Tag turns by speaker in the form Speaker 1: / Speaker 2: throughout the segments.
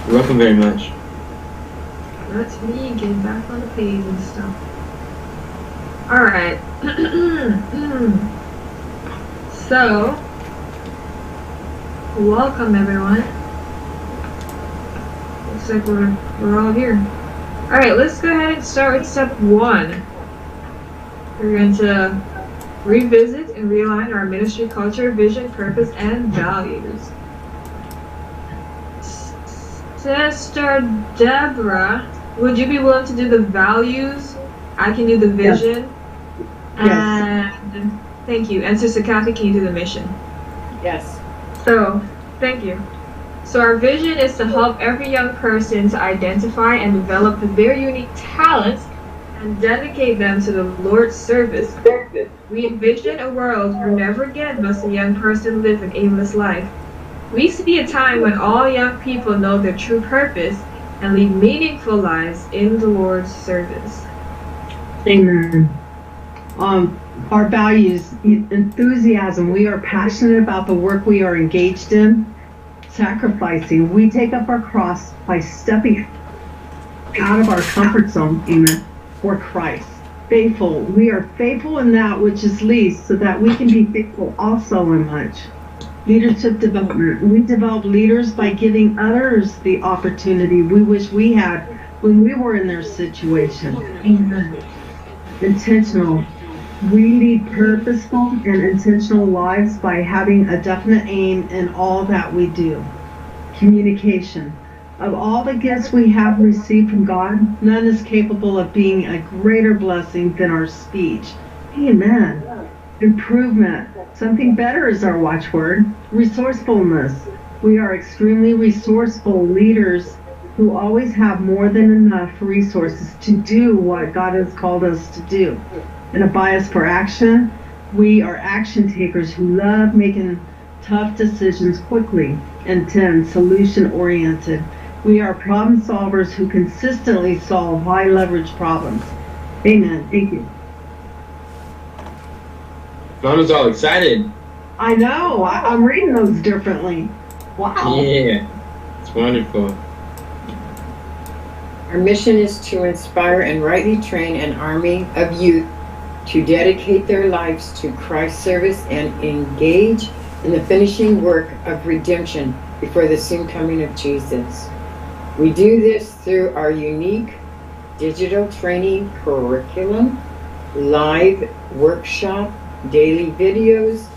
Speaker 1: You're welcome very much.
Speaker 2: Let me get back on the page and stuff. Alright. So, welcome everyone. Looks like we're all here. Alright, let's go ahead and start with step 1. We're going to revisit and realign our ministry culture, vision, purpose, and values. Sister Deborah, would you be willing to do the values? I can do the vision.
Speaker 3: Yes.
Speaker 2: And thank you. And Sister Kathy, can you do the mission?
Speaker 3: Yes.
Speaker 2: So, thank you. So our vision is to help every young person to identify and develop their unique talents and dedicate them to the Lord's service. We envision a world where never again must a young person live an aimless life. We see a time when all young people know their true purpose and lead meaningful lives in the Lord's service.
Speaker 3: Amen. Our values, enthusiasm. We are passionate about the work we are engaged in. Sacrificing. We take up our cross by stepping out of our comfort zone, amen, for Christ. Faithful. We are faithful in that which is least so that we can be faithful also in much. Leadership development. We develop leaders by giving others the opportunity we wish we had when we were in their situation. Amen. Intentional. We lead purposeful and intentional lives by having a definite aim in all that we do. Communication. Of all the gifts we have received from God, none is capable of being a greater blessing than our speech. Amen. Improvement. Something better is our watchword. Resourcefulness. We are extremely resourceful leaders who always have more than enough resources to do what God has called us to do. And a bias for action. We are action takers who love making tough decisions quickly. And 10, solution oriented. We are problem solvers who consistently solve high leverage problems. Amen. Thank you.
Speaker 1: Mama's all excited.
Speaker 3: I know. I'm reading those differently. Wow.
Speaker 1: Yeah, it's wonderful.
Speaker 4: Our mission is to inspire and rightly train an army of youth to dedicate their lives to Christ's service and engage in the finishing work of redemption before the soon coming of Jesus. We do this through our unique digital training curriculum, live workshop, daily videos,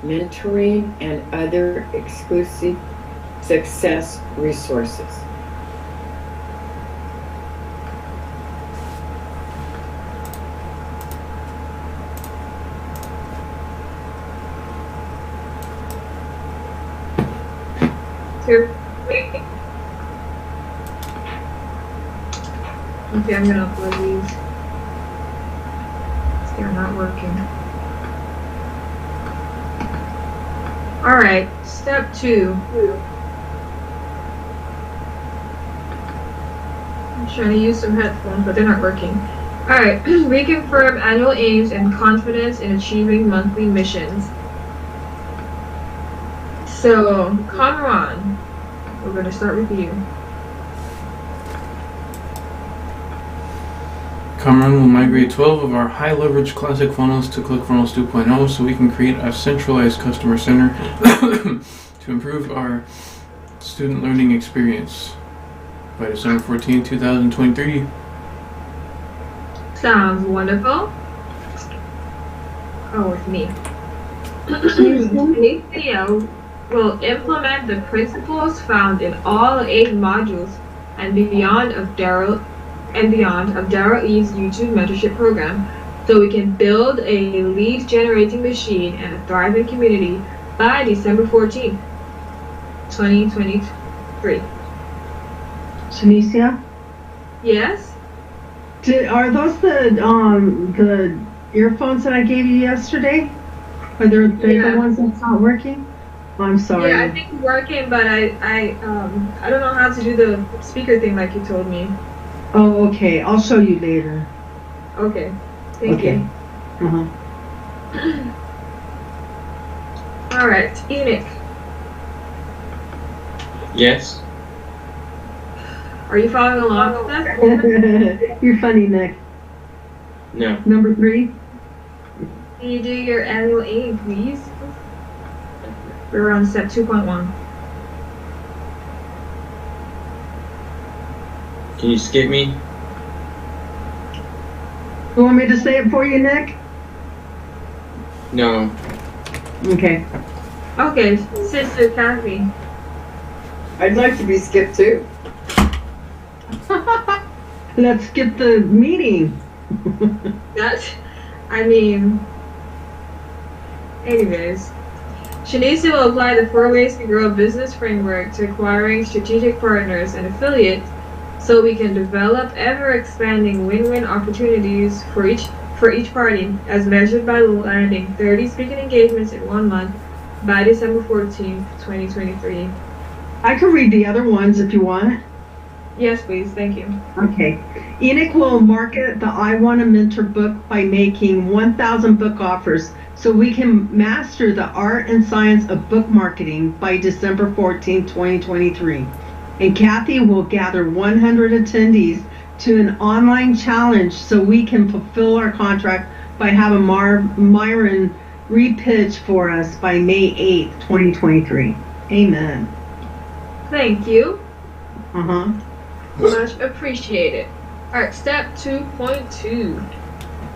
Speaker 4: mentoring, and other exclusive success resources.
Speaker 2: Okay, I'm gonna upload these. They're not working. Alright, step 2. I'm trying to use some headphones, but they're not working. Alright, reconfirm annual aims and confidence in achieving monthly missions. So, Conron, we're going to start with you.
Speaker 5: Cameron will migrate 12 of our high-leverage classic funnels to ClickFunnels 2.0 so we can create a centralized customer center to improve our student learning experience by December 14, 2023.
Speaker 2: Sounds wonderful. Oh, with me. ACL will implement the principles found in all 8 modules and beyond of Daryl E's YouTube mentorship program, so we can build a lead generating machine and a thriving community by December 14th, 2023.
Speaker 3: Shanicia?
Speaker 2: Yes?
Speaker 3: Are those the earphones that I gave you yesterday? Are they the ones that's not working? I'm sorry.
Speaker 2: Yeah, I think it's working, but I don't know how to do the speaker thing like you told me.
Speaker 3: Oh, okay. I'll show you later.
Speaker 2: Okay. Thank you. All right, Enoch.
Speaker 1: Yes.
Speaker 2: Are you following along with that?
Speaker 3: You're funny, Nick.
Speaker 1: No.
Speaker 3: Number 3.
Speaker 2: Can you do your annual aim, please? We're on step 2.1.
Speaker 1: Can you skip me?
Speaker 3: You want me to say it for you, Nick?
Speaker 1: No.
Speaker 3: Okay.
Speaker 2: Okay, Sister Kathy.
Speaker 4: I'd like to be skipped too.
Speaker 3: Let's skip the meeting.
Speaker 2: Anyways. Shanice will apply the 4 ways to grow a business framework to acquiring strategic partners and affiliates so we can develop ever-expanding win-win opportunities for each party as measured by landing 30 speaking engagements in 1 month by December 14th, 2023.
Speaker 3: I can read the other ones if you want.
Speaker 2: Yes, please. Thank you.
Speaker 3: Okay. Enoch will market the I Want to Mentor book by making 1,000 book offers so we can master the art and science of book marketing by December 14, 2023. And Kathy will gather 100 attendees to an online challenge so we can fulfill our contract by having Myron repitch for us by May 8th, 2023. Amen.
Speaker 2: Thank you.
Speaker 3: Uh-huh.
Speaker 2: Much appreciated. Alright, step 2.2.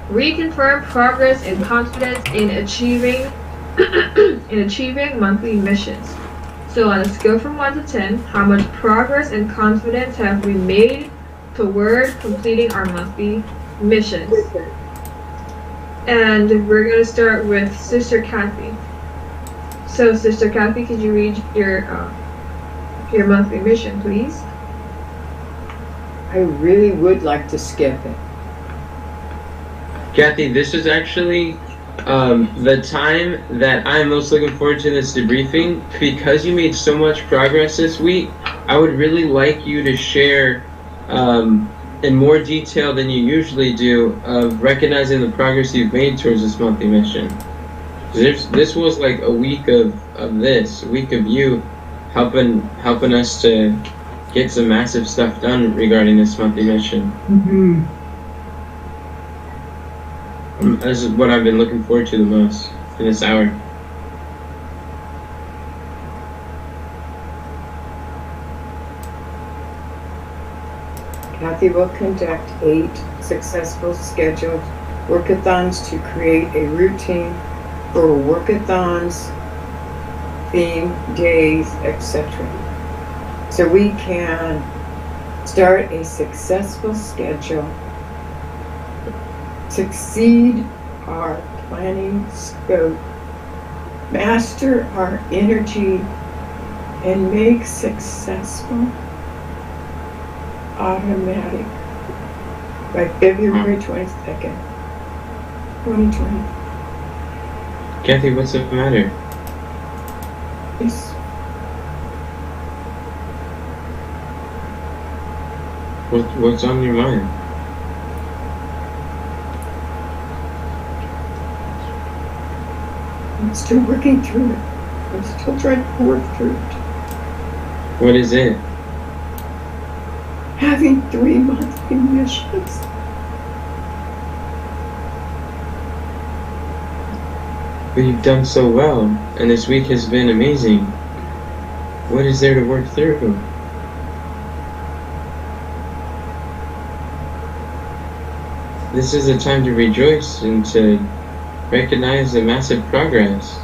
Speaker 2: Reconfirm progress and confidence in achieving monthly missions. So on a scale from 1 to 10, how much progress and confidence have we made toward completing our monthly missions? And we're going to start with Sister Kathy. So Sister Kathy, could you read your monthly mission, please?
Speaker 4: I really would like to skip it.
Speaker 1: Kathy, this is actually the time that I'm most looking forward to this debriefing. Because you made so much progress this week, I would really like you to share in more detail than you usually do of recognizing the progress you've made towards this monthly mission. This was like a week of you helping us to get some massive stuff done regarding this monthly mission.
Speaker 3: Mm-hmm.
Speaker 1: This is what I've been looking forward to the most in this hour.
Speaker 4: Kathy will conduct 8 successful scheduled workathons to create a routine for workathons, theme, days, etc. So we can start a successful schedule, succeed our planning scope, master our energy, and make successful automatic by February 22nd, 2020.
Speaker 1: Kathy, what's the matter?
Speaker 4: Yes.
Speaker 1: What's on your mind?
Speaker 4: I'm still working through it. I'm still trying to work through it.
Speaker 1: What is it?
Speaker 4: Having 3 monthly missions.
Speaker 1: But you've done so well, and this week has been amazing. What is there to work through? This is a time to rejoice and to recognize the massive progress.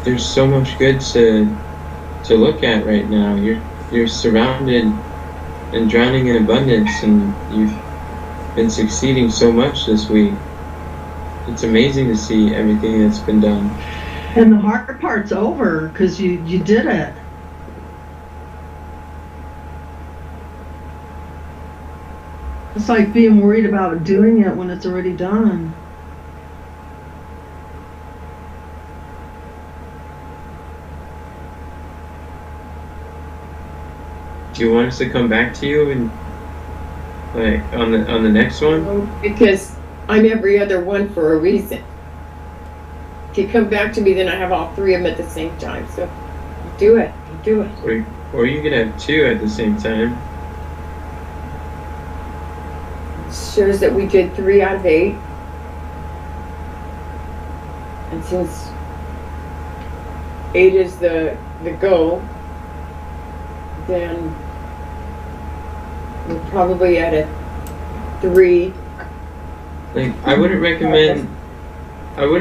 Speaker 1: There's so much good to look at right now. You're surrounded and drowning in abundance, and you've been succeeding so much this week. It's amazing to see everything that's been done.
Speaker 3: And the hard part's over because you did it. It's like being worried about doing it when it's already done.
Speaker 1: Do you want us to come back to you and like on the next one?
Speaker 4: Because I'm every other one for a reason. If you come back to me, then I have all three of them at the same time. So do it. Do it.
Speaker 1: Or you could have two at the same time.
Speaker 4: It shows that we did 3 out of 8. And since 8 is the goal, then we're probably at a 3.
Speaker 1: Like I wouldn't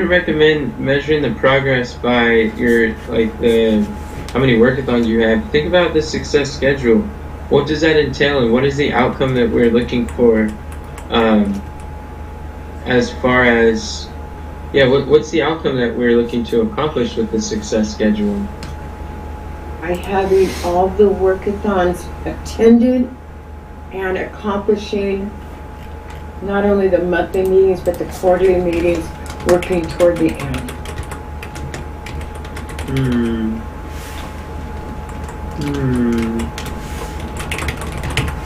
Speaker 1: recommend measuring the progress by your how many workathons you have. Think about the success schedule. What does that entail, and what is the outcome that we're looking for? As far as what's the outcome that we're looking to accomplish with the success schedule?
Speaker 4: By having all the workathons attended and accomplishing not only the monthly meetings but the quarterly meetings, working toward the end.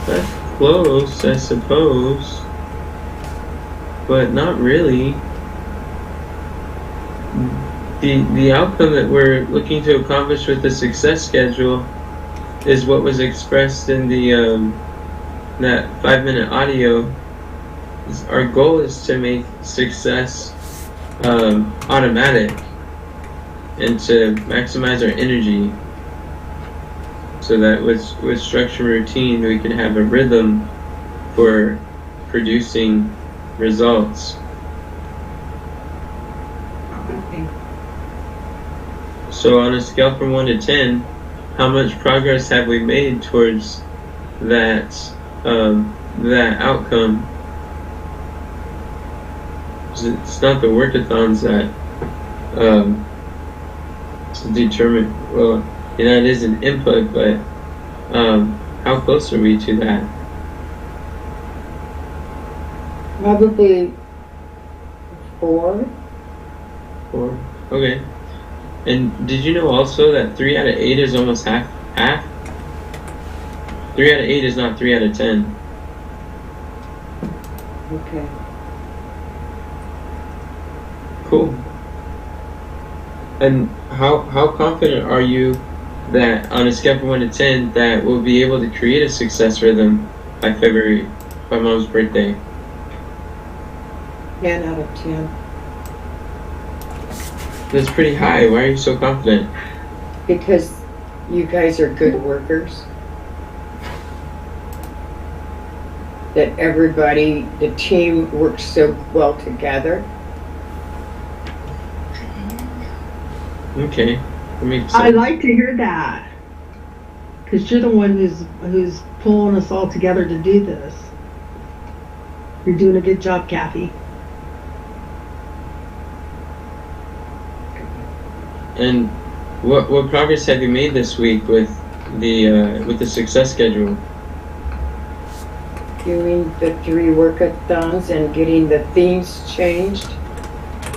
Speaker 1: That's close, I suppose, but not really. The outcome that we're looking to accomplish with the success schedule is what was expressed in the that 5-minute audio. Our goal is to make success automatic and to maximize our energy, so that with structure and routine we can have a rhythm for producing results. So on a scale from 1 to 10, how much progress have we made towards that outcome? It's not the workathons that determine. Well, it is an input, but how close are we to that?
Speaker 4: Probably 4.
Speaker 1: 4. Okay. And did you know also that 3 out of 8 is almost half? 3 out of 8 is not 3 out of 10.
Speaker 4: Okay.
Speaker 1: Cool. And how confident are you that on a scale from 1 to 10 that we'll be able to create a success rhythm by Mom's birthday?
Speaker 4: 10 out of 10.
Speaker 1: That's pretty high. Why are you so confident?
Speaker 4: Because you guys are good workers. That everybody, the team works so well together.
Speaker 1: Okay, that makes sense.
Speaker 3: I like to hear that, because you're the one who's pulling us all together to do this. You're doing a good job, Kathy.
Speaker 1: And what progress have you made this week with the success schedule?
Speaker 4: Doing the 3 workathons and getting the themes changed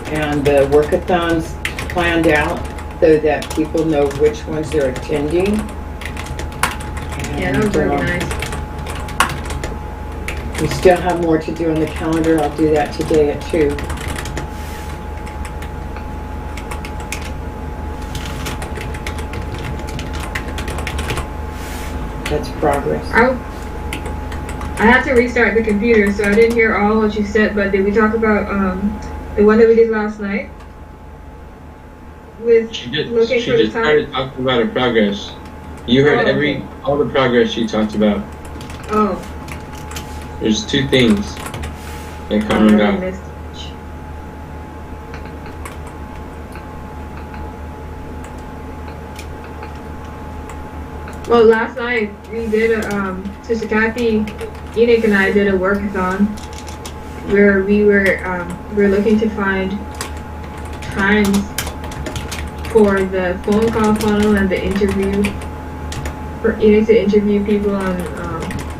Speaker 4: and the workathons planned out so that people know which ones they're attending.
Speaker 2: Yeah, that was really nice.
Speaker 4: We still have more to do on the calendar. I'll do that today at 2. That's progress.
Speaker 2: I had to restart the computer, so I didn't hear all what you said, but did we talk about the one that we did last night? With
Speaker 1: She
Speaker 2: looking for the
Speaker 1: just
Speaker 2: time?
Speaker 1: started talking about her progress. You heard all the progress she talked about.
Speaker 2: Oh.
Speaker 1: There's 2 things that
Speaker 2: I
Speaker 1: come about.
Speaker 2: missed. Well, last night we did Sister Kathy, Enoch, and I did a workathon where we were looking to find times for the phone call funnel and the interview, for Enoch to interview people on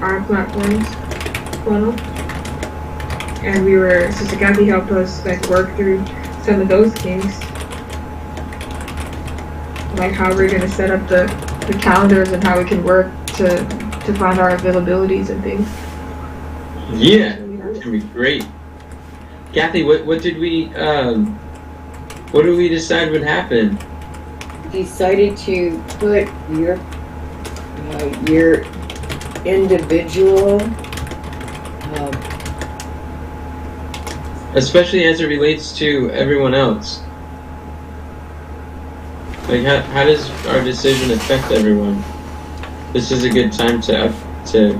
Speaker 2: our platforms funnel. And Sister Kathy helped us work through some of those kinks, like how we're gonna set up the calendars and how we can work to find our availabilities and things.
Speaker 1: Yeah, it's gonna be great. Kathy, what did we What do we decide would happen?
Speaker 4: Decided to put your individual
Speaker 1: Especially as it relates to everyone else. Like, how does our decision affect everyone? This is a good time to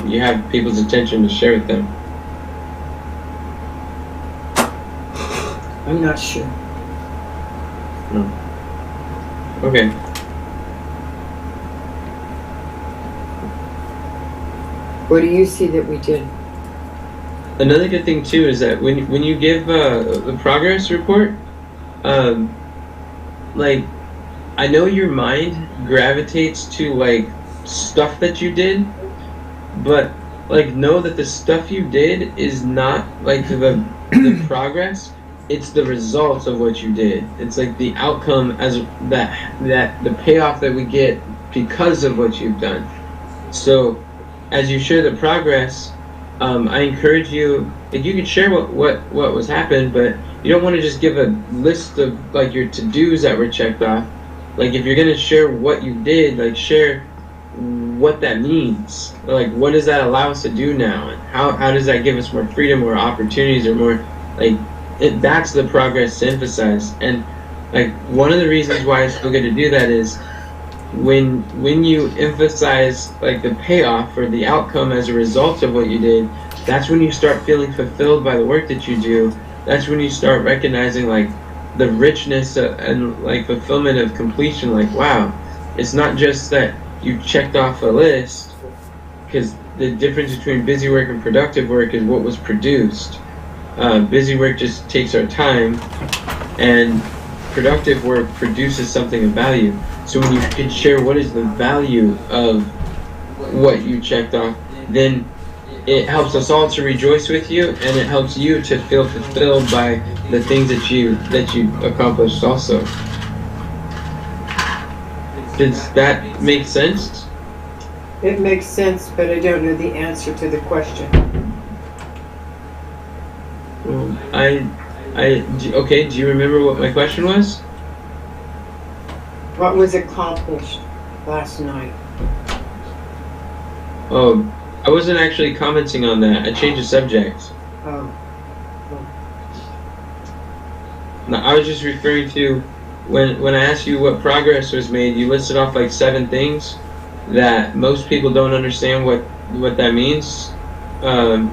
Speaker 1: you have people's attention to share with them.
Speaker 4: I'm not sure.
Speaker 1: No. Okay.
Speaker 4: What do you see that we did?
Speaker 1: Another good thing too is that when you give the progress report, like, I know your mind gravitates to like stuff that you did, but like know that the stuff you did is not like the progress. It's the results of what you did. It's like the outcome as that the payoff that we get because of what you've done. So as you share the progress, I encourage you, like, you can share what was happened, but you don't want to just give a list of like your to-dos that were checked off. Like, if you're gonna share what you did, like, share what that means. Like, what does that allow us to do now, and how does that give us more freedom or opportunities or more, like, that's the progress to emphasize. And like, one of the reasons why it's so good to do that is when you emphasize like the payoff or the outcome as a result of what you did, that's when you start feeling fulfilled by the work that you do. That's when you start recognizing like the richness and like fulfillment of completion. Like, wow, it's not just that you checked off a list, because the difference between busy work and productive work is what was produced. Busy work just takes our time, and productive work produces something of value. So when you can share what is the value of what you checked off, then it helps us all to rejoice with you, and it helps you to feel fulfilled by the things that you accomplished also. Does that make sense?
Speaker 4: It makes sense, but I don't know the answer to the question.
Speaker 1: Okay, do you remember what my question was?
Speaker 4: What was accomplished last night?
Speaker 1: Oh, I wasn't actually commenting on that. I changed the subject.
Speaker 4: Oh.
Speaker 1: No, I was just referring to when I asked you what progress was made, you listed off like 7 things that most people don't understand what that means. And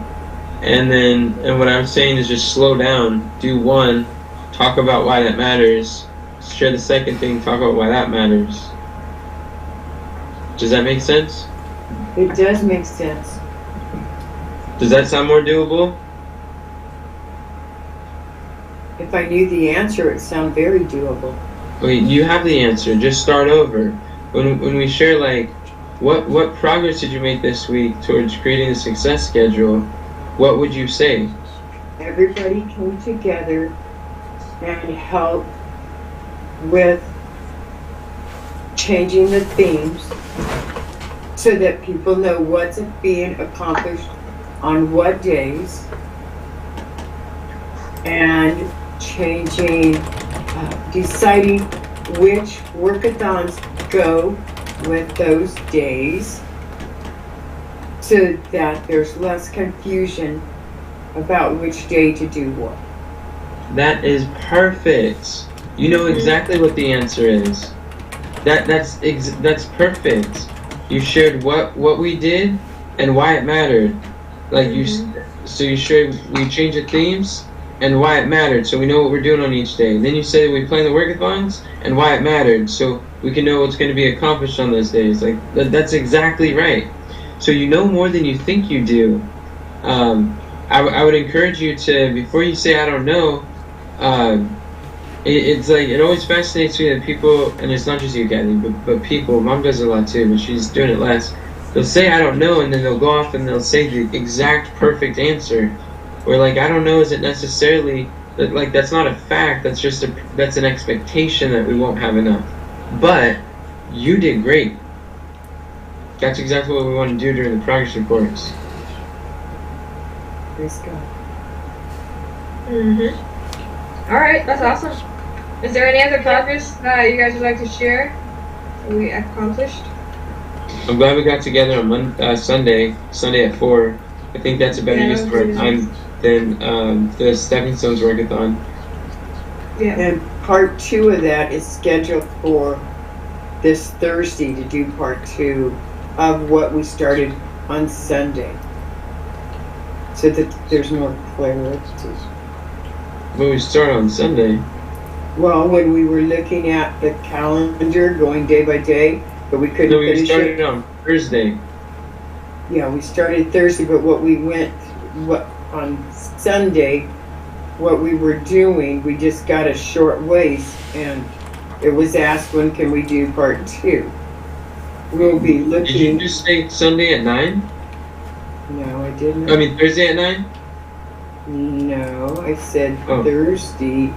Speaker 1: what I'm saying is just slow down, do one, talk about why that matters, share the second thing, talk about why that matters. Does that make sense?
Speaker 4: It does make sense.
Speaker 1: Does that sound more doable?
Speaker 4: If I knew the answer, it would sound very doable.
Speaker 1: Okay, you have the answer. Just start over. When we share like, what progress did you make this week towards creating a success schedule? What would you say?
Speaker 4: Everybody came together and helped with changing the themes so that people know what's being accomplished on what days, and changing, deciding which workathons go with those days, so that there's less confusion about which day to do what.
Speaker 1: That is perfect. You know exactly what the answer is. That's perfect. You shared what we did and why it mattered. Like so you shared we changed the themes and why it mattered, so we know what we're doing on each day. Then you say we plan the workathons and why it mattered, so we can know what's going to be accomplished on those days. Like that's exactly right. So you know more than you think you do. I would encourage you to, before you say I don't know, it's like, it always fascinates me that people, and it's not just you, Kathy, but people, Mom does it a lot too, but she's doing it less. They'll say I don't know, and then they'll go off and they'll say the exact perfect answer. Where like, I don't know isn't necessarily, like, that's not a fact, that's an expectation that we won't have enough. But you did great. That's exactly what we want to do during the progress reports.
Speaker 4: Praise God.
Speaker 2: All right, that's awesome. Is there any other progress that you guys would like to share that we accomplished?
Speaker 1: I'm glad we got together on Sunday at 4. I think that's a better
Speaker 2: Yeah,
Speaker 1: use of our time than the Stepping Stones Workathon.
Speaker 2: Yeah.
Speaker 4: And part 2 of that is scheduled for this Thursday to do part 2 of what we started on Sunday. So that there's more clarity.
Speaker 1: But we start on Sunday.
Speaker 4: Well, when we were looking at the calendar going day by day, but we couldn't
Speaker 1: No, we
Speaker 4: finish
Speaker 1: started
Speaker 4: it.
Speaker 1: on Thursday.
Speaker 4: Yeah, we started Thursday, but what on Sunday, what we were doing, we just got a short ways, and it was asked, when can we do part 2? We'll be
Speaker 1: Did you
Speaker 4: looking.
Speaker 1: just say Sunday at 9?
Speaker 4: No, I didn't.
Speaker 1: I mean Thursday at 9?
Speaker 4: No, I said
Speaker 1: Oh.
Speaker 4: Thursday.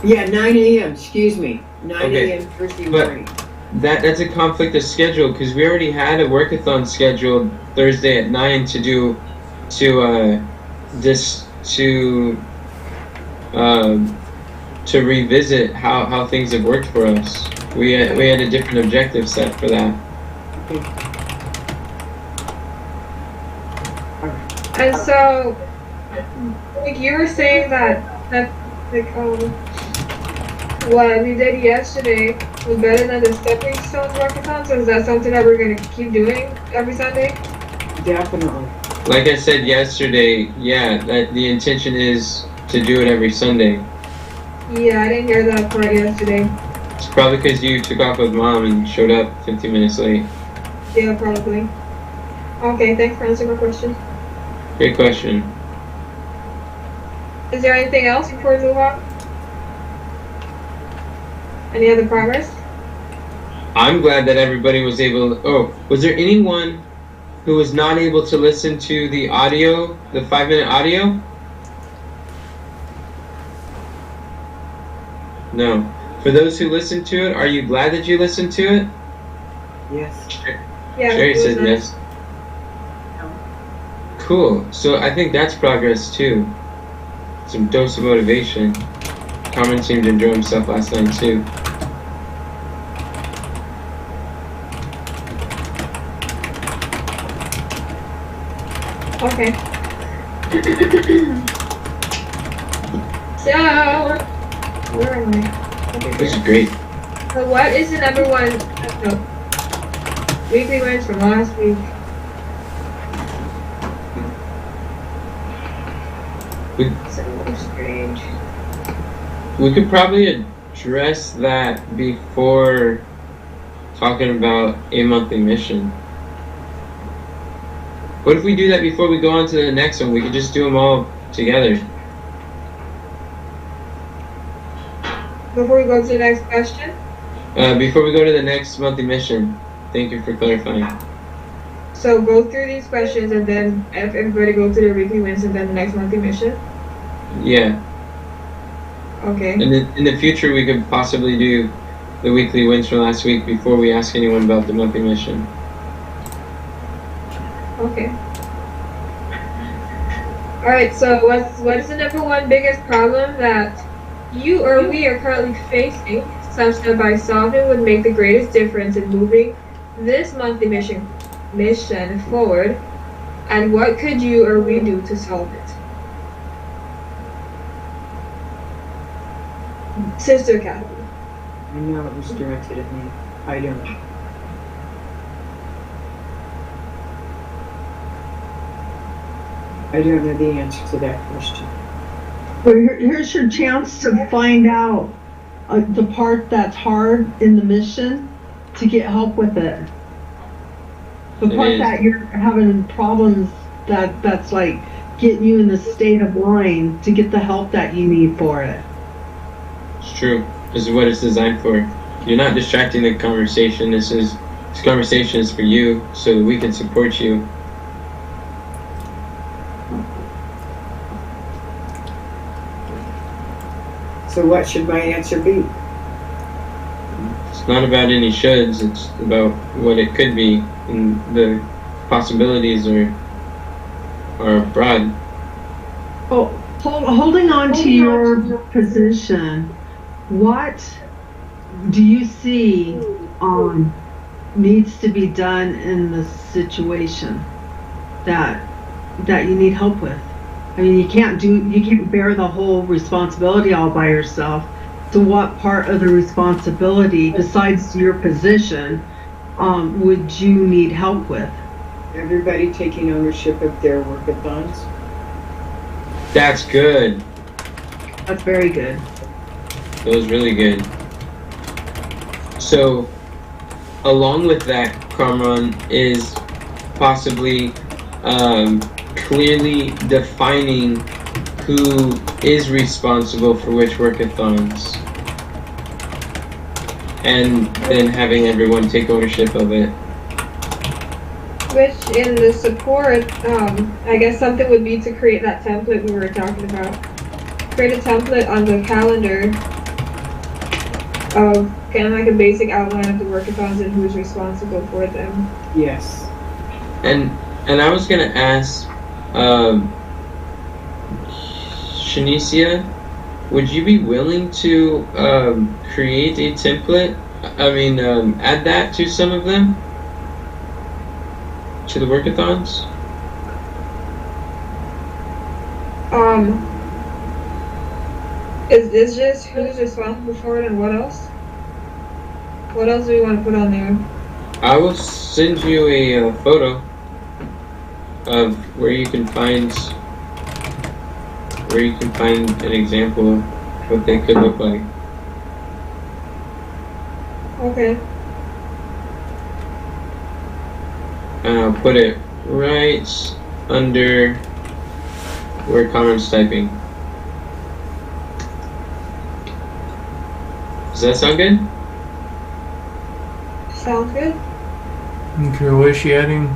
Speaker 4: Yeah, 9 a.m. Excuse me, 9
Speaker 1: Okay,
Speaker 4: a.m. Thursday
Speaker 1: but-
Speaker 4: morning.
Speaker 1: That's a conflict of schedule because we already had a workathon scheduled Thursday at 9 to do to revisit how things have worked for us. We had a different objective set for that.
Speaker 2: And so, like you were saying that like what we did yesterday was better than the Stepping Stones Walkathon. So is that something that we're gonna keep doing every Sunday?
Speaker 4: Definitely.
Speaker 1: Like I said yesterday, yeah, that the intention is to do it every Sunday.
Speaker 2: Yeah, I didn't hear that part yesterday.
Speaker 1: It's probably because you took off with Mom and showed up 15 minutes late.
Speaker 2: Yeah, probably. Okay, thanks for answering my question.
Speaker 1: Great question.
Speaker 2: Is there anything else before we move on? Any other progress?
Speaker 1: I'm glad that everybody was able. Oh, was there anyone who was not able to listen to the audio, the 5-minute audio? No. For those who listened to it, are you glad that you listened to it?
Speaker 4: Yes.
Speaker 2: Yeah,
Speaker 1: Sherry
Speaker 2: it was
Speaker 1: said
Speaker 2: nice.
Speaker 1: yes. Cool. So I think that's progress too. Some dose of motivation. Carmen seemed to enjoy himself last night too.
Speaker 2: Okay. So, where am I? Okay,
Speaker 1: This is
Speaker 2: here.
Speaker 1: great.
Speaker 2: So what is the number one weekly wins from last week? So strange.
Speaker 1: We could probably address that before talking about a monthly mission. What if we do that before we go on to the next one? We could just do them all together.
Speaker 2: Before we go to the next question?
Speaker 1: Before we go to the next monthly mission. Thank you for clarifying.
Speaker 2: So go through these questions and then if everybody go to their weekly wins and then the next monthly mission?
Speaker 1: Yeah.
Speaker 2: Okay.
Speaker 1: And in the future, we could possibly do the weekly wins from last week before we ask anyone about the monthly mission.
Speaker 2: Okay. Alright, so what is the number one biggest problem that you or we are currently facing, such that by solving would make the greatest difference in moving this monthly mission forward, and what could you or we do to solve it? Sister Kathy.
Speaker 4: I know it was directed at me. I don't. I don't know the answer to that question.
Speaker 3: Well, here's your chance to find out the part that's hard in the mission to get help with it. The
Speaker 1: It
Speaker 3: part
Speaker 1: is.
Speaker 3: that you're having problems that's like getting you in the state of mind to get the help that you need for it.
Speaker 1: It's true. This is what it's designed for. You're not distracting the conversation. This conversation is for you so that we can support you.
Speaker 4: So what should my answer be?
Speaker 1: It's not about any shoulds. It's about what it could be, and the possibilities are broad.
Speaker 3: Oh, holding on to your position What do you see needs to be done in the situation that you need help with? I mean, you can't bear the whole responsibility all by yourself. So what part of the responsibility, besides your position, would you need help with?
Speaker 4: Everybody taking ownership of their workathons.
Speaker 1: That's good.
Speaker 3: That's very good.
Speaker 1: That was really good. So, along with that, Kamran, is possibly clearly defining who is responsible for which workathons, and then having everyone take ownership of it.
Speaker 2: Which in the support, I guess something would be to create that template we were talking about. Create a template on the calendar of kind of like a basic outline of the workathons and who's responsible for them.
Speaker 4: Yes.
Speaker 1: And I was gonna ask, Shanicia, would you be willing to create a template? I mean, add that to some of them? To the workathons?
Speaker 2: Is just who's responsible for it and what else? What else do we want to put on there?
Speaker 1: I will send you a photo of where you can find an example of what they could look like.
Speaker 2: Okay.
Speaker 1: And I'll put it right under where Connor's typing. Does that sound good?
Speaker 2: Sounds good.
Speaker 5: Okay, what is she adding?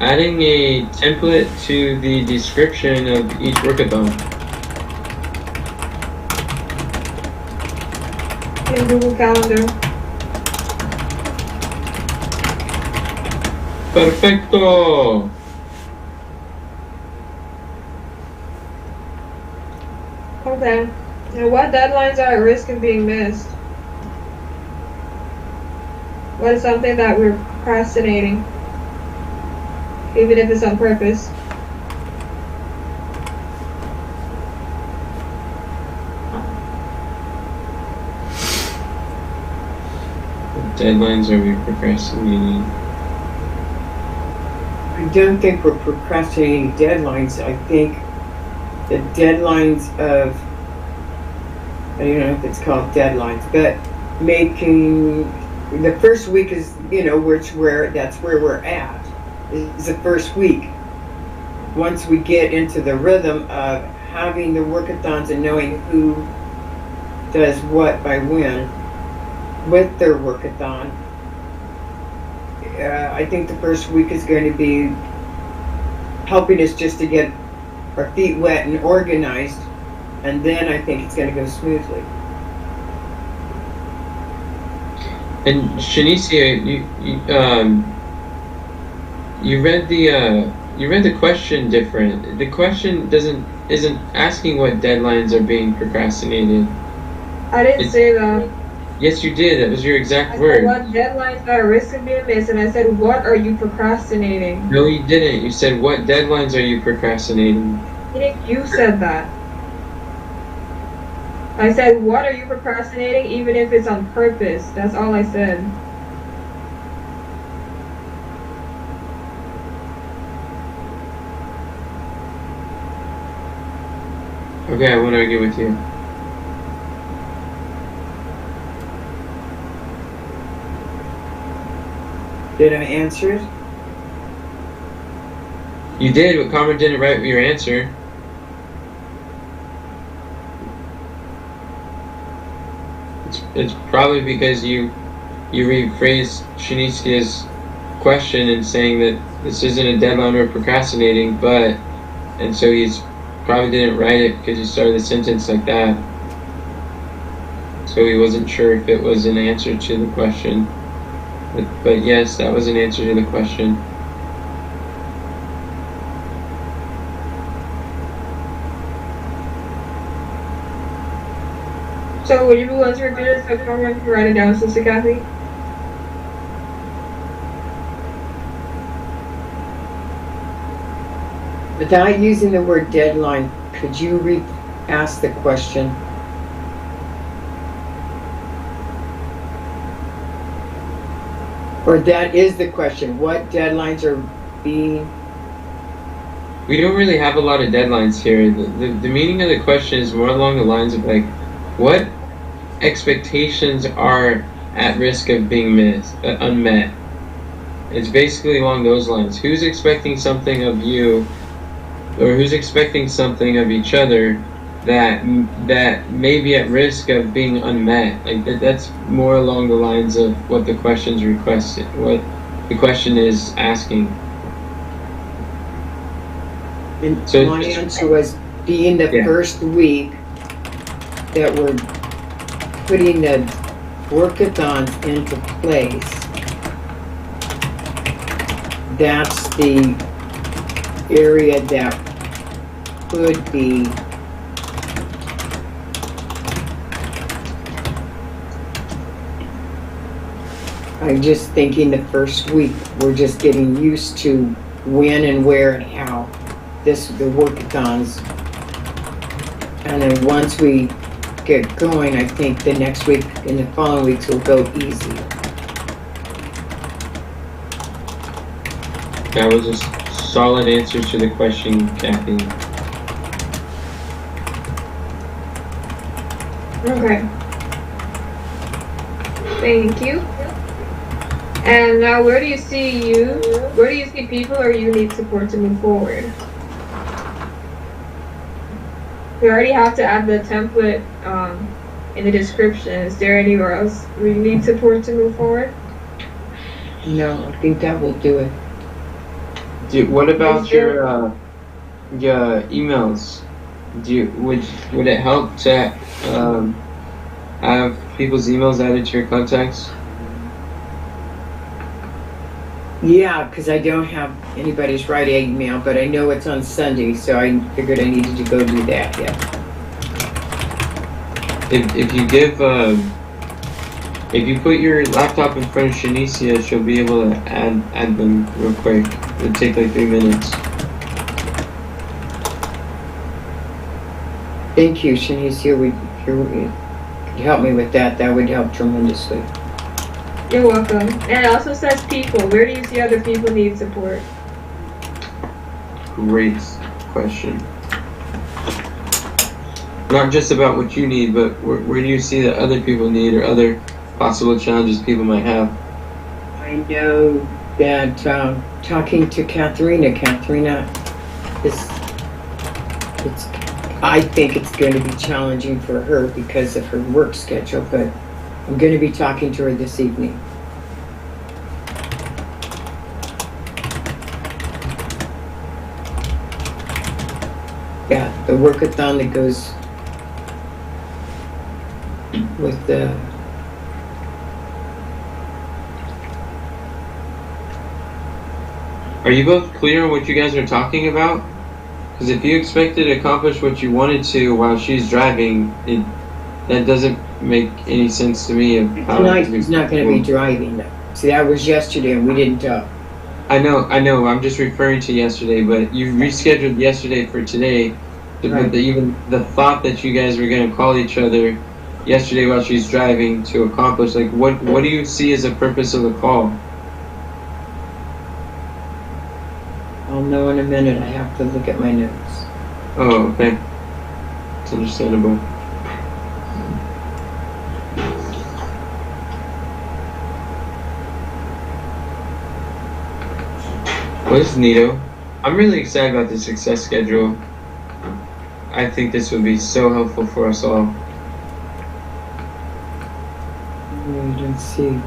Speaker 1: Adding a template to the description of each workathon.
Speaker 2: In Google Calendar.
Speaker 1: Perfecto!
Speaker 2: Okay. And what deadlines are at risk of being missed? What is something that we're procrastinating? Even if it's on purpose.
Speaker 1: What deadlines are we procrastinating?
Speaker 4: I don't think we're procrastinating deadlines. I think the deadlines of, I don't know if it's called deadlines, but making the first week is, that's where we're at, is the first week. Once we get into the rhythm of having the workathons and knowing who does what by when with their workathon, I think the first week is going to be helping us just to get our feet wet and organized, and then I think it's going to go smoothly.
Speaker 1: And Shanicia, you read the question different. The question isn't asking what deadlines are being procrastinated.
Speaker 2: I didn't say that.
Speaker 1: Yes, you did. That was your exact
Speaker 2: I
Speaker 1: word.
Speaker 2: said what deadlines are at risk of being missed, and I said, what are you procrastinating?
Speaker 1: No, you didn't. You said, what deadlines are you procrastinating?
Speaker 2: I think you said that. I said, what are you procrastinating, even if it's on purpose? That's all I said.
Speaker 1: Okay, I won't argue with you.
Speaker 4: Did I answer it?
Speaker 1: You did, but Carmen didn't write your answer. It's probably because you rephrased Shanicia's question and saying that this isn't a deadline or procrastinating, and so he's probably didn't write it because he started the sentence like that. So he wasn't sure if it was an answer to the question. But yes, that was an answer to the question.
Speaker 2: So would you be willing to repeat it so everyone can write it down, Sister Kathy?
Speaker 4: Without using the word deadline, could you ask the question? Or that is the question. What deadlines are being...
Speaker 1: We don't really have a lot of deadlines here. The meaning of the question is more along the lines of like, what expectations are at risk of being unmet? It's basically along those lines. Who's expecting something of you, or who's expecting something of each other that may be at risk of being unmet? Like that's more along the lines of what the question's requested, what the question is asking.
Speaker 4: And
Speaker 1: So
Speaker 4: my answer was being the first week that we're putting the workathons into place. That's the area that could be I'm just thinking the first week we're just getting used to when and where and how the workathons, and then once we get going, I think the next week and the following weeks will go easy.
Speaker 1: That was a solid answer to the question, Kathy.
Speaker 2: Okay. Thank you. And now where do you see people or you need support to move forward? We already have to add the template in the description. Is there anywhere else we need support to move forward?
Speaker 4: No, I think that will do it.
Speaker 1: What about your emails? Would it help to have people's emails added to your contacts?
Speaker 4: Yeah, because I don't have anybody's right email, but I know it's on Sunday, so I figured I needed to go do that. Yeah.
Speaker 1: If you give if you put your laptop in front of Shanicia, she'll be able to add them real quick. It'll take like 3 minutes.
Speaker 4: Thank you, Shanicia. If you could help me with that, that would help tremendously.
Speaker 2: You're welcome. And it also says people. Where do you see other people need support?
Speaker 1: Great question. Not just about what you need, but where do you see that other people need, or other possible challenges people might have?
Speaker 4: I know that talking to Katharina I think it's going to be challenging for her because of her work schedule, but I'm going to be talking to her this evening. Yeah, the workathon that goes with the
Speaker 1: Are you both clear on what you guys are talking about? Because if you expected to accomplish what you wanted to while she's driving, that doesn't make any sense to me.
Speaker 4: Tonight he's not going to be driving though. See, that was yesterday and we didn't talk.
Speaker 1: I know. I'm just referring to yesterday, but you rescheduled yesterday for today.
Speaker 4: Right.
Speaker 1: But even the thought that you guys were going to call each other yesterday while she's driving to accomplish, like, what do you see as the purpose of the call?
Speaker 4: I'll know in a minute. I have to look at my notes.
Speaker 1: Oh, okay. It's understandable. Well, this is neato. I'm really excited about the success schedule. I think this would be so helpful for us all.
Speaker 4: Let's see.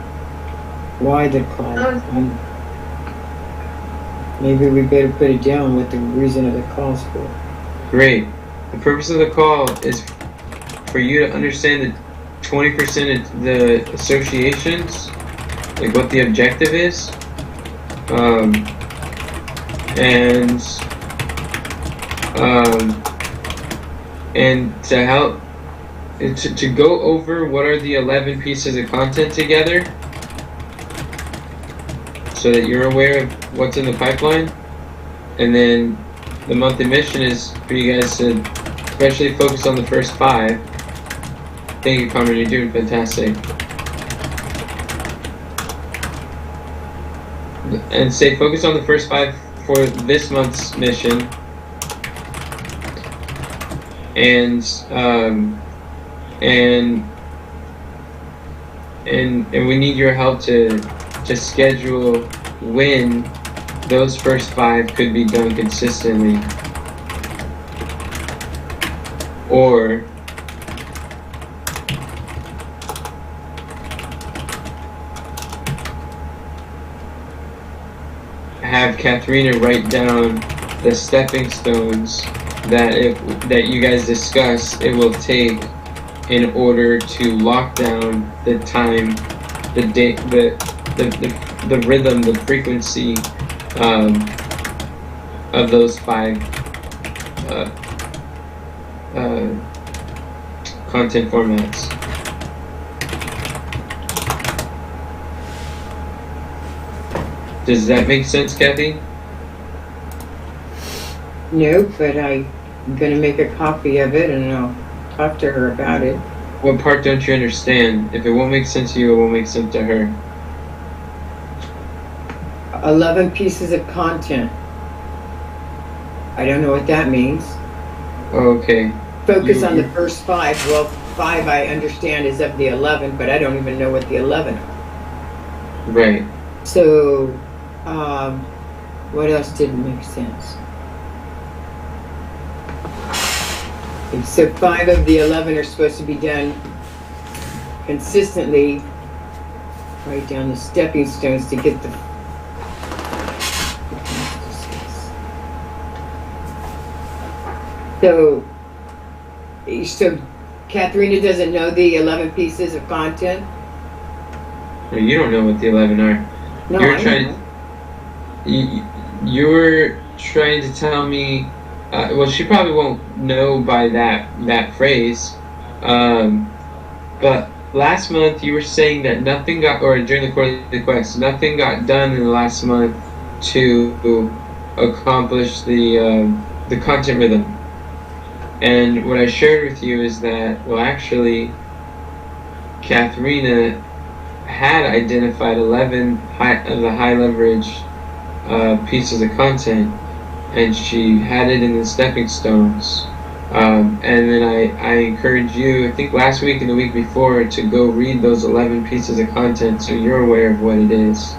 Speaker 4: Why the call? Maybe we better put it down what the reason of the call's for.
Speaker 1: Great. The purpose of the call is for you to understand the 20% of the associations, like what the objective is, and to help to go over what are the 11 pieces of content together, so that you're aware of what's in the pipeline. And then the monthly mission is for you guys to especially focus on the first 5. Thank you, Carmen. You're doing fantastic. And say focus on the first 5 for this month's mission. And we need your help to schedule when those first 5 could be done consistently, or have Katharina write down the stepping stones that you guys discuss it will take in order to lock down the time, the date, the rhythm, the frequency of those 5 content formats. Does that make sense, Kathy?
Speaker 4: No, but I'm going to make a copy of it and I'll talk to her about it.
Speaker 1: What part don't you understand? If it won't make sense to you, it won't make sense to her.
Speaker 4: 11 pieces of content. I don't know what that means.
Speaker 1: Okay.
Speaker 4: Focus on the first 5. Well, 5 I understand is of the 11, but I don't even know what the 11 are.
Speaker 1: Right.
Speaker 4: So, what else didn't make sense? So 5 of the 11 are supposed to be done consistently. Write down the stepping stones to get the... So Katharina doesn't know the 11 pieces of content?
Speaker 1: No, you don't know what the 11 are.
Speaker 4: No,
Speaker 1: You were trying to tell me. Well, she probably won't know by that phrase. But last month you were saying that nothing got, or during the course of the quest, nothing got done in the last month to accomplish the content rhythm. And what I shared with you is that, well, actually, Katharina had identified 11 of the high leverage pieces of content, and she had it in the stepping stones. And then I encouraged you, I think last week and the week before, to go read those 11 pieces of content so you're aware of what it is.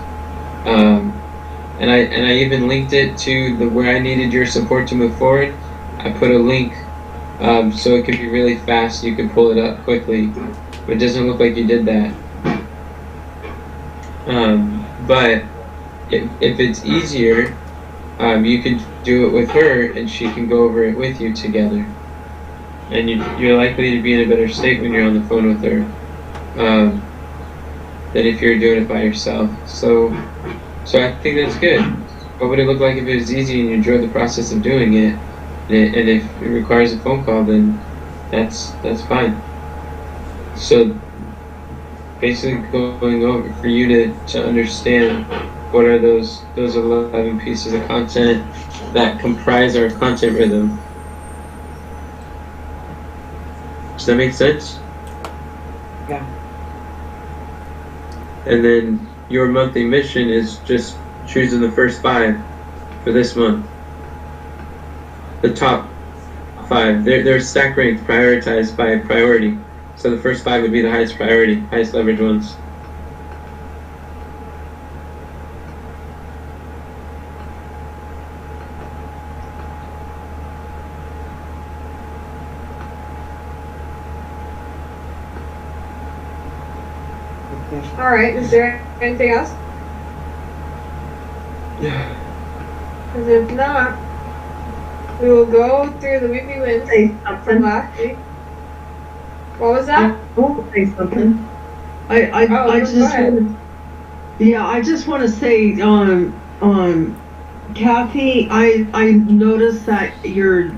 Speaker 1: And I even linked it to where I needed your support to move forward. I put a link so it could be really fast. You could pull it up quickly, but it doesn't look like you did that. But if it's easier, you could do it with her, and she can go over it with you together. And you're likely to be in a better state when you're on the phone with her than if you're doing it by yourself. So I think that's good. What would it look like if it was easy and you enjoyed the process of doing it? And if it requires a phone call, then that's fine. So basically, going over for you to understand what are those 11 pieces of content that comprise our content rhythm. Does that make sense?
Speaker 4: Yeah.
Speaker 1: And then your monthly mission is just choosing the first 5 for this month. The top 5. They're stack ranked, prioritized by priority. So the first 5 would be the highest priority, highest leverage ones.
Speaker 2: All right. Is there anything else?
Speaker 1: Yeah.
Speaker 2: Because if not, we will go through the weekly wins
Speaker 3: Say
Speaker 2: from
Speaker 3: something.
Speaker 2: last week. What was that?
Speaker 3: I will say something. I
Speaker 2: go
Speaker 3: just
Speaker 2: ahead.
Speaker 3: I just want to say, Kathy, I noticed that you're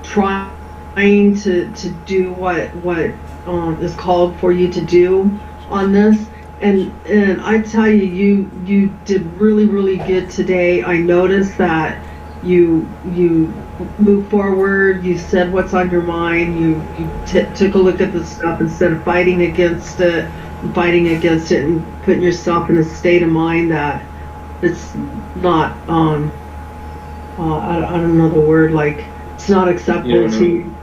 Speaker 3: trying to do what is called for you to do on this. And I tell you, you did really good today. I noticed that you moved forward. You said what's on your mind. You took a look at the stuff instead of fighting against it, and putting yourself in a state of mind that it's not I don't know the word, like it's not acceptable to you.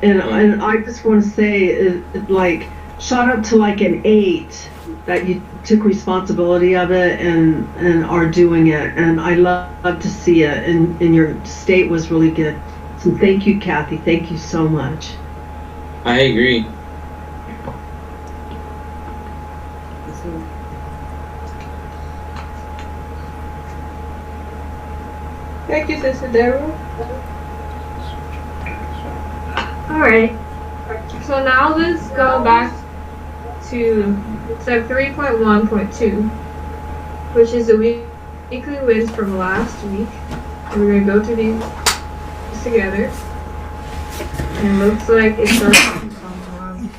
Speaker 3: And I just want to say, like, shot up to like an 8 that you took responsibility of it and are doing it. And I love to see it. And your state was really good. So thank you, Kathy. Thank you so much.
Speaker 1: I agree.
Speaker 2: Thank you, Sister Deborah. Alright. So now let's go back to step 3.1.2, which is the weekly wins from last week. And we're going to go through these together. And it looks like it starts from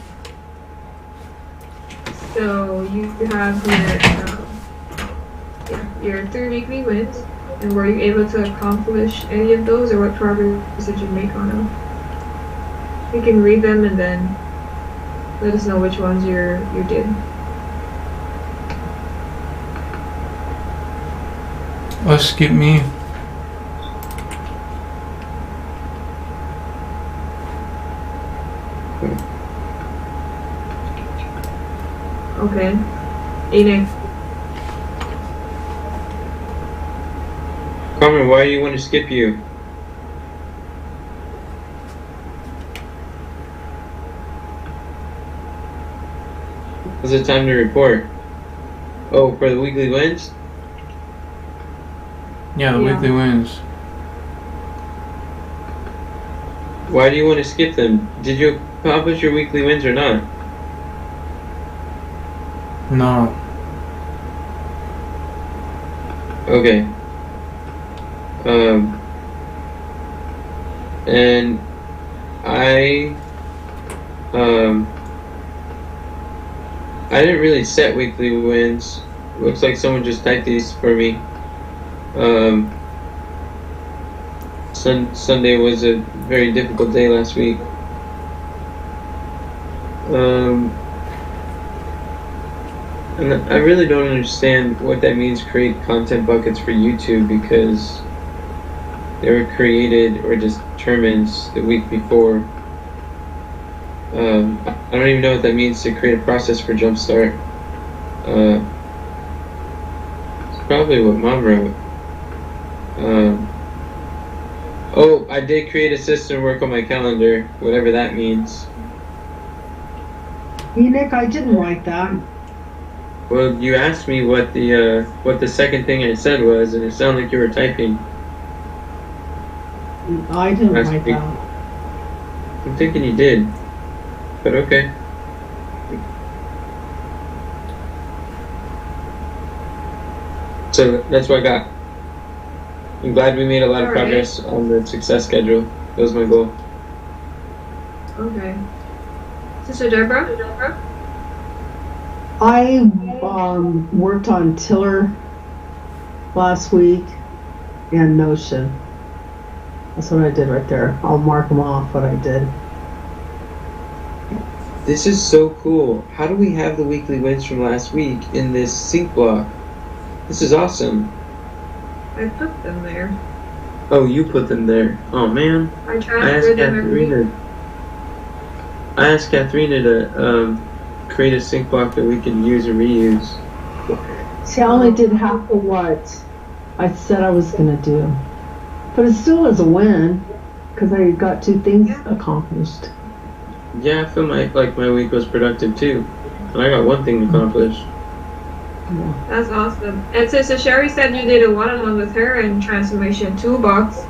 Speaker 2: so you have your 3 weekly wins. And were you able to accomplish any of those, or what progress did you make on them? You can read them and then let us know which ones you did.
Speaker 5: Skip me.
Speaker 2: Okay. Enoch.
Speaker 1: Carmen, why do you want to skip you? Is it time to report? Oh, for the weekly wins?
Speaker 5: Yeah, the weekly wins.
Speaker 1: Why do you want to skip them? Did you accomplish your weekly wins or not?
Speaker 5: No.
Speaker 1: Okay. And I didn't really set weekly wins. Looks like someone just typed these for me. Sunday was a very difficult day last week. And I really don't understand what that means, create content buckets for YouTube, because they were created or just determined the week before. I don't even know what that means to create a process for Jumpstart. It's probably what Mom wrote. Oh, I did create a system to work on my calendar, whatever that means.
Speaker 3: Enoch, I didn't write that.
Speaker 1: Well, you asked me what the second thing I said was, and it sounded like you were typing.
Speaker 3: I didn't
Speaker 1: Last
Speaker 3: write
Speaker 1: week.
Speaker 3: that.
Speaker 1: I'm thinking you did, but okay. So that's what I got. I'm glad we made a lot of progress on the success schedule. That was my goal.
Speaker 2: Okay. Sister Deborah?
Speaker 3: I worked on Tiller last week and Notion. That's what I did right there. I'll mark them off what I did.
Speaker 1: This is so cool. How do we have the weekly wins from last week in this sync block? This is awesome.
Speaker 2: I put them there.
Speaker 1: Oh, you put them there. Oh man.
Speaker 2: I transferred them every week.
Speaker 1: I asked Katharina to create a sync block that we can use and reuse.
Speaker 3: See, I only did half of what I said I was going to do. But it still is a win, because I got 2 things accomplished.
Speaker 1: Yeah, I feel like my week was productive too. And I got 1 thing accomplished.
Speaker 3: Yeah.
Speaker 2: That's awesome. And Sister Sherry said you did a one-on-one with her in Transformation Toolbox.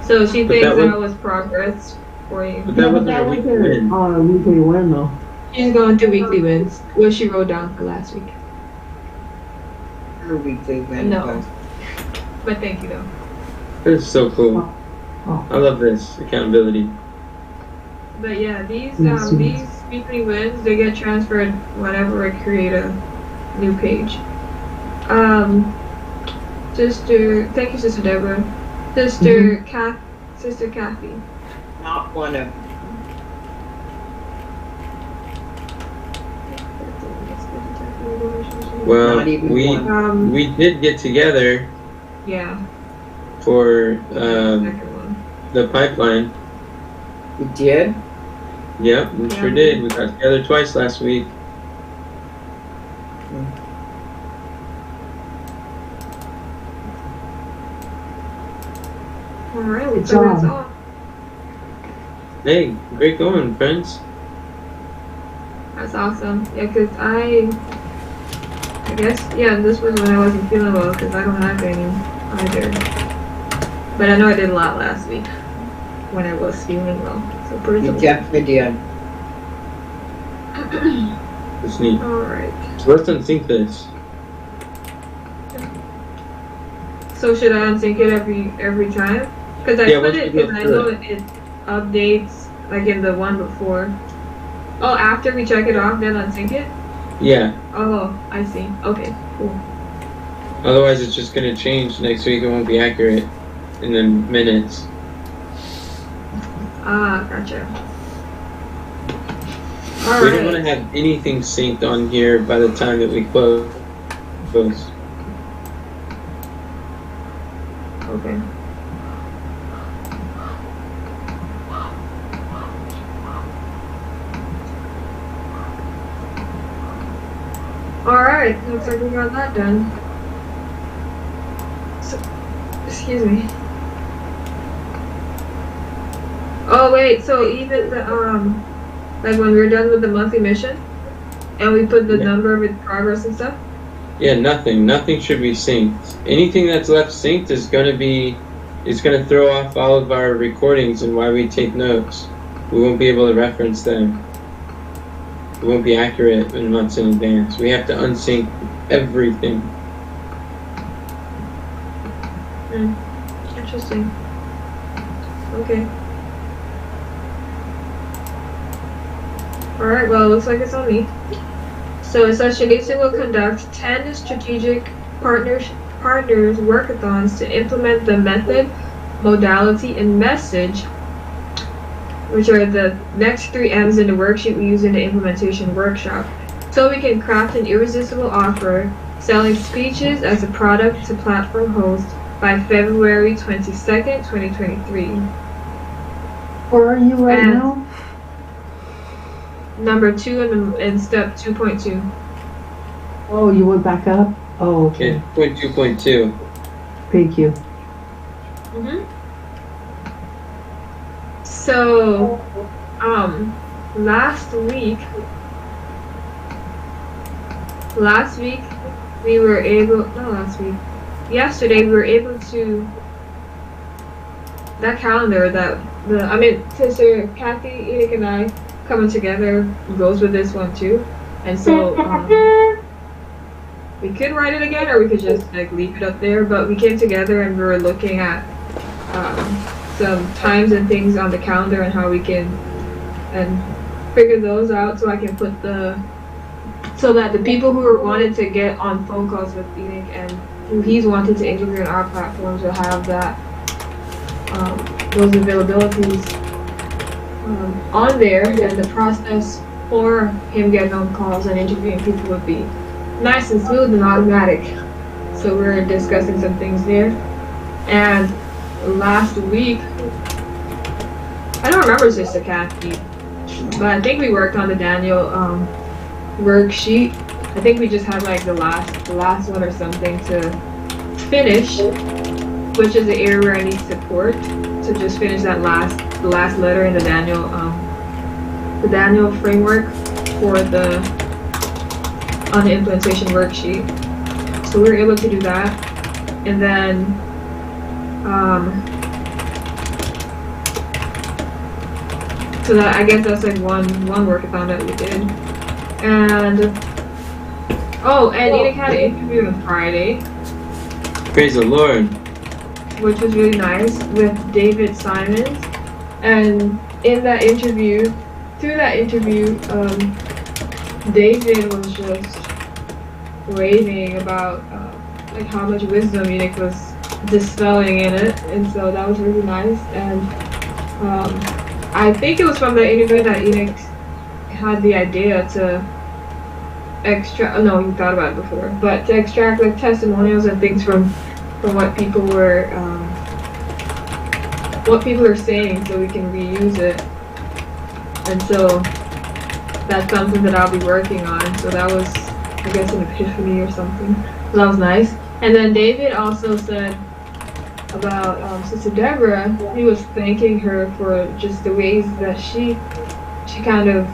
Speaker 2: So she thinks that was progress for you.
Speaker 1: But that wasn't a weekly win.
Speaker 3: Weekly win, though.
Speaker 2: She's going to weekly wins. What she wrote down for last week.
Speaker 4: Her weekly win.
Speaker 2: No. But thank you, though.
Speaker 1: This is so cool.
Speaker 3: Oh.
Speaker 1: I love this accountability.
Speaker 2: But yeah, these weekly wins, they get transferred whenever I create a new page. Thank you, Sister Deborah. Sister Kathy.
Speaker 4: Not one of them.
Speaker 1: Well,
Speaker 4: Not even one.
Speaker 1: we did get together
Speaker 2: Yeah.
Speaker 1: for
Speaker 2: Second one.
Speaker 1: the pipeline.
Speaker 4: We did?
Speaker 1: Yep, we sure did. We got together twice last week.
Speaker 2: All right,
Speaker 3: Good
Speaker 2: so that's
Speaker 3: job.
Speaker 2: all.
Speaker 1: Hey, great going, friends.
Speaker 2: That's awesome. Yeah, because I guess, yeah, this was when I wasn't feeling well because I don't have any either. But I know I did a lot last week when I was feeling well. So pretty
Speaker 4: You
Speaker 2: cool.
Speaker 4: definitely did.
Speaker 1: It's neat.
Speaker 2: Alright.
Speaker 1: So let's unsync this.
Speaker 2: So should I unsync it every time? Because I put
Speaker 1: once
Speaker 2: it,
Speaker 1: you go
Speaker 2: because I
Speaker 1: through
Speaker 2: know it updates like in the one before. Oh, after we check it off, then unsync it?
Speaker 1: Yeah.
Speaker 2: Oh, I see. Okay, cool.
Speaker 1: Otherwise, it's just gonna change next week. It won't be accurate in the minutes.
Speaker 2: Ah, gotcha.
Speaker 1: We don't want to
Speaker 2: Alright.
Speaker 1: have anything synced on here by the time that we close.
Speaker 2: Okay. Alright, looks like we got that done. So, excuse me. Oh wait, so even the like when we're done with the monthly mission and we put the
Speaker 1: Yeah.
Speaker 2: number with progress and stuff?
Speaker 1: Yeah, nothing should be synced. Anything that's left synced is gonna throw off all of our recordings and why we take notes. We won't be able to reference them. It won't be accurate in months in advance. We have to unsync everything.
Speaker 2: Interesting. Okay. Alright, well, it looks like it's on me. So it says Shalisa will conduct 10 strategic partners workathons to implement the method, modality, and message, which are the next 3 M's in the worksheet we use in the implementation workshop. So we can craft an irresistible offer, selling speeches as a product to platform hosts by February 22nd, 2023.
Speaker 3: Where are you right
Speaker 2: And-
Speaker 3: now?
Speaker 2: Number 2 in step 2.2.
Speaker 3: Oh, you went back up? Oh, okay.
Speaker 1: Okay, 2.2.
Speaker 3: Thank you.
Speaker 2: So, yesterday we were able to, that calendar Sister Kathy, Enoch, and I coming together goes with this one too. And so, we could write it again or we could just like leave it up there, but we came together and we were looking at some times and things on the calendar and how we can figure those out so I can put so that the people who wanted to get on phone calls with Enoch and who he's wanted to integrate our platforms will have that those availabilities on there, and the process for him getting on calls and interviewing people would be nice and smooth and automatic. So we're discussing some things there. And last week, I don't remember Sister Kathy, but I think we worked on the Daniel worksheet. I think we just had like the last one or something to finish, which is the area where I need support to just finish that the last letter in the Daniel framework for on the implementation worksheet. So we were able to do that, and then so that, I guess that's like one workathon that we did. And Enoch had an interview on Friday,
Speaker 1: Praise the Lord.
Speaker 2: which was really nice, with David Simons. And in that interview, through that interview, David was just raving about like how much wisdom Enoch was dispelling in it, and so that was really nice. And I think it was from the interview that Enoch had the idea to extract. No, he thought about it before, but to extract like testimonials and things from what people were what people are saying, so we can reuse it. And so that's something that I'll be working on. So that was, I guess, an epiphany or something. So that was nice. And then David also said about Sister Deborah. He was thanking her for just the ways that she kind of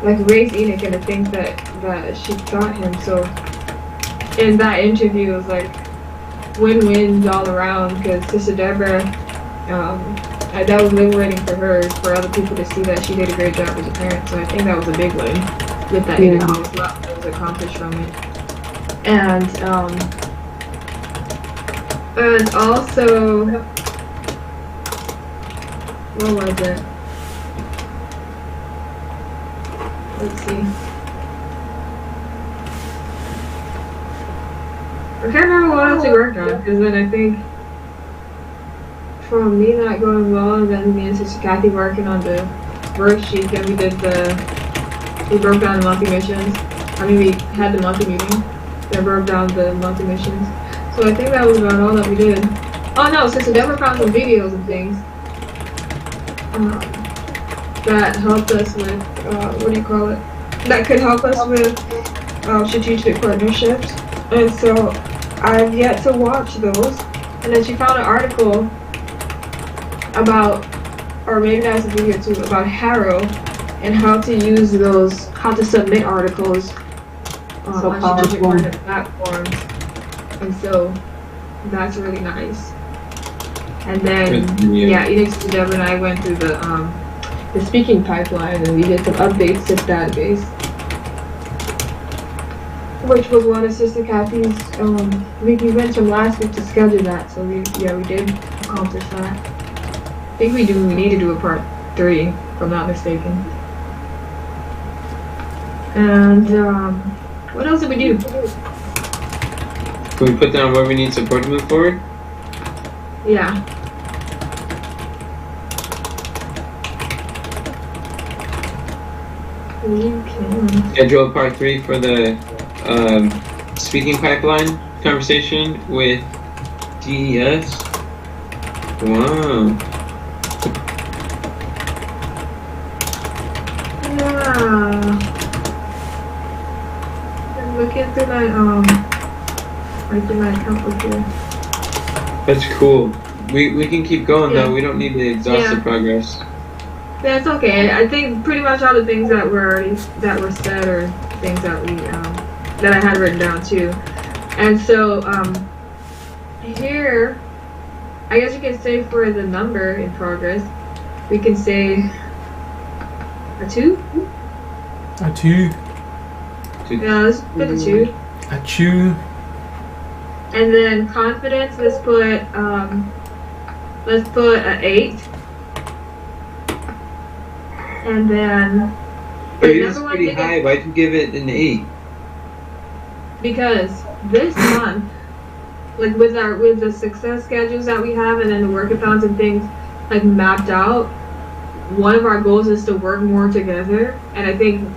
Speaker 2: like raised Enoch and the things that she taught him. So in that interview, it was like win-wins all around, because Sister Deborah, that was liberating for her, for other people to see that she did a great job as a parent. So I think that was a big win with that interview as well. That was accomplished from it. And also, what was it? Let's see. I can't remember what else we worked on, because then I think from me not going well, and then me and Sister Kathy working on the worksheet, and we broke down the monthly missions. I mean, we had the monthly meeting, then broke down the monthly missions. So I think that was about all that we did. Oh no, Sister Deborah found some videos and things that helped us with, what do you call it? That could help us with strategic partnerships. And so I've yet to watch those. And then she found an article about, or maybe that was a video too, about Harrow and how to use those, how to submit articles on strategic partner platforms. And so that's really nice. And then Enoch, Deborah, and I went through the speaking pipeline, and we did some updates to the database, which was one of Sister Kathy's weekly events from last week to schedule that. So we did accomplish that. I think we need to do a part 3, if I'm not mistaken. And what else did we do?
Speaker 1: Can we put down where we need support to move forward?
Speaker 2: Yeah. You can
Speaker 1: schedule part 3 for the speaking pipeline conversation with DES. Wow.
Speaker 2: Yeah. I'm looking through my right through my account book here.
Speaker 1: That's cool. We can keep going though. We don't need to exhaust the progress.
Speaker 2: Yeah, it's okay. I think pretty much all the things that were said are things that we that I had written down too. And so here, I guess you can say for the number in progress, we can say a 2.
Speaker 5: A 2.
Speaker 2: Yeah, let's put a 2.
Speaker 5: A 2.
Speaker 2: And then confidence, let's put an 8. And then
Speaker 1: But it's pretty high. Why'd you give it an 8?
Speaker 2: Because this month, like with the success schedules that we have, and then the workathons and things like mapped out, one of our goals is to work more together. And I think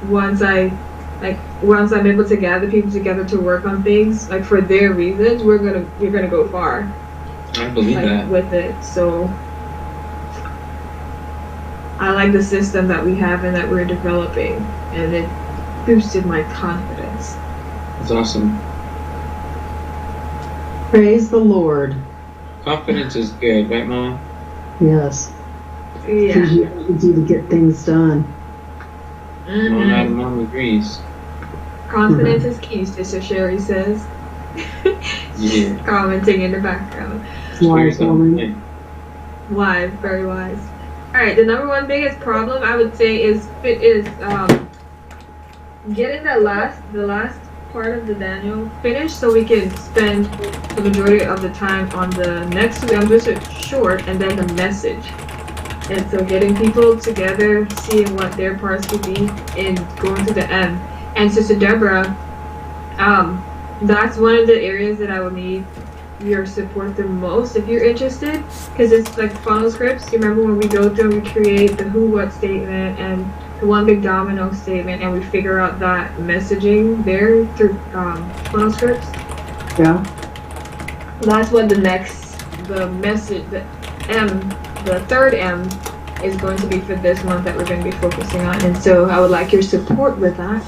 Speaker 2: once I'm able to gather people together to work on things like for their reasons, we're gonna go far.
Speaker 1: I believe that
Speaker 2: with it. So I like the system that we have and that we're developing, and it boosted my confidence.
Speaker 1: That's awesome.
Speaker 3: Praise the Lord.
Speaker 1: Confidence is good, right, Mama?
Speaker 3: Yes.
Speaker 2: Yeah.
Speaker 3: It's easy to get things done.
Speaker 1: Mom agrees.
Speaker 2: Confidence is key, Sister Sherry says.
Speaker 1: Yeah.
Speaker 2: Commenting in the background.
Speaker 3: Wise woman.
Speaker 2: Wise, very wise. Alright, the number one biggest problem I would say is getting the last part of the Daniel finished so we can spend the majority of the time on the next two. I'm just short, and then the message. And so getting people together, seeing what their parts could be, and going to the M. And Sister Deborah, that's one of the areas that I will need your support the most if you're interested, because it's like funnel scripts. You remember when we go through and we create the who, what statement and the one big domino statement, and we figure out that messaging there through funnel scripts?
Speaker 3: Yeah.
Speaker 2: That's what the third M is going to be for this month that we're going to be focusing on. And so I would like your support with that,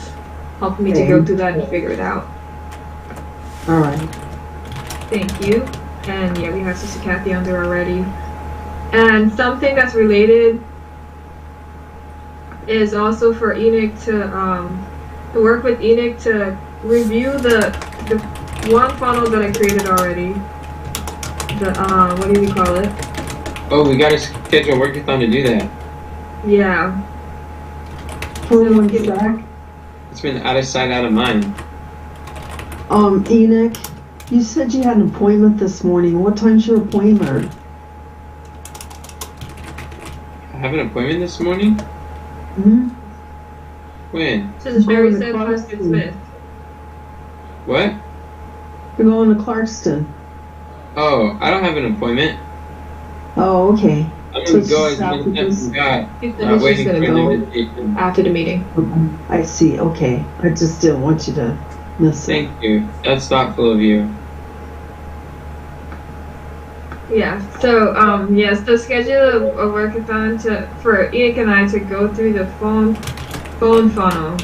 Speaker 2: helping me to go through that and figure it out.
Speaker 3: All right.
Speaker 2: Thank you. And yeah, we have Sister Kathy on there already. And something that's related is also for Enoch to work with Enoch to review the one funnel that I created already. The what do we call it?
Speaker 1: Oh, we gotta schedule a workathon to do that.
Speaker 2: Yeah.
Speaker 3: Hold on one sec.
Speaker 1: It's been out of sight, out of mind.
Speaker 3: Enoch, you said you had an appointment this morning. What time's your appointment?
Speaker 1: I have an appointment this morning?
Speaker 3: Hmm?
Speaker 1: When?
Speaker 2: Sister Sherry
Speaker 3: Going to
Speaker 2: said Preston
Speaker 3: Clarkston.
Speaker 2: Smith.
Speaker 1: What?
Speaker 3: You're going to Clarkston.
Speaker 1: Oh, I don't have an appointment.
Speaker 3: Oh, okay.
Speaker 1: I'm
Speaker 3: So
Speaker 1: gonna
Speaker 3: it's
Speaker 1: go
Speaker 3: just
Speaker 1: as
Speaker 3: after
Speaker 1: many times
Speaker 3: this?
Speaker 1: as God.
Speaker 2: He said
Speaker 1: Not
Speaker 2: he's just
Speaker 1: waiting
Speaker 2: gonna
Speaker 1: for the
Speaker 2: go
Speaker 1: invitation.
Speaker 2: after the meeting.
Speaker 3: I see. Okay. I just didn't want you to miss it.
Speaker 1: Thank you. That's thoughtful of you.
Speaker 2: Yeah. So so schedule a workathon for Enoch and I to go through the phone funnel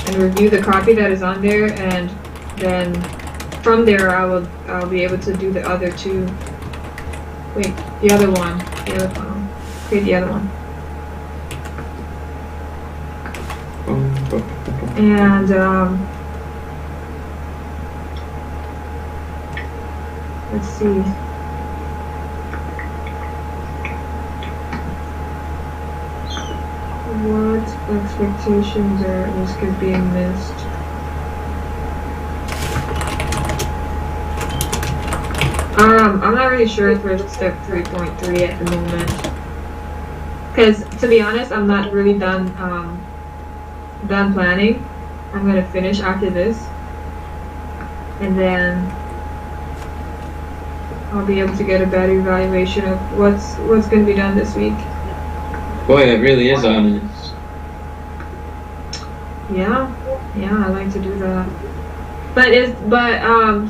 Speaker 2: and review the copy that is on there, and then from there I'll be able to do the other two. Wait, the other funnel. Create the other one. And let's see. What expectations are risk of being missed? I'm not really sure if we're at step 3.3 at the moment. Because to be honest, I'm not really done planning. I'm gonna finish after this, and then I'll be able to get a better evaluation of what's gonna be done this week.
Speaker 1: Boy, that really is honest.
Speaker 2: Yeah, I like to do that. But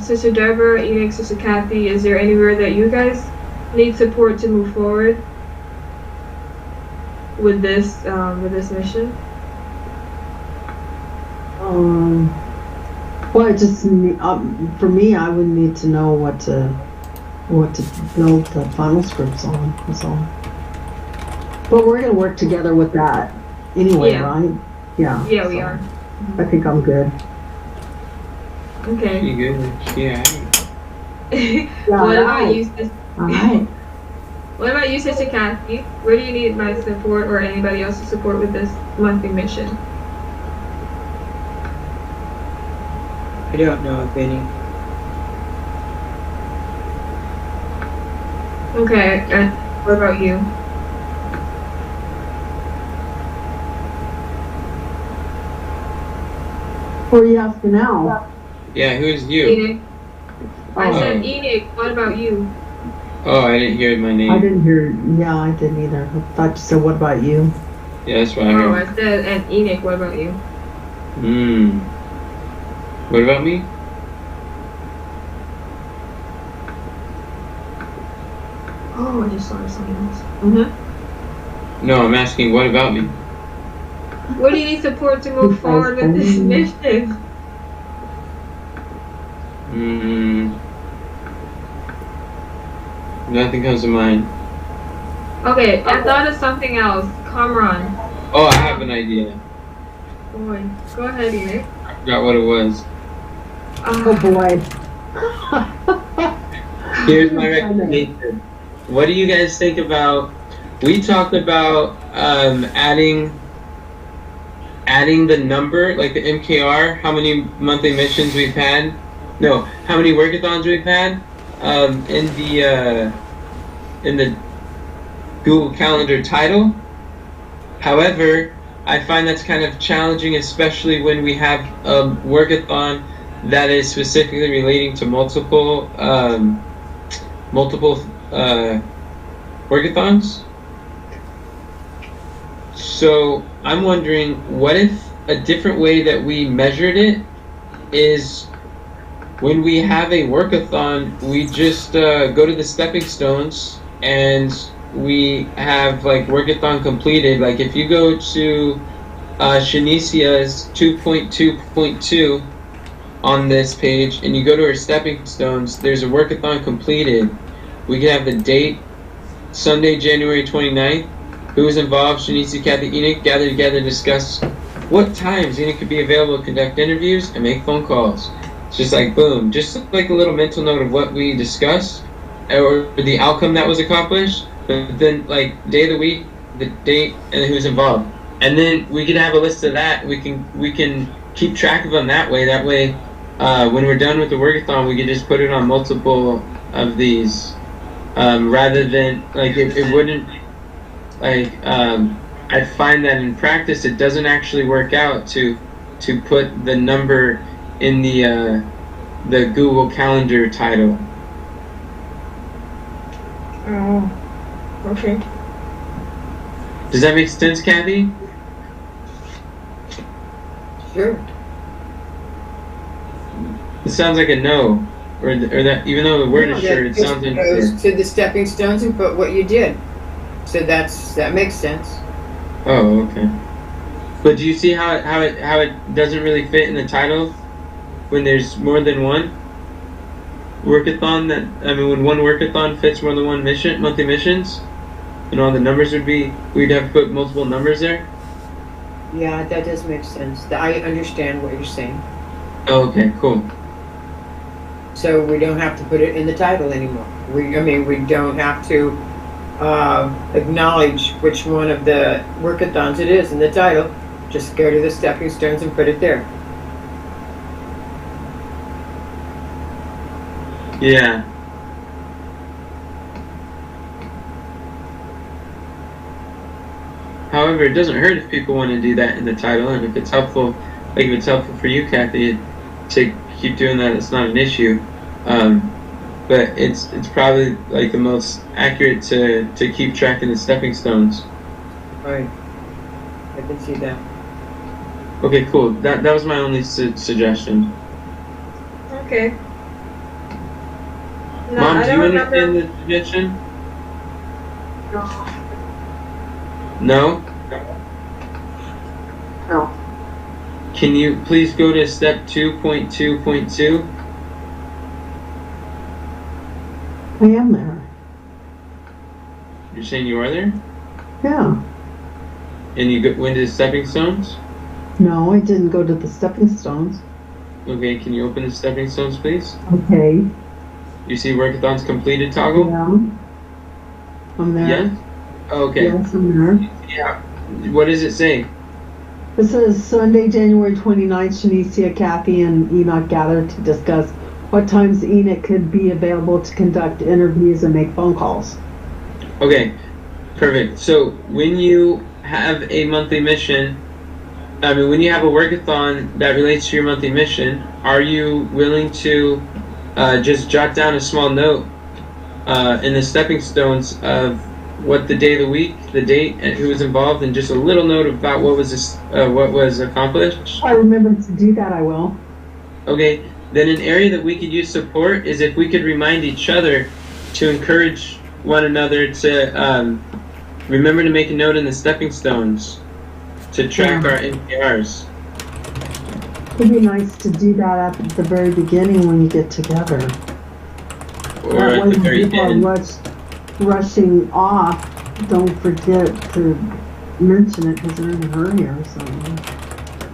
Speaker 2: Sister Deborah, Enoch, Sister Kathy, is there anywhere that you guys need support to move forward with this mission?
Speaker 3: Well, I just need, for me, I would need to know what to build the final scripts on. That's all. But we're gonna work together with that anyway,
Speaker 2: Yeah.
Speaker 3: right? Yeah.
Speaker 2: Yeah, we are.
Speaker 3: I think I'm good.
Speaker 2: Okay.
Speaker 1: She good. Yeah.
Speaker 2: What about you, Sister?
Speaker 3: All right.
Speaker 2: What about you, Sister Kathy? Where do you need my support or anybody else's support with this monthly mission?
Speaker 6: I don't know of any.
Speaker 2: Okay, and what about you?
Speaker 3: Who are you asking now?
Speaker 1: Yeah, who's you?
Speaker 2: Enoch. I
Speaker 3: Oh.
Speaker 2: said Enoch. What about you?
Speaker 1: Oh, I didn't hear my name.
Speaker 3: I didn't hear. Yeah, I didn't either. I thought you said, "What about you?"
Speaker 1: Yeah, that's what I
Speaker 2: Oh,
Speaker 1: heard.
Speaker 2: I said, and Enoch. What about you?
Speaker 1: What about me?
Speaker 2: Oh, I just saw something else. Mm-hmm.
Speaker 1: No, I'm asking what about me?
Speaker 2: What do you need support to move forward with this mission?
Speaker 1: Nothing comes to mind.
Speaker 2: Okay, I thought of something else. Kamran.
Speaker 1: Oh, I have an idea.
Speaker 2: Boy, go ahead, Enoch.
Speaker 1: I forgot what it was.
Speaker 3: Oh boy.
Speaker 1: Here's my recommendation. What do you guys think about? We talked about adding the number, like the MKR, how many monthly missions we've had. No, how many workathons we've had in the Google Calendar title. However, I find that's kind of challenging, especially when we have a workathon that is specifically relating to multiple workathons. So I'm wondering, what if a different way that we measured it is when we have a workathon, we just go to the stepping stones and we have like workathon completed. Like if you go to Shanicia's 2.2.2 on this page and you go to her stepping stones, there's a workathon completed. We can have the date, Sunday, January 29th. Who is involved? Shanicia, Kathy, Enoch gather together to discuss what times Enoch could be available to conduct interviews and make phone calls. It's just like boom, just like a little mental note of what we discussed or the outcome that was accomplished. But then like day of the week, the date, and who's involved. And then we can have a list of that. We can keep track of them that way. That way, when we're done with the workathon, we can just put it on multiple of these, rather than like it wouldn't. Like I find that in practice it doesn't actually work out to put the number in the Google Calendar title.
Speaker 2: Oh, okay.
Speaker 1: Does that make sense, Kathy?
Speaker 4: Sure.
Speaker 1: It sounds like a no, or that even though the word is sure, it sounds like
Speaker 4: goes to the stepping stones and put what you did. So that makes sense.
Speaker 1: Oh, okay. But do you see how it doesn't really fit in the title when there's more than one workathon? When one workathon fits more than one mission, monthly missions, and all the numbers we'd have to put multiple numbers there.
Speaker 4: Yeah, that does make sense. I understand what you're saying.
Speaker 1: Oh, okay, cool.
Speaker 4: So we don't have to put it in the title anymore. We don't have to acknowledge which one of the workathons it is in the title. Just go to the stepping stones and put it there.
Speaker 1: Yeah. However, it doesn't hurt if people want to do that in the title, and if it's helpful, like if it's helpful for you, Kathy, to keep doing that, it's not an issue. But it's probably like the most accurate to keep track of the stepping stones.
Speaker 4: Right. I can see that.
Speaker 1: Okay, cool. That was my only suggestion.
Speaker 2: Okay. No,
Speaker 1: Mom,
Speaker 2: I
Speaker 1: do
Speaker 2: don't
Speaker 1: you
Speaker 2: remember.
Speaker 1: understand the suggestion?
Speaker 2: No.
Speaker 1: No?
Speaker 2: No.
Speaker 1: Can you please go to step 2.2.2?
Speaker 3: I am there.
Speaker 1: You're saying you are there?
Speaker 3: Yeah.
Speaker 1: And you went to the stepping stones?
Speaker 3: No, I didn't go to the stepping stones.
Speaker 1: Okay, can you open the stepping stones, please?
Speaker 3: Okay.
Speaker 1: You see workathons completed toggle?
Speaker 3: Yeah. I'm there.
Speaker 1: Yes? Okay.
Speaker 3: Yes, I'm there.
Speaker 1: Yeah. What does it say?
Speaker 3: It says Sunday, January 29th, Shanicia, Kathy, and Enoch gathered to discuss what times Enoch could be available to conduct interviews and make phone calls.
Speaker 1: Okay, perfect. So when you have a monthly mission, when you have a workathon that relates to your monthly mission, are you willing to just jot down a small note in the stepping stones of what the day of the week, the date, and who was involved, and just a little note about what was accomplished?
Speaker 3: If I remember to do that, I will.
Speaker 1: Okay, then an area that we could use support is if we could remind each other to encourage one another to remember to make a note in the stepping stones to track our NPRs.
Speaker 3: It'd be nice to do that at the very beginning when you get together.
Speaker 1: Or
Speaker 3: That
Speaker 1: at
Speaker 3: way
Speaker 1: the very
Speaker 3: people
Speaker 1: end.
Speaker 3: are rushing off. Don't forget to mention it because they're in a hurry or something.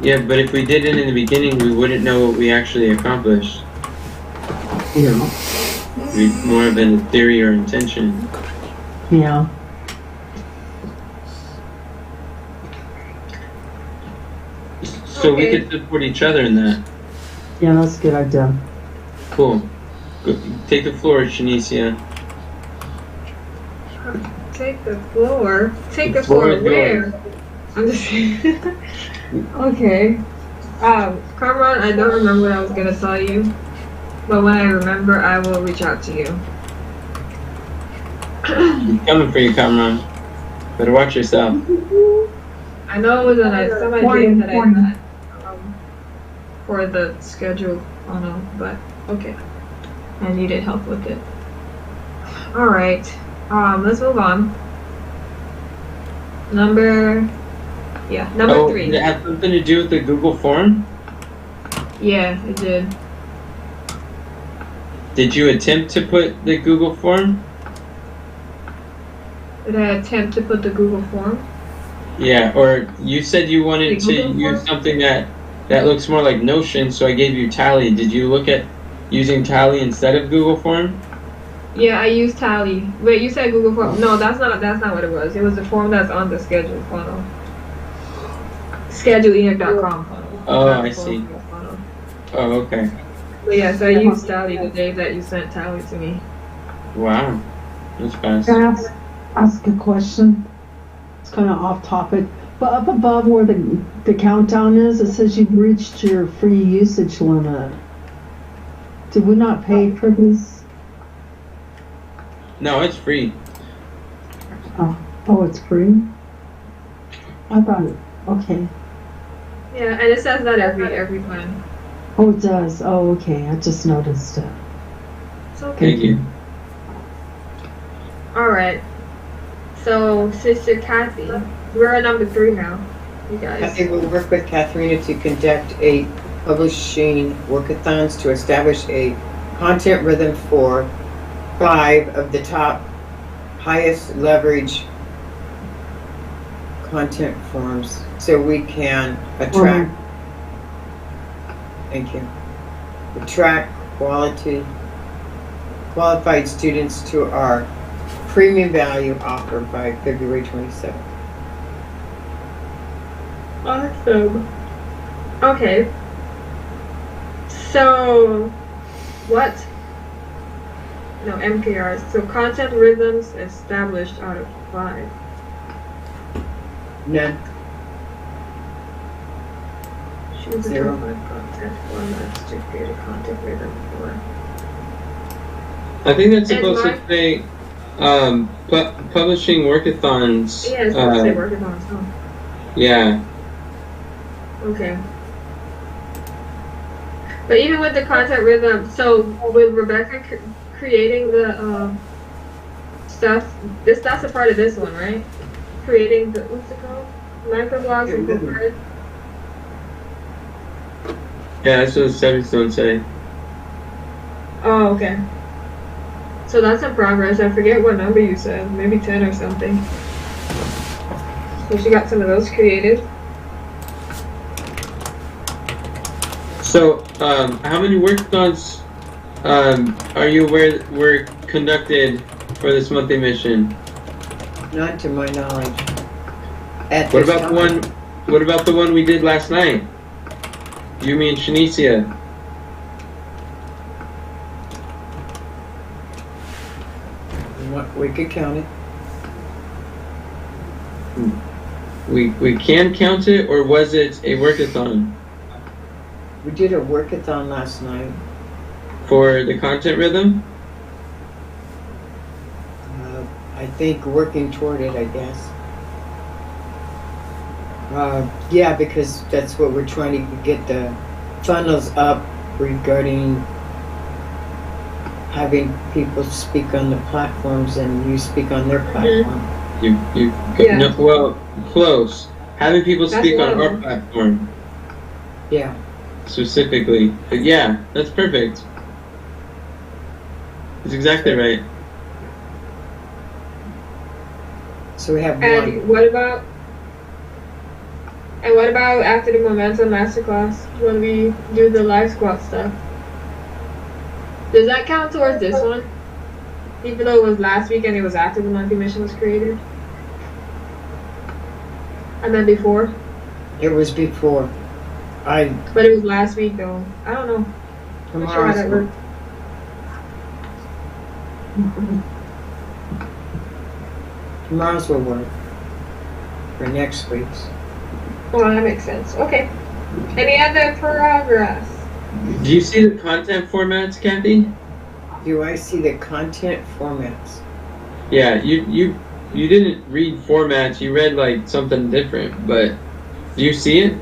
Speaker 1: Yeah, but if we did it in the beginning, we wouldn't know what we actually accomplished.
Speaker 3: Yeah.
Speaker 1: It'd be more of a theory or intention.
Speaker 3: Yeah.
Speaker 1: So we
Speaker 2: Okay.
Speaker 1: could support each other in that.
Speaker 3: Yeah, that's a good idea.
Speaker 1: Cool. Go, take the floor, Shanicia.
Speaker 2: Take the floor. Take the
Speaker 1: floor
Speaker 2: floor
Speaker 1: is
Speaker 2: where? I'm just kidding. Okay. Carmen, I don't remember what I was gonna tell you, but when I remember, I will reach out to you.
Speaker 1: He's coming for you, Cameron. Better watch yourself.
Speaker 2: I know it was some idea that I had for the schedule funnel, but okay. I needed help with it. All right. Let's move on. Number 3.
Speaker 1: Did it have something to do with the Google form?
Speaker 2: Yeah, it did.
Speaker 1: Did you attempt to put the Google form?
Speaker 2: Did I attempt to put the Google form?
Speaker 1: Yeah, or you said you wanted
Speaker 2: The
Speaker 1: to
Speaker 2: Google
Speaker 1: use
Speaker 2: form?
Speaker 1: something that looks more like Notion, so I gave you Tally. Did you look at using Tally instead of Google form?
Speaker 2: Yeah, I used Tally. Wait, you said Google form? No, that's not what it was. It was the form that's on the schedule funnel. Scheduleenoch.com funnel.
Speaker 1: Oh,
Speaker 2: Not the
Speaker 1: I see.
Speaker 2: form funnel.
Speaker 1: Oh, okay.
Speaker 2: But yeah, so I used Tally the day that you sent Tally to me.
Speaker 1: Wow, that's fast.
Speaker 3: Can I ask a question? It's kind of off topic, but up above where the countdown is, it says you've reached your free usage limit. Did we not pay for this?
Speaker 1: No, it's free.
Speaker 3: Oh, it's free? I thought it, okay.
Speaker 2: Yeah, and it says that every time.
Speaker 3: Oh, it does. Oh, okay. I just noticed it.
Speaker 2: It's okay.
Speaker 1: Thank you.
Speaker 2: Alright. So, Sister Kathy, we're at number 3 now, you guys.
Speaker 4: Kathy will work with Katharina to conduct a publishing workathons to establish a content rhythm for 5 of the top highest leverage content forms so we can attract qualified students to our premium value offer by February 27th.
Speaker 2: Awesome. Okay. So, what? No, MKRs. So, content rhythms established out of 5.
Speaker 4: None.
Speaker 2: Choose a
Speaker 4: 0.
Speaker 2: top 5 content formats to create a content rhythm for.
Speaker 1: I think that's
Speaker 2: And
Speaker 1: supposed to say publishing workathons.
Speaker 2: Yeah, it's supposed to say workathons, huh?
Speaker 1: Yeah.
Speaker 2: Okay. But even with the content rhythm, so with Rebecca creating the stuff, that's a part of this one, right? Creating the, what's it called? Microblogs and bookmarks.
Speaker 1: Yeah, that's what the stepping stones say.
Speaker 2: Oh, okay. So that's in progress. I forget what number you said. Maybe 10 or something. So she got some of those created.
Speaker 1: So, how many workathons are you aware were conducted for this monthly mission?
Speaker 4: Not to my knowledge. At
Speaker 1: What
Speaker 4: this
Speaker 1: about the
Speaker 4: time.
Speaker 1: one? What about the one we did last night? You, me, and Shanicia.
Speaker 4: We could count it.
Speaker 1: We can count it, or was it a workathon
Speaker 4: We did a workathon last night.
Speaker 1: for the content rhythm?
Speaker 4: I think working toward it, I guess. Yeah, because that's what we're trying to get the funnels up regarding having people speak on the platforms and you speak on their platform.
Speaker 2: Yeah.
Speaker 1: No, well, close. Having people
Speaker 2: That's
Speaker 1: speak on
Speaker 2: low.
Speaker 1: our platform
Speaker 4: Yeah.
Speaker 1: specifically. But yeah, that's perfect. That's exactly right.
Speaker 4: So we have one.
Speaker 2: And what about after the Momentum Masterclass when we do the live squat stuff? Does that count towards this one? Even though it was last week and it was after the monthly mission was created? And then before?
Speaker 4: It was before.
Speaker 2: But it was last week though. I don't know. I'm not sure how that
Speaker 4: Tomorrow's
Speaker 2: works.
Speaker 4: Tomorrow's will work for next week's.
Speaker 2: Well, that makes sense. Okay. Any other progress?
Speaker 1: Do you see the content formats, Kathy?
Speaker 4: Do I see the content formats?
Speaker 1: Yeah, you didn't read formats. You read like something different, but do you see it?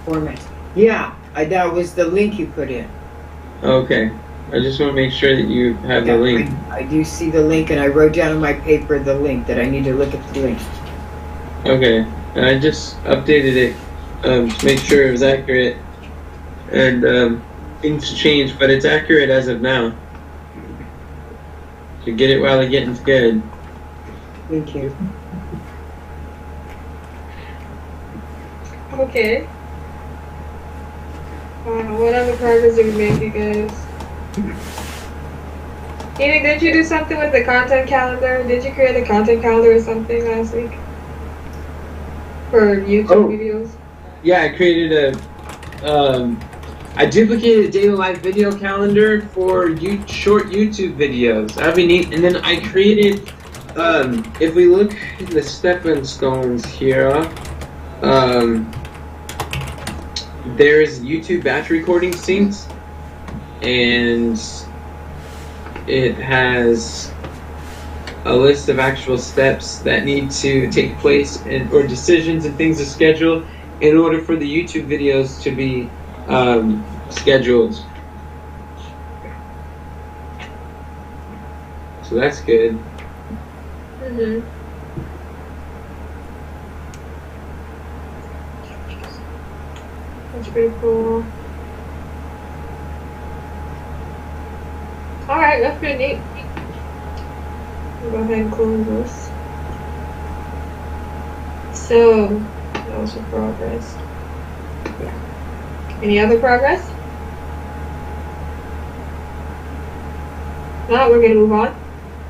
Speaker 4: Formats. Yeah, that was the link you put in.
Speaker 1: Okay. I just want to make sure that you have the link.
Speaker 4: I do see the link, and I wrote down on my paper the link that I need to look at the link.
Speaker 1: Okay. And I just updated it to make sure it was accurate. And things changed, but it's accurate as of now. So get it while the getting's good.
Speaker 4: Thank you.
Speaker 2: Okay. What other progress did we make, you guys? Enoch, did you do something with the content calendar? Did you create a content calendar or something last week? For YouTube videos?
Speaker 1: Yeah, I created I duplicated a daily life video calendar for short YouTube videos. That'd be neat. And then I created, if we look at the stepping stones here, there's YouTube batch recording syncs, and it has a list of actual steps that need to take place or decisions and things to schedule in order for the YouTube videos to be scheduled. So that's good.
Speaker 2: Mm-hmm. That's pretty cool. Alright, that's pretty neat. I'll go ahead and close this. So, that was for progress. Yeah. Any other progress? No, we're gonna move on.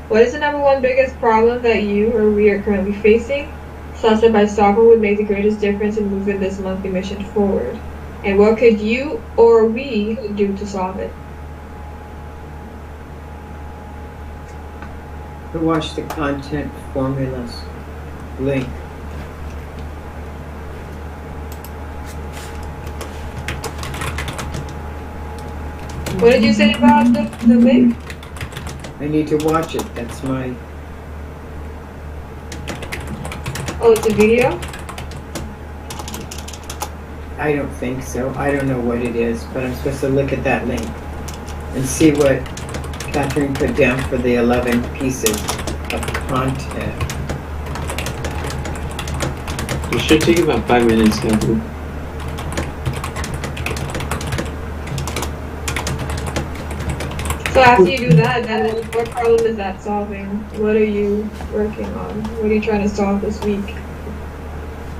Speaker 2: What is the number one biggest problem that you or we are currently facing, such that by solving would make the greatest difference in moving this monthly mission forward? And what could you or we do to solve it?
Speaker 4: To watch the content formulas link.
Speaker 2: What did you say about the link?
Speaker 4: I need to watch it. That's my...
Speaker 2: Oh, it's a video?
Speaker 4: I don't think so. I don't know what it is, but I'm supposed to look at that link and see what Catherine put down for the 11 pieces of content.
Speaker 1: It should take about 5 minutes, Kathy.
Speaker 2: So after you do that, then what problem is that solving? What are you working on? What are you trying to solve this week?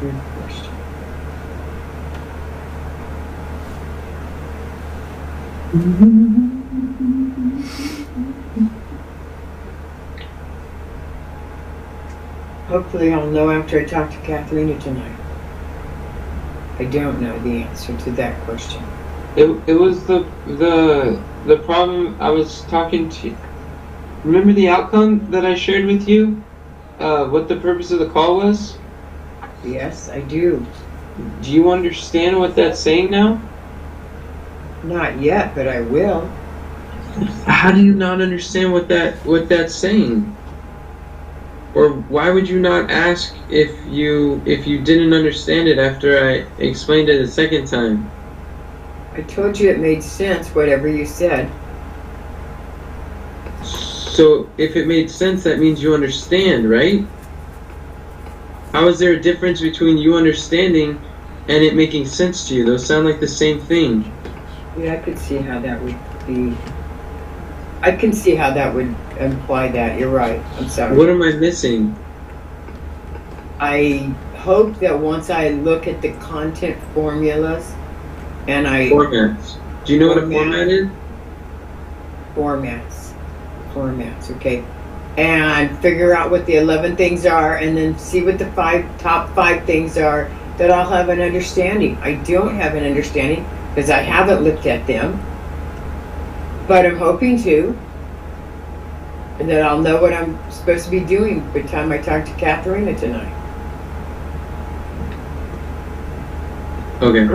Speaker 4: Good question. Hopefully I'll know after I talk to Katharina tonight. I don't know the answer to that question.
Speaker 1: It was the problem I was talking to. Remember the outcome that I shared with you? What the purpose of the call was?
Speaker 4: Yes, I do.
Speaker 1: Do you understand what that's saying now?
Speaker 4: Not yet, but I will.
Speaker 1: How do you not understand what that's saying? Or why would you not ask if you didn't understand it after I explained it a second time?
Speaker 4: I told you it made sense, whatever you said.
Speaker 1: So if it made sense, that means you understand, right? How is there a difference between you understanding and it making sense to you? Those sound like the same thing.
Speaker 4: Yeah, I could see how that would be. I can see how that would imply that. You're right. I'm sorry.
Speaker 1: What am I missing?
Speaker 4: I hope that once I look at the content formulas and
Speaker 1: Formats. Do you know what a format is?
Speaker 4: Formats, okay. And figure out what the 11 things are and then see what the top five things are, that I'll have an understanding. I don't have an understanding because I haven't looked at them, but I'm hoping to. And then I'll know what I'm supposed to be doing by the time I talk to Katharina tonight.
Speaker 1: Okay.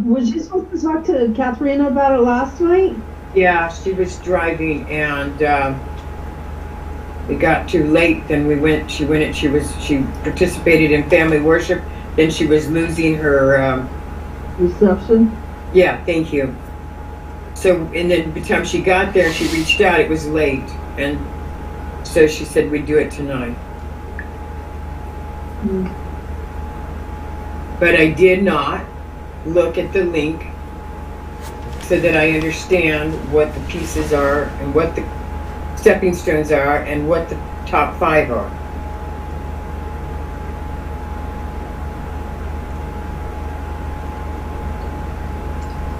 Speaker 3: Was you supposed to talk to Katharina about it last night?
Speaker 4: Yeah, she was driving and it got too late. Then she participated in family worship. Then she was losing her,
Speaker 3: Reception?
Speaker 4: yeah, thank you. So, and then by the time she got there, she reached out, it was late. And so she said we'd do it tonight. But I did not look at the link so that I understand what the pieces are and what the stepping stones are and what the top 5 are.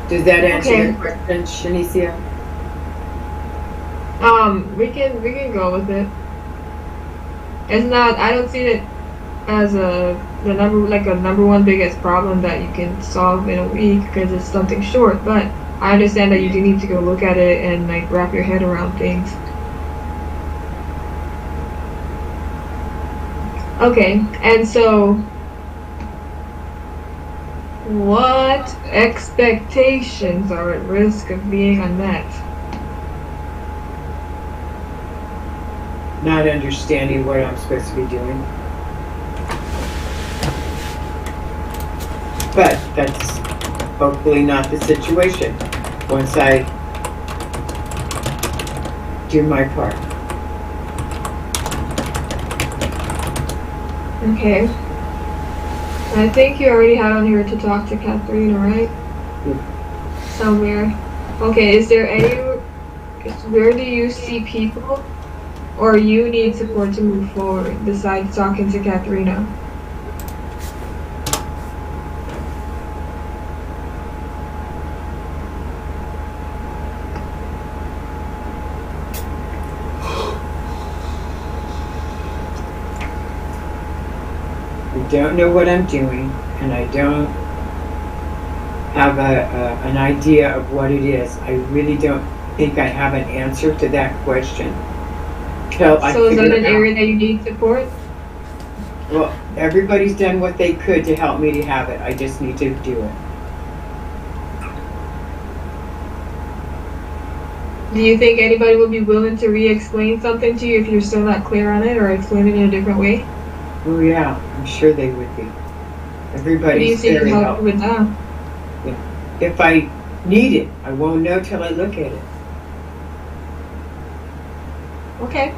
Speaker 4: Does that answer your question, Shanicia?
Speaker 2: We can go with it. It's not. I don't see it as the number one biggest problem that you can solve in a week because it's something short. But I understand that you do need to go look at it and like wrap your head around things. Okay, and so what expectations are at risk of being unmet?
Speaker 4: Not understanding what I'm supposed to be doing. But that's hopefully not the situation once I do my part.
Speaker 2: Okay. I think you already had on here to talk to Katharina, right? Somewhere. Okay, where do you see people or you need support to move forward besides talking to Katharina?
Speaker 4: I don't know what I'm doing, and I don't have an idea of what it is. I really don't think I have an answer to that question. So
Speaker 2: is that an area that you need support?
Speaker 4: Well, everybody's done what they could to help me to have it. I just need to do it.
Speaker 2: Do you think anybody would be willing to re-explain something to you if you're still not clear on it or explain it in a different way?
Speaker 4: Oh yeah, I'm sure they would be.
Speaker 2: What do you
Speaker 4: Everybody's
Speaker 2: think
Speaker 4: very
Speaker 2: help
Speaker 4: helpful.
Speaker 2: with that?
Speaker 4: If I need it, I won't know till I look at it.
Speaker 2: Okay.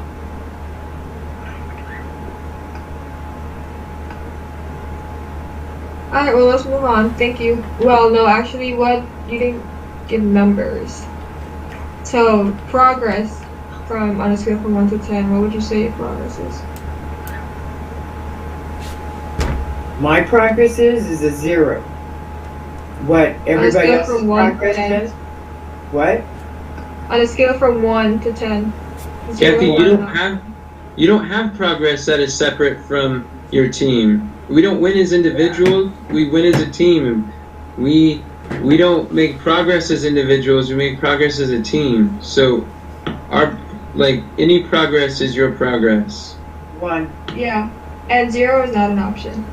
Speaker 2: Alright, well, let's move on. Thank you. Well, no, actually, you didn't give numbers. So, progress on a scale from 1 to 10, what would you say your progress is?
Speaker 4: My progress is a 0. What everybody
Speaker 2: scale
Speaker 4: else's
Speaker 2: from 1 to
Speaker 4: progress
Speaker 2: 10.
Speaker 4: is? What?
Speaker 2: On a scale from 1 to 10.
Speaker 1: Kathy,
Speaker 2: Zero,
Speaker 1: you don't have progress that is separate from your team. We don't win as individuals, we win as a team. We don't make progress as individuals, we make progress as a team. So any progress is your progress.
Speaker 4: 1.
Speaker 2: Yeah, and 0 is not an option.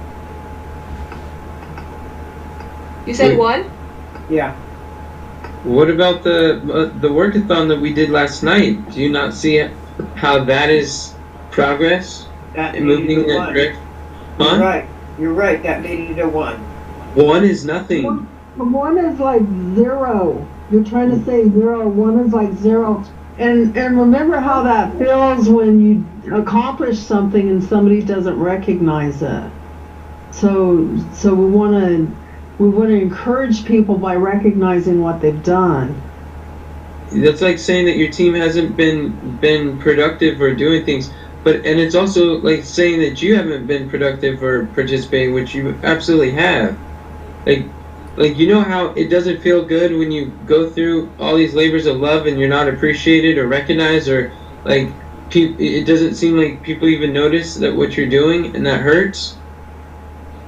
Speaker 2: You said
Speaker 1: Wait.
Speaker 2: 1?
Speaker 4: Yeah.
Speaker 1: What about the workathon that we did last night? Do you not see how that is progress?
Speaker 4: That
Speaker 1: And
Speaker 4: made
Speaker 1: moving
Speaker 4: it
Speaker 1: in
Speaker 4: a
Speaker 1: that
Speaker 4: 1.
Speaker 1: direction?
Speaker 4: You're
Speaker 1: Huh?
Speaker 4: right. You're right. That made it a 1.
Speaker 1: 1 is nothing.
Speaker 3: 1 is like 0. You're trying to say 0. 1 is like 0. And remember how that feels when you accomplish something and somebody doesn't recognize it. So we want to encourage people by recognizing what they've done.
Speaker 1: That's like saying that your team hasn't been productive or doing things, and it's also like saying that you haven't been productive or participating, which you absolutely have. Like you know how it doesn't feel good when you go through all these labors of love and you're not appreciated or recognized, or like it doesn't seem like people even notice that what you're doing, and that hurts.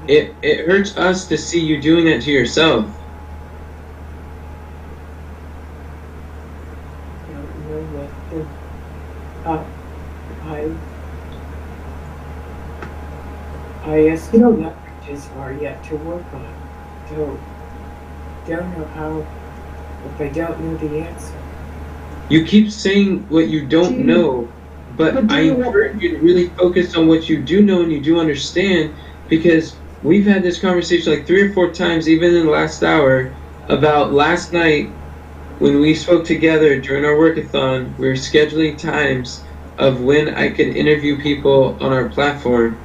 Speaker 1: It hurts us to see you doing that to yourself.
Speaker 3: You know,
Speaker 4: languages are yet to work on. So, don't know how, if I don't know the answer.
Speaker 1: You keep saying what you don't know, but I encourage you to really focus on what you do know and you do understand, because we've had this conversation like 3 or 4 times, even in the last hour, about last night when we spoke together during our workathon. We were scheduling times of when I could interview people on our platform.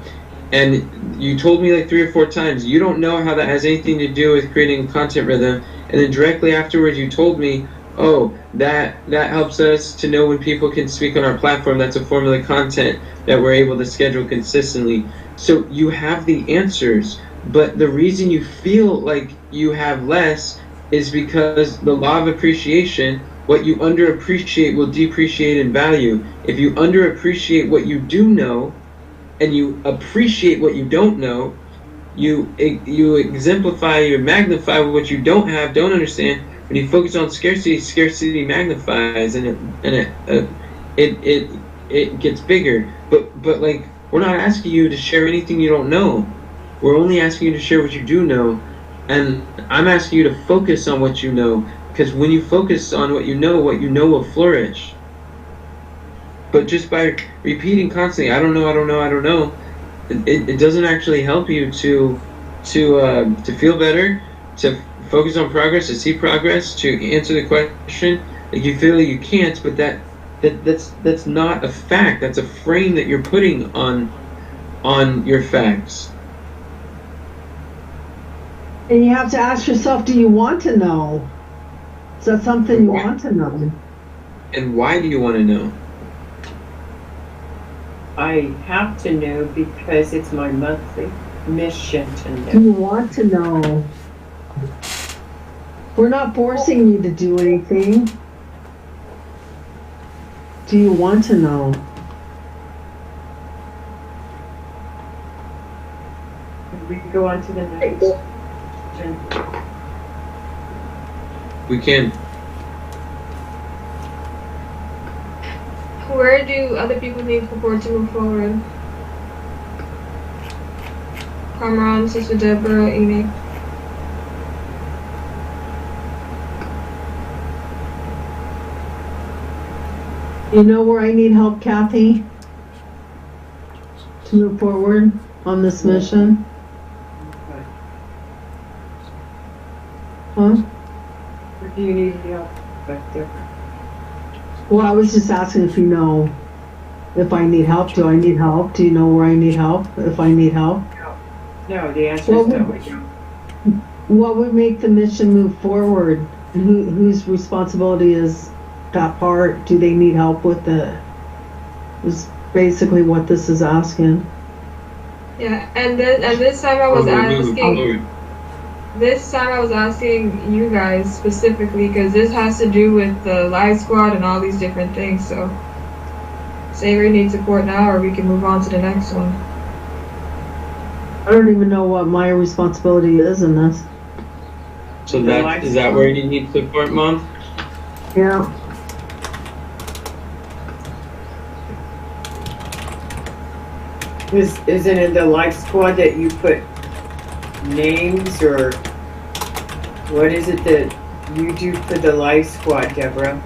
Speaker 1: And you told me like 3 or 4 times, you don't know how that has anything to do with creating a content rhythm. And then directly afterwards, you told me, oh, that helps us to know when people can speak on our platform. That's a form of the content that we're able to schedule consistently. So you have the answers, but the reason you feel like you have less is because the law of appreciation, what you underappreciate will depreciate in value. If you underappreciate what you do know and you appreciate what you don't know, you exemplify, you magnify what you don't have, don't understand. When you focus on scarcity, scarcity magnifies, and it gets bigger. But like, we're not asking you to share anything you don't know. We're only asking you to share what you do know, and I'm asking you to focus on what you know, because when you focus on what you know will flourish. But just by repeating constantly, I don't know, I don't know, I don't know, it doesn't actually help you to feel better, to focus on progress, to see progress, to answer the question. Like, you feel like you can't, but that's not a fact. That's a frame that you're putting on your facts.
Speaker 3: and you have to ask yourself, do you want to know? Is that something you want to know?
Speaker 1: And why do you want to know?
Speaker 4: I have to know because it's my monthly mission to
Speaker 3: Do
Speaker 4: know.
Speaker 3: you want to know? We're not forcing you to do anything. Do you want to know?
Speaker 4: We can go on to the next.
Speaker 1: We can.
Speaker 2: Where do other people need support to move forward? Kamran, Sister Deborah, Enoch.
Speaker 3: You know where I need help, Kathy? To move forward on this mission? Huh?
Speaker 4: Where do you need help? Back there.
Speaker 3: Well, I was just asking if you know if I need help. Do I need help? Do you know where I need help? If I need help?
Speaker 4: No, the answer
Speaker 3: Well,
Speaker 4: is no. We don't.
Speaker 3: What would make the mission move forward? Whose responsibility is that part? Do they need help with it? Is basically what this is asking.
Speaker 2: Yeah, and this time I was asking. This time I was asking you guys specifically because this has to do with the live squad and all these different things. So, Saver needs support now, or we can move on to the next one.
Speaker 3: I don't even know what my responsibility is in this.
Speaker 1: So is that where you need support, Mom?
Speaker 3: Yeah.
Speaker 4: Isn't it the life squad that you put names, or what is it that you do for the life squad, Deborah?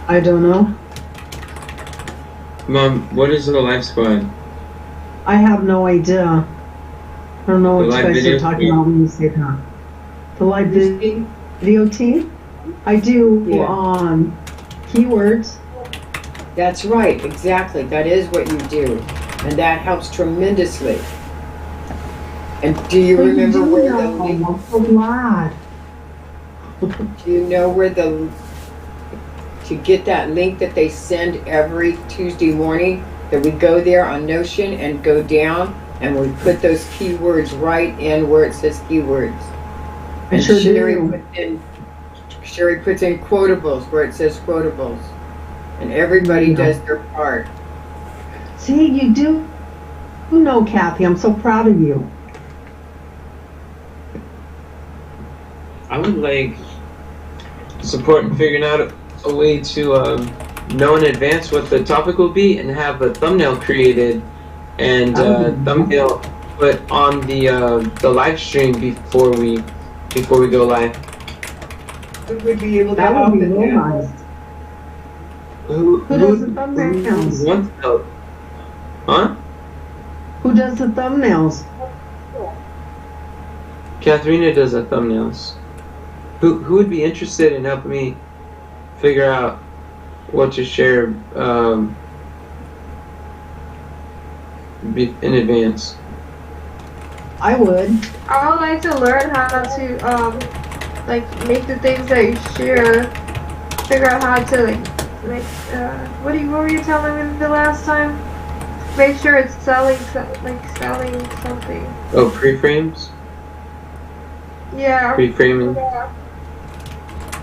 Speaker 3: I don't know.
Speaker 1: Mom, what is the life squad?
Speaker 3: I have no idea. I don't know what you guys are talking about when you say that. The live video team? I do keywords.
Speaker 4: That's right, exactly. That is what you do. And that helps tremendously. And do you remember where the link?
Speaker 3: I'm so glad.
Speaker 4: Do you know where to get that link that they send every Tuesday morning? That we go there on Notion and go down and we put those keywords right in where it says keywords. And
Speaker 3: sure
Speaker 4: Sherry puts in quotables where it says quotables. And everybody does their part.
Speaker 3: See, you do know, Kathy. I'm so proud of you.
Speaker 1: I would like support in figuring out a way to know in advance what the topic will be and have a thumbnail created and thumbnail put on the live stream before we go live.
Speaker 4: Who would be able to
Speaker 3: That
Speaker 4: help
Speaker 3: would be
Speaker 4: with
Speaker 3: real
Speaker 4: that?
Speaker 3: nice.
Speaker 1: Who
Speaker 3: does the thumbnails?
Speaker 1: who wants help? Huh?
Speaker 3: Who does the thumbnails?
Speaker 1: Katharina does the thumbnails. Who would be interested in helping me figure out what to share in advance?
Speaker 3: I would.
Speaker 2: I would like to learn how to like make the things that you share. Figure out how to what were you telling me the last time? Make sure it's selling something.
Speaker 1: Oh, pre-frames?
Speaker 2: Yeah.
Speaker 1: Pre-framing?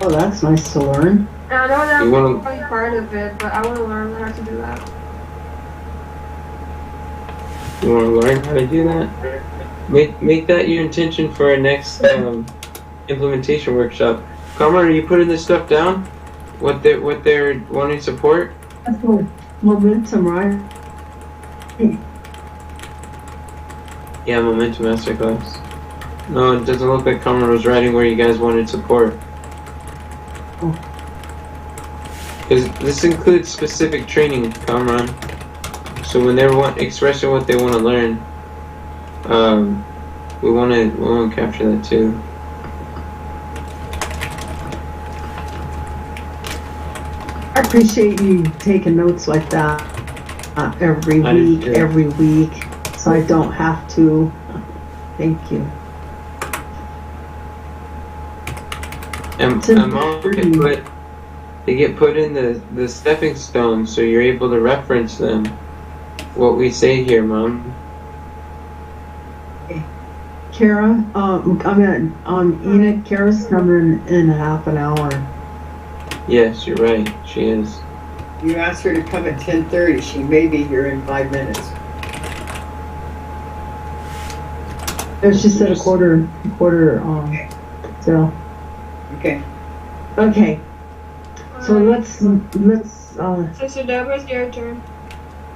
Speaker 3: Oh, that's nice to learn.
Speaker 2: I know that's
Speaker 1: You wanna-
Speaker 2: probably part of it, but I want to learn how to do that.
Speaker 1: You want to learn how to do that? Make that your intention for our next implementation workshop. Kamran, are you putting this stuff down? What they're wanting support?
Speaker 3: That's what momentum, right?
Speaker 1: Yeah, Momentum Masterclass. No, it doesn't look like Kamran was writing where you guys wanted support.
Speaker 3: Oh.
Speaker 1: Because this includes specific training, Kamran. So when they're expressing what they want to learn, we want to capture that too.
Speaker 3: I appreciate you taking notes like that every
Speaker 1: I do
Speaker 3: week,
Speaker 1: too.
Speaker 3: so I don't have to. Thank you.
Speaker 1: And Mom they get put in the stepping stones, so you're able to reference them. What we say here, Mom.
Speaker 3: Kara, Enid, Kara's coming in half an hour.
Speaker 1: Yes, you're right. She is.
Speaker 4: You asked her to come at 10:30. She may be here in 5 minutes.
Speaker 3: No, she said a quarter, so.
Speaker 4: Okay.
Speaker 3: Okay. So let's,
Speaker 2: Sister Deborah, it's your turn.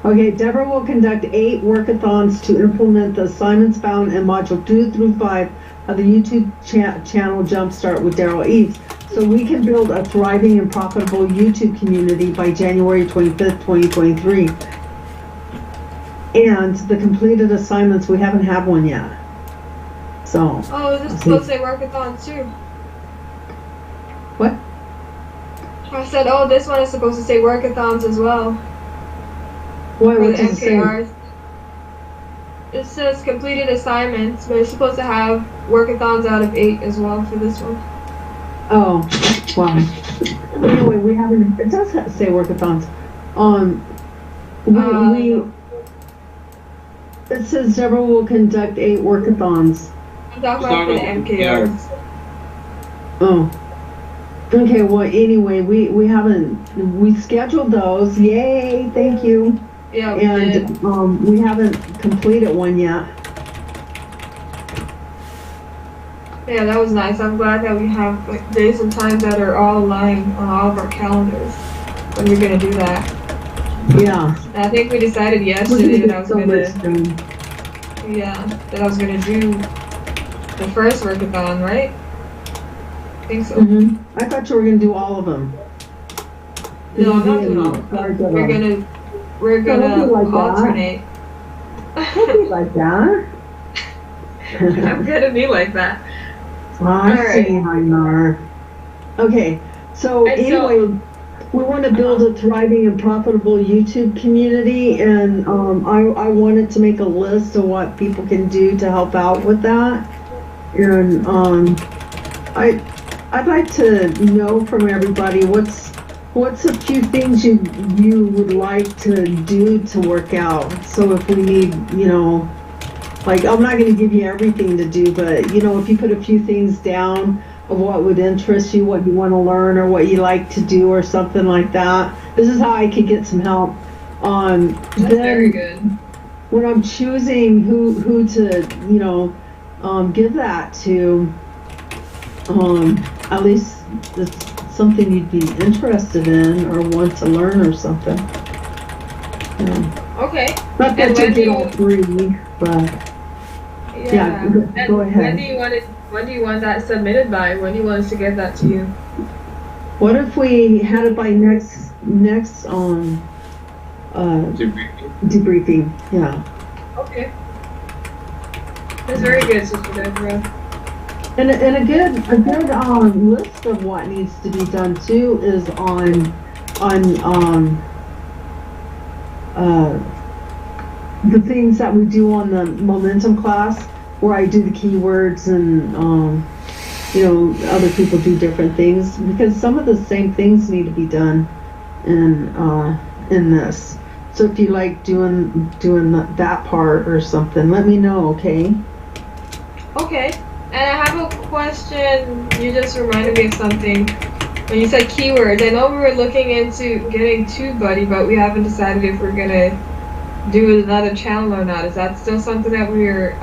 Speaker 3: okay, Deborah will conduct 8 workathons to implement the assignments found in module 2 through 5 of the YouTube channel Jumpstart with Daryl Eves. So we can build a thriving and profitable YouTube community by January 25th, 2023. And the completed assignments, we haven't had one yet. So.
Speaker 2: Oh, this is supposed to say workathon too.
Speaker 3: What?
Speaker 2: I said, oh, this one is supposed to say workathons as well.
Speaker 3: What
Speaker 2: For the
Speaker 3: does it say?
Speaker 2: MKRs. It says completed assignments, but it's supposed to have workathons out of 8 as well for this one.
Speaker 3: Oh, wow. Anyway, we haven't, it does say workathons. It says Deborah will conduct 8 workathons.
Speaker 2: I'm talking about for the MKRs.
Speaker 3: Oh. Okay, well, anyway, we haven't, we scheduled those. Yay, thank you.
Speaker 2: Yeah, we did.
Speaker 3: And we haven't completed one yet.
Speaker 2: Yeah, that was nice. I'm glad that we have like days and times that are all aligned on all of our calendars when we're gonna do that.
Speaker 3: Yeah.
Speaker 2: And I think we decided
Speaker 3: We're
Speaker 2: yesterday
Speaker 3: gonna
Speaker 2: that I
Speaker 3: get
Speaker 2: was
Speaker 3: so
Speaker 2: gonna,
Speaker 3: much done.
Speaker 2: that I was gonna do the first workathon, right? I think so.
Speaker 3: Mm-hmm. I thought you were gonna do all of them.
Speaker 2: No, I'm not doing all of them. We're gonna
Speaker 3: like
Speaker 2: alternate.
Speaker 3: Don't be like that.
Speaker 2: I'm gonna be like that.
Speaker 3: I
Speaker 2: Alright.
Speaker 3: see, Heinar. Okay, so
Speaker 2: And so-
Speaker 3: anyway, we want to build a thriving and profitable YouTube community, and I wanted to make a list of what people can do to help out with that. And I'd like to know from everybody what's a few things you would like to do to work out. So if we need, like, I'm not going to give you everything to do, but if you put a few things down of what would interest you, what you want to learn, or what you like to do, or something like that. This is how I could get some help.
Speaker 2: That's
Speaker 3: Then
Speaker 2: very good.
Speaker 3: when I'm choosing who to, give that to, at least it's something you'd be interested in or want to learn or something.
Speaker 2: Okay.
Speaker 3: Not that
Speaker 2: And
Speaker 3: you
Speaker 2: when do
Speaker 3: did
Speaker 2: you?
Speaker 3: all three, but yeah,
Speaker 2: And
Speaker 3: go ahead.
Speaker 2: when do you want it? When do you want that submitted by? When do you want us to get that to you?
Speaker 3: What if we had it by next debriefing? Yeah.
Speaker 2: Okay. That's very good, Sister Deborah.
Speaker 3: And a good list of what needs to be done too is on the things that we do on the momentum class, where I do the keywords and other people do different things, because some of the same things need to be done in this. So if you like doing that part or something, let me know, okay?
Speaker 2: Okay. And I have a question. You just reminded me of something. When you said keywords, I know we were looking into getting TubeBuddy, but we haven't decided if we're gonna do another channel or not. Is that still something that we're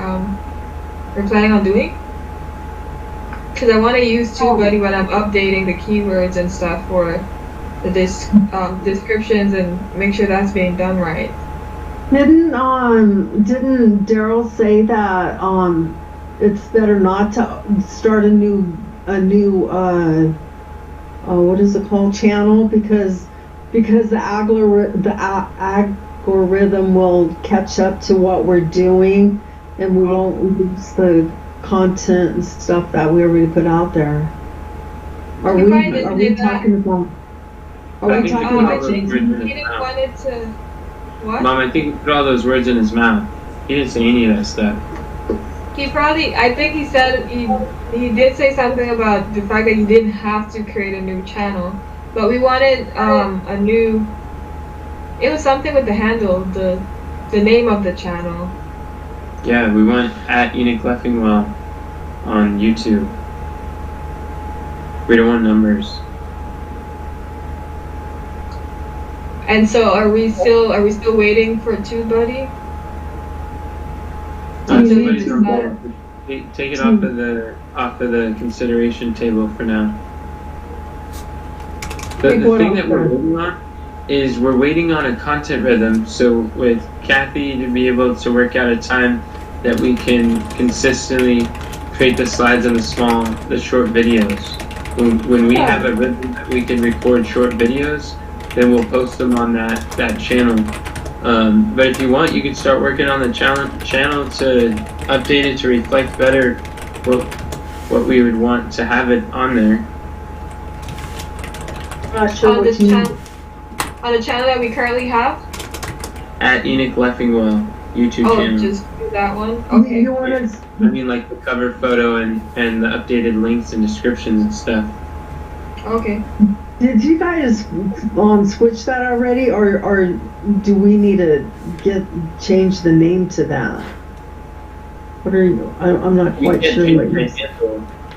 Speaker 2: planning on doing? Because I want to use TubeBuddy when I'm updating the keywords and stuff for the descriptions and make sure that's being done right.
Speaker 3: Didn't Daryl say that it's better not to start a new what is it called, channel, because the algorithm will catch up to what we're doing and we won't lose the content and stuff that we already put out there. Are we talking about changing?
Speaker 2: He didn't want it to. What?
Speaker 1: Mom, I think he put all those words in his mouth. He didn't say any of that stuff.
Speaker 2: He probably, I think he said, he did say something about the fact that you didn't have to create a new channel. But we wanted a new, it was something with the handle, the name of the channel.
Speaker 1: Yeah, we went at Enoch Leffingwell on YouTube. We don't want numbers.
Speaker 2: And so are we still waiting for TubeBuddy?
Speaker 1: Somebody's on board. Take it off of the consideration table for now. The thing that we're waiting on is we're waiting on a content rhythm. So with Kathy to be able to work out a time that we can consistently create the slides and the short videos. When we have a rhythm that we can record short videos, then we'll post them on that channel. But if you want, you can start working on the channel to update it to reflect better what we would want to have it on there.
Speaker 3: I'm not sure
Speaker 2: on the channel that we currently have?
Speaker 1: At Enoch Leffingwell YouTube channel.
Speaker 2: Oh, just do that one? Okay.
Speaker 1: I mean, like the cover photo and the updated links and descriptions and stuff.
Speaker 2: Okay.
Speaker 3: Did you guys switch that already, or do we need to change the name to that? What are you? I'm not quite sure.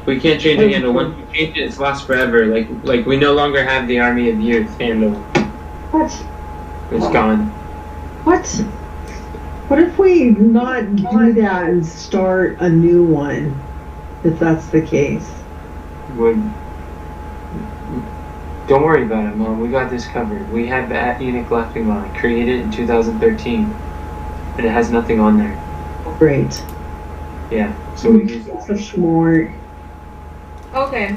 Speaker 1: We can't change the handle. Once we change it, it's lost forever. Like we no longer have the Army of Youth handle.
Speaker 3: What?
Speaker 1: It's gone.
Speaker 3: What? What if we not do that and start a new one? If that's the case.
Speaker 1: Don't worry about it, Mom. We got this covered. We have the at Enoch Leffingwell created in 2013, and it has nothing on there.
Speaker 3: Great.
Speaker 1: Yeah. So we use that.
Speaker 3: So smart.
Speaker 2: Okay.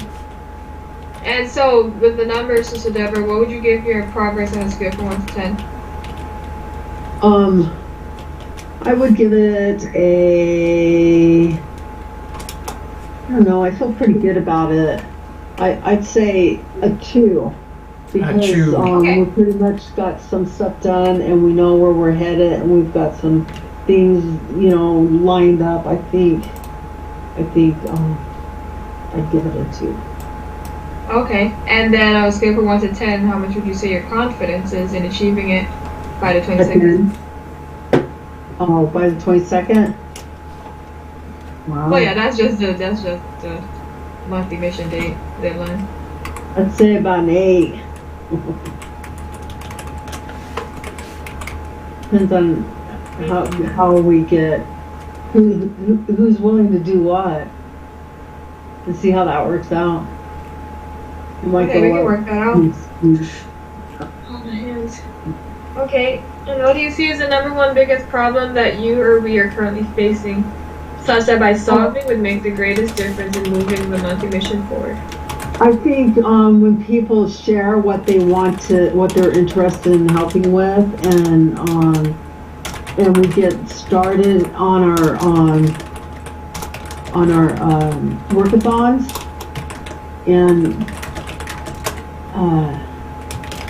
Speaker 2: And so, with the numbers, Sister Deborah, what would you give your progress on a scale from 1 to 10?
Speaker 3: I would give it I don't know, I feel pretty good about it. I'd say a 2. Because we pretty much got some stuff done and we know where we're headed and we've got some things, lined up. I think I'd give it a 2.
Speaker 2: Okay, and then on a scale from 1 to 10, how much would you say your confidence is in achieving it by the 22nd?
Speaker 3: Oh, by the 22nd? Wow.
Speaker 2: Oh yeah, that's just the monthly mission date deadline.
Speaker 3: I'd say about an 8. Depends on how we get who's willing to do what, and see how that works out. It might
Speaker 2: Okay, we can
Speaker 3: go
Speaker 2: work that out.
Speaker 3: up.
Speaker 2: Oh, my hands. Okay, and what do you see as the number one biggest problem that you or we are currently facing, such that by solving would make the greatest difference in moving the monthly mission forward?
Speaker 3: I think when people share what they want to, what they're interested in helping with, and we get started on our workathons, and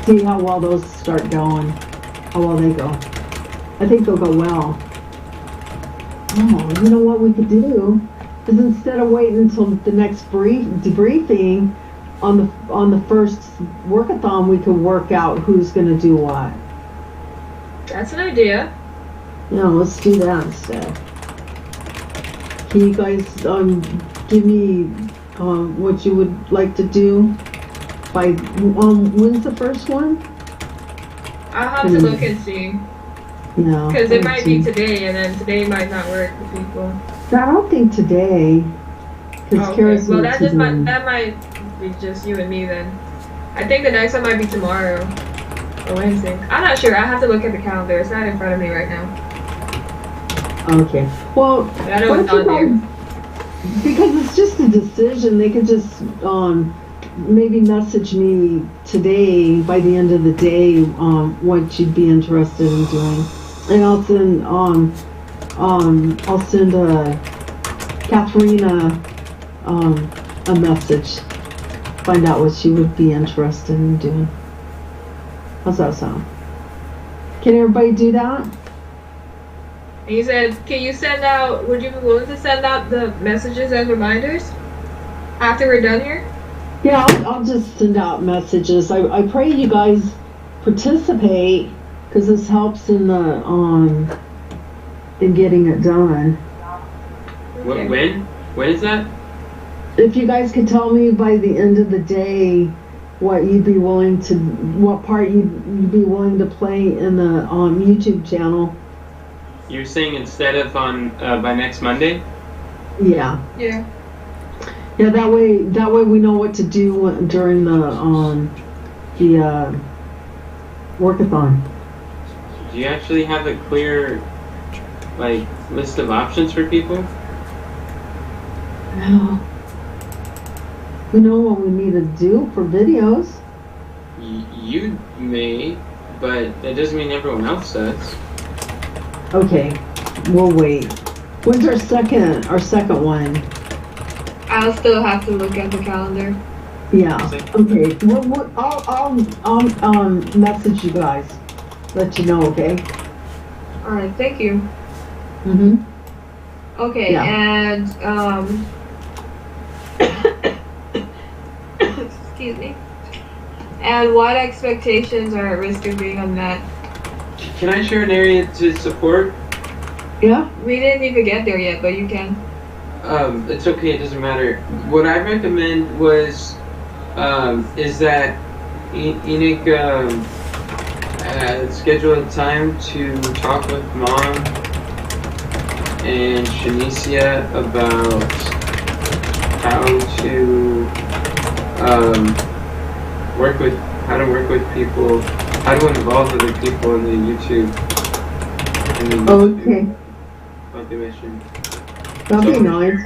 Speaker 3: see how well those start going, how well they go. I think they'll go well. Oh, you know what we could do is instead of waiting until the next debriefing on the first workathon, we could work out who's going to do what.
Speaker 2: That's an idea.
Speaker 3: Yeah, let's do that instead. Can you guys give me what you would like to do by when's the first one?
Speaker 2: I'll have to look and see.
Speaker 3: Yeah,
Speaker 2: because it might be today, and then today might not work for people.
Speaker 3: I don't think today.
Speaker 2: Oh, okay. Well, that might be just you and me then. I think the next one might be tomorrow or Wednesday. I'm not sure. I have to look at the calendar. It's not in front of me right now.
Speaker 3: Okay. Well,
Speaker 2: I know it's on there.
Speaker 3: Because it's just a decision. They could just maybe message me today by the end of the day what you'd be interested in doing, and I'll send Katharina a message, find out what she would be interested in doing. How's that sound? Can everybody do that?
Speaker 2: And you said, can you send out? Would you be willing to send out the messages and reminders after we're done here?
Speaker 3: Yeah, I'll just send out messages. I pray you guys participate because this helps in the in getting it done.
Speaker 1: Okay. When is that?
Speaker 3: If you guys could tell me by the end of the day what part you'd be willing to play in the YouTube channel.
Speaker 1: You're saying instead of on by next Monday?
Speaker 3: Yeah.
Speaker 2: Yeah.
Speaker 3: Yeah, that way we know what to do during the workathon.
Speaker 1: Do you actually have a clear list of options for people?
Speaker 3: No. We know what we need to do for videos.
Speaker 1: You may, but that doesn't mean everyone else does.
Speaker 3: Okay, we'll wait. When's our second one?
Speaker 2: I'll still have to look at the calendar.
Speaker 3: Yeah. Okay. I'll message you guys. Let you know. Okay.
Speaker 2: All right. Thank you.
Speaker 3: Mhm.
Speaker 2: Okay.
Speaker 3: Yeah.
Speaker 2: And excuse me. And what expectations are at risk of being unmet?
Speaker 1: Can I share an area to support?
Speaker 3: Yeah.
Speaker 2: We didn't even get there yet, but you can.
Speaker 1: It's okay, it doesn't matter. What I recommend is that Enoch schedule a time to talk with Mom and Shanicia about how to work with people, how to involve other people in the YouTube.
Speaker 3: Okay.
Speaker 1: Mission.
Speaker 3: That'd be nice.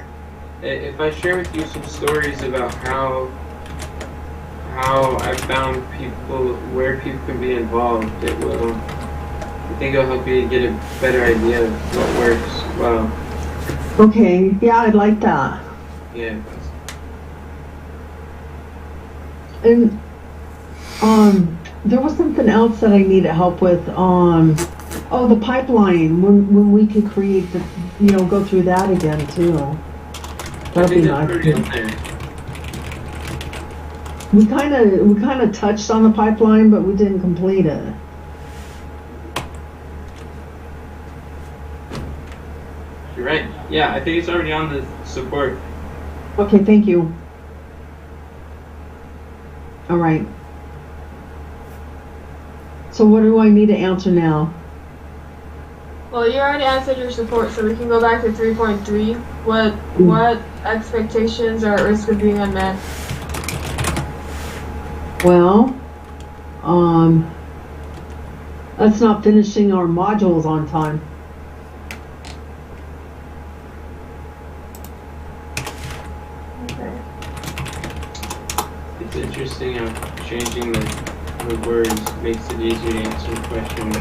Speaker 1: If I share with you some stories about how I found where people can be involved, I think it'll help you get a better idea of what works well.
Speaker 3: Okay, yeah, I'd like that.
Speaker 1: Yeah.
Speaker 3: And there was something else that I needed help with. The pipeline. When we could create go through that again too. That'd be nice. We kind of touched on the pipeline, but we didn't complete it.
Speaker 1: You're right. Yeah, I think it's already on the support.
Speaker 3: Okay, thank you. All right. So what do I need to answer now?
Speaker 2: Well, you already answered your support, so we can go back to 3.3. What expectations are at risk of being unmet?
Speaker 3: That's not finishing our modules on time.
Speaker 2: Okay.
Speaker 1: It's interesting how changing the words makes it easier to answer the question.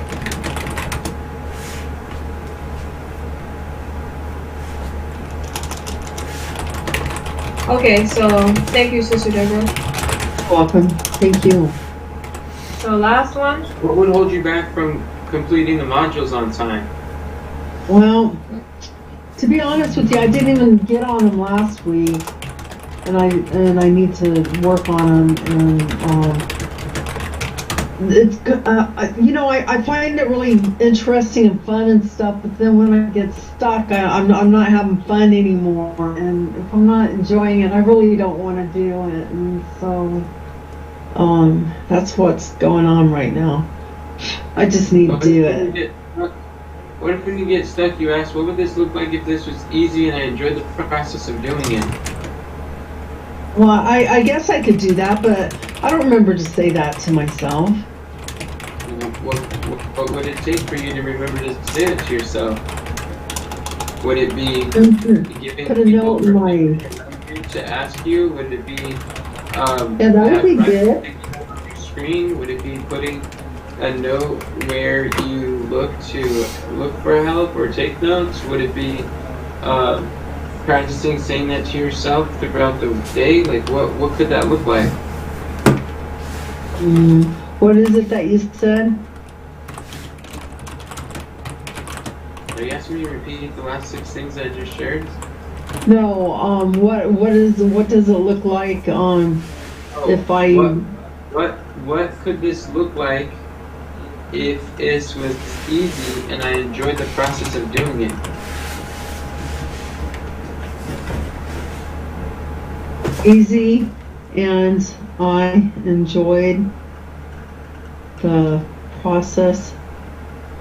Speaker 2: Okay, so thank you, Sister Deborah.
Speaker 3: Welcome. Thank you.
Speaker 2: So last one.
Speaker 1: What would hold you back from completing the modules on time?
Speaker 3: Well, to be honest with you, I didn't even get on them last week, and I need to work on them. And it's you know, I find it really interesting and fun and stuff, but then when I get stuck, I'm not having fun anymore, and if I'm not enjoying it, I really don't want to do it, and so that's what's going on right now. I just need to do it.
Speaker 1: What if when you get stuck, you ask, what would this look like if this was easy and I enjoyed the process of doing it?
Speaker 3: Well, I guess I could do that, but I don't remember to say that to myself.
Speaker 1: What would it take for you to remember to say it to yourself? Would it be giving
Speaker 3: Put a note in my...
Speaker 1: to ask you? Would it be
Speaker 3: yeah, that would be good.
Speaker 1: On your screen? Would it be putting a note where you look for help or take notes? Would it be practicing saying that to yourself throughout the day? Like what could that look like?
Speaker 3: What is it that you said?
Speaker 1: Are you asking me to repeat the last 6 things I just shared?
Speaker 3: No, what does it look like if I...
Speaker 1: What could this look like if this was easy and I enjoyed the process of doing it?
Speaker 3: Easy, and I enjoyed the process.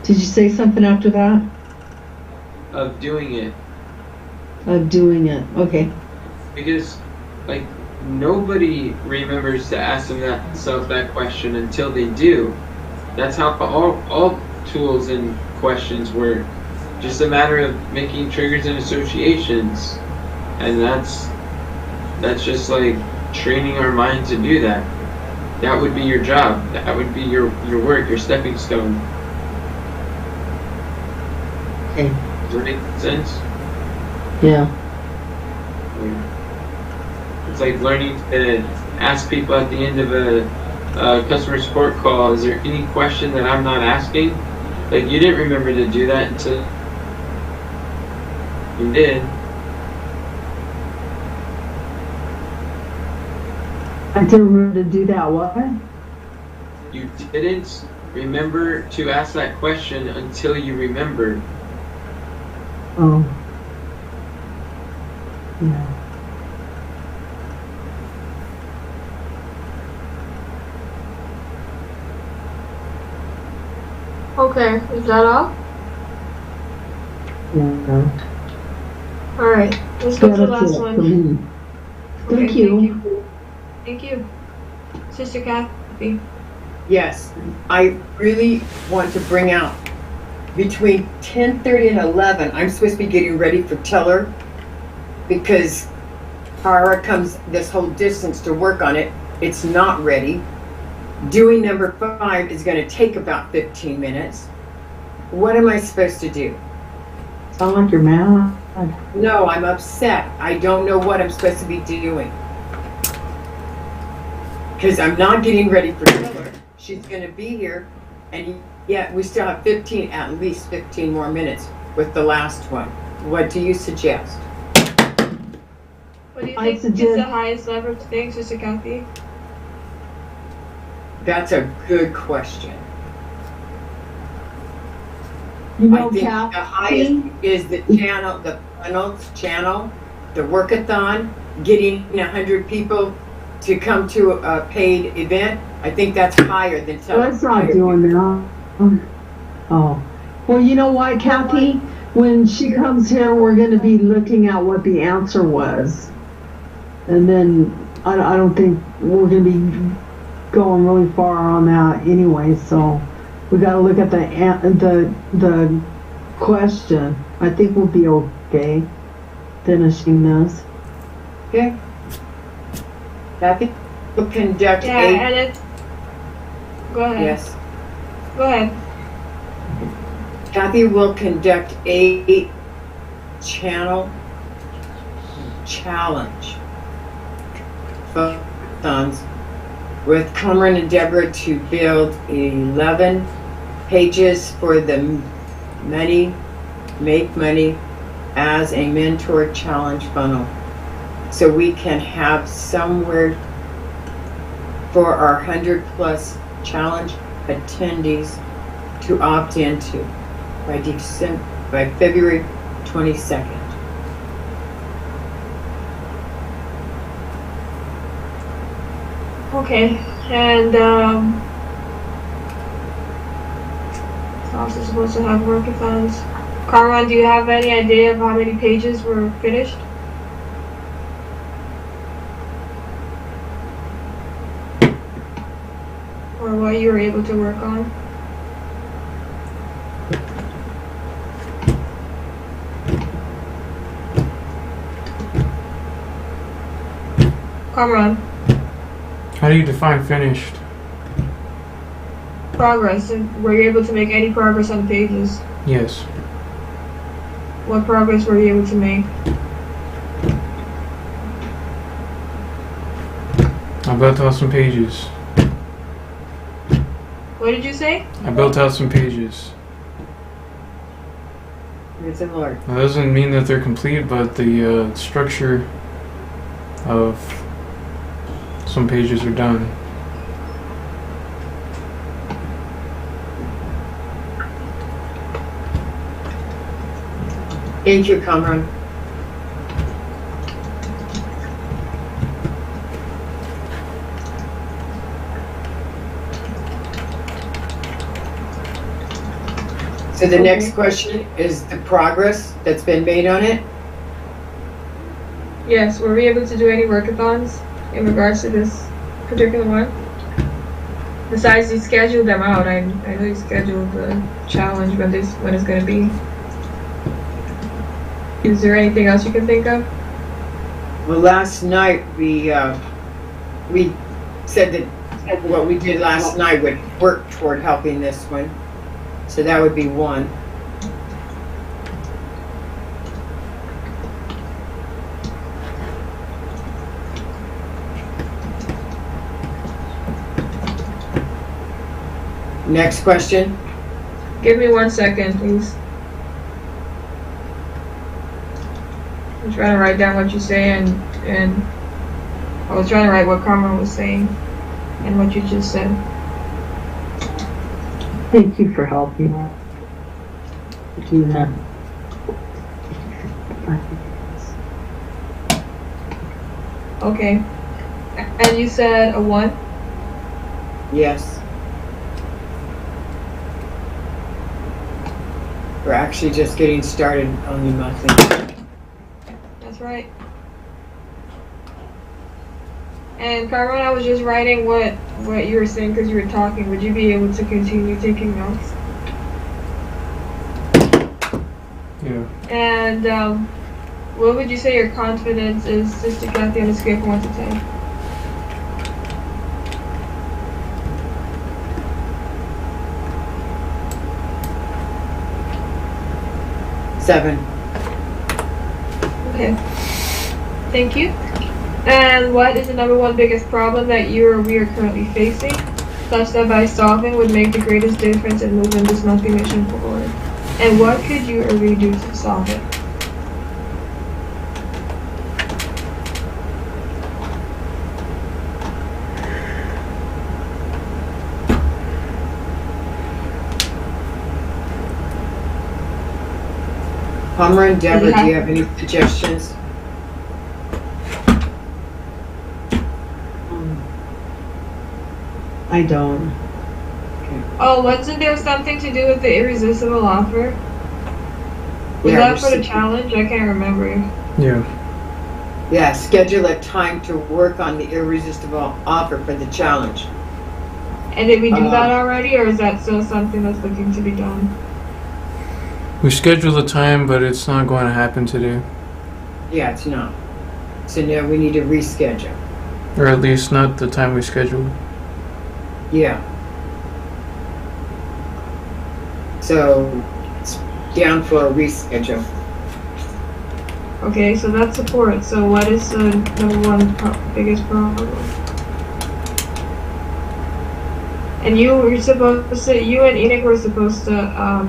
Speaker 3: Did you say something after that?
Speaker 1: Of doing it.
Speaker 3: Of doing it. Okay.
Speaker 1: Because, like, nobody remembers to ask themselves that question until they do. That's how all tools and questions work. Just a matter of making triggers and associations. And that's just like training our mind to do that. That would be your job. That would be your work, your stepping stone.
Speaker 3: Okay.
Speaker 1: Does that make sense?
Speaker 3: Yeah.
Speaker 1: It's like learning to ask people at the end of a customer support call, is there any question that I'm not asking? Like, you didn't remember to do that until you did.
Speaker 3: I didn't remember to do that, what?
Speaker 1: You didn't remember to ask that question until you remembered.
Speaker 3: Oh. Yeah.
Speaker 2: Okay, is that all?
Speaker 3: Yeah.
Speaker 2: Alright, let's go to the last
Speaker 3: For
Speaker 2: one.
Speaker 3: me. Thank you.
Speaker 2: Thank you. Sister Kathy.
Speaker 4: Yes, I really want to bring out between 10:30 and 11, I'm supposed to be getting ready for teller because Tara comes this whole distance to work on it. It's not ready. Doing number 5 is going to take about 15 minutes. What am I supposed to do?
Speaker 3: Sound like you're mad.
Speaker 4: No, I'm upset. I don't know what I'm supposed to be doing. Because I'm not getting ready for teller. She's going to be here, and yet we still have at least 15 more minutes with the last one. What do you suggest?
Speaker 2: What do you think is the highest leverage thing, Sister Kathy?
Speaker 4: That's a good question.
Speaker 3: You know,
Speaker 4: I think
Speaker 3: Kathy,
Speaker 4: the highest is the channel, the funnels channel, the workathon, getting 100 people to come to a paid event. I think that's higher than
Speaker 3: let's not doing that. Oh. Well, you know what, Kathy? When she comes here, we're going to be looking at what the answer was. And then I don't think we're going to be going really far on that anyway. So We gotta look at the question. I think we'll be okay finishing this.
Speaker 4: Okay. Kathy will conduct
Speaker 2: Yeah,
Speaker 4: a
Speaker 2: and it. Go ahead.
Speaker 4: yes.
Speaker 2: Go ahead.
Speaker 4: Kathy will conduct a challenge funds with Cameron and Deborah to build 11 pages for the Make Money as a Mentor Challenge funnel, so we can have somewhere for our 100+ challenge attendees to opt into by February 22nd.
Speaker 2: Okay, and it's also supposed to have workathons. Carmen, do you have any idea of how many pages were finished? Or what you were able to work on? Carmen,
Speaker 5: How do you define finished?
Speaker 2: progress. Were you able to make any progress on pages?
Speaker 5: Yes.
Speaker 2: What progress were you able to make?
Speaker 5: I built out some pages.
Speaker 2: What did you say?
Speaker 5: I built out some pages.
Speaker 4: Praise the Lord.
Speaker 5: That doesn't mean that they're complete, but the structure of some pages are done.
Speaker 4: Thank you, Cameron. So the next question is the progress that's been made on it.
Speaker 2: Yes, were we able to do any workathons in regards to this particular one? Besides, you scheduled them out. I know you scheduled the challenge when it's going to be. Is there anything else you can think of?
Speaker 4: Well, last night we said that what we did last night would work toward helping this one. So that would be one. Next question.
Speaker 2: Give me 1 second, please. I'm trying to write down what you say, and I was trying to write what Carmen was saying and what you just said.
Speaker 3: Thank you for helping us do that.
Speaker 2: Okay. And you said a 1?
Speaker 4: Yes. We're actually just getting started on the monthly.
Speaker 2: That's right. And Carmen, I was just writing what you were saying because you were talking. Would you be able to continue taking notes?
Speaker 5: Yeah.
Speaker 2: And what would you say your confidence is, Sister Kathy, on a scale from 1 to 10?
Speaker 4: Seven.
Speaker 2: Okay. Thank you. And what is the number one biggest problem that you or we are currently facing, such that by solving would make the greatest difference in moving this monthly mission forward? And what could you or we do to solve it?
Speaker 4: Palmer and Deborah, do you have any suggestions?
Speaker 3: I don't.
Speaker 2: Oh, wasn't there something to do with the irresistible offer? Was
Speaker 4: Yeah,
Speaker 2: that for the challenge? I can't remember.
Speaker 5: Yeah.
Speaker 4: Yeah, schedule a time to work on the irresistible offer for the challenge.
Speaker 2: And did we do that already, or is that still something that's looking to be done?
Speaker 5: We scheduled the time, but it's not going to happen today.
Speaker 4: Yeah, it's not. So now we need to reschedule.
Speaker 5: Or at least not the time we scheduled.
Speaker 4: Yeah. So it's down for a reschedule.
Speaker 2: Okay, so that's support. So what is the number one biggest problem? And you and Enoch were supposed to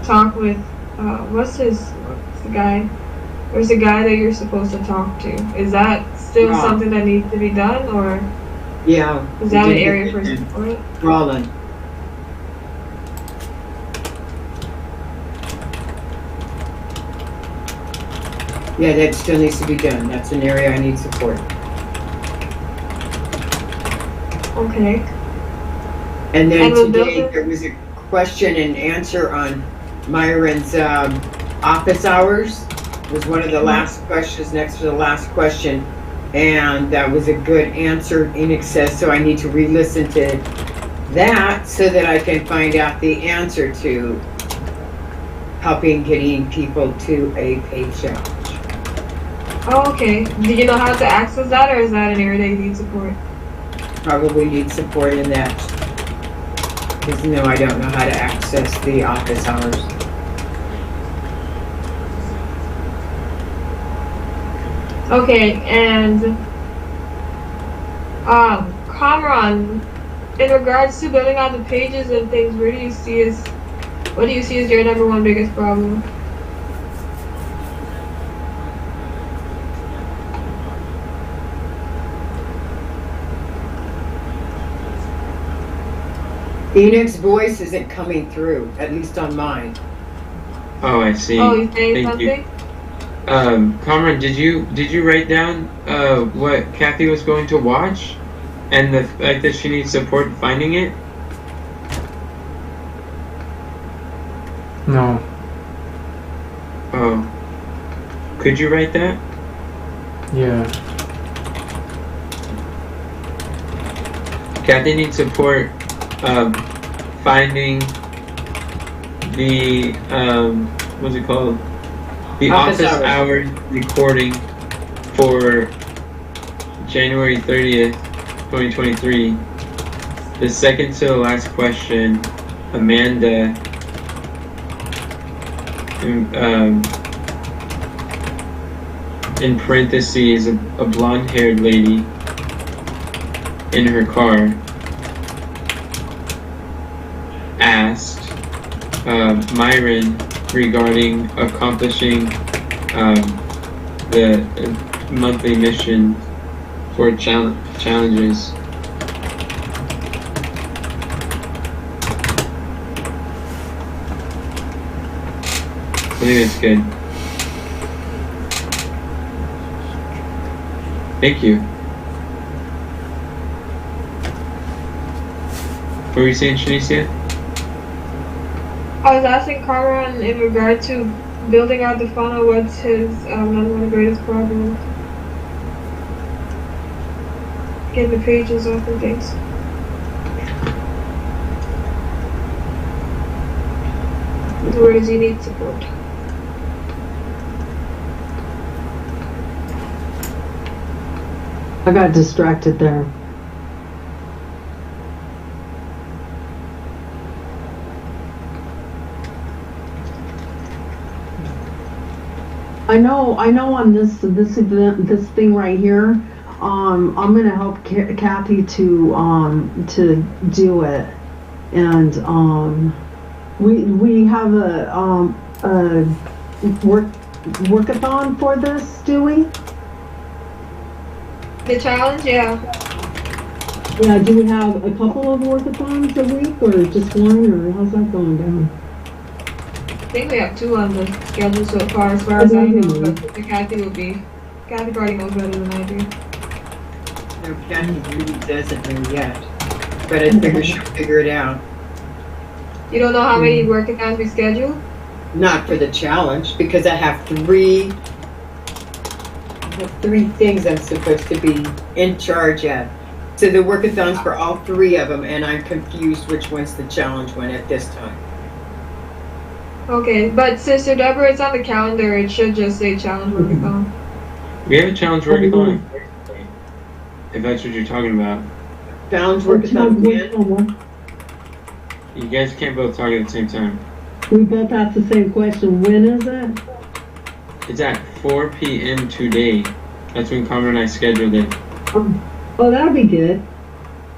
Speaker 2: talk with what's the guy? There's a guy that you're supposed to talk to. Is that still something that needs to be done, or
Speaker 4: yeah,
Speaker 2: is that an area for support?
Speaker 4: Roland. Yeah, that still needs to be done. That's an area I need support.
Speaker 2: Okay.
Speaker 4: And then today there was a question and answer on Myron's office hours. It was one of the last questions, next to the last question. And that was a good answer in excess, so I need to re-listen to that so that I can find out the answer to helping getting people to a paid challenge.
Speaker 2: Oh, okay. Do you know how to access that, or is that an area that you need support?
Speaker 4: Probably need support in that. Because no, I don't know how to access the office hours.
Speaker 2: Okay, and Kamran, in regards to building out the pages and things, what do you see as your number one biggest problem?
Speaker 4: Enoch's voice isn't coming through, at least on mine.
Speaker 1: Oh, I see.
Speaker 2: Oh, he's saying
Speaker 1: Thank
Speaker 2: something?
Speaker 1: you. Cameron, did you write down what Kathy was going to watch, and the fact that she needs support finding it?
Speaker 5: No.
Speaker 1: Oh. Could you write that?
Speaker 5: Yeah.
Speaker 1: Kathy needs support finding the what's it called? The office hours recording for January 30th, 2023. The second to the last question, Amanda, in parentheses, a blonde-haired lady in her car, asked Myron regarding accomplishing the monthly mission for challenges. I think that's good. Thank you. What were you saying, Shanicia?
Speaker 2: I was asking Kamran in regard to building out the funnel, what's his number one greatest problem? Getting the pages off and things. Where does he need support?
Speaker 3: I got distracted there. I know on this event, this thing right here, I'm gonna help Kathy to do it, and we have a workathon for this, do we?
Speaker 2: The challenge, yeah.
Speaker 3: Yeah, do we have a couple of workathons a week, or just one, or how's that going down?
Speaker 2: I think we have 2 on the schedule so far, as far as I know, but Kathy probably knows better than I do.
Speaker 4: No, Kathy really doesn't know yet, but I figure she'll figure it out.
Speaker 2: You don't know how many workathons we schedule?
Speaker 4: Not for the challenge, because I have three things I'm supposed to be in charge of. So the workathons for all 3 of them, and I'm confused which one's the challenge one at this time.
Speaker 2: Okay, but Sister Deborah, it's on the calendar. It should just say challenge workathon.
Speaker 1: We have a challenge workathon, if that's what you're talking about.
Speaker 4: Challenge workathon when?
Speaker 1: You guys can't both talk at the same time.
Speaker 3: We both asked the same question. When is it?
Speaker 1: It's at 4 p.m. today. That's when Carmen and I scheduled it.
Speaker 3: Oh, that'll be good.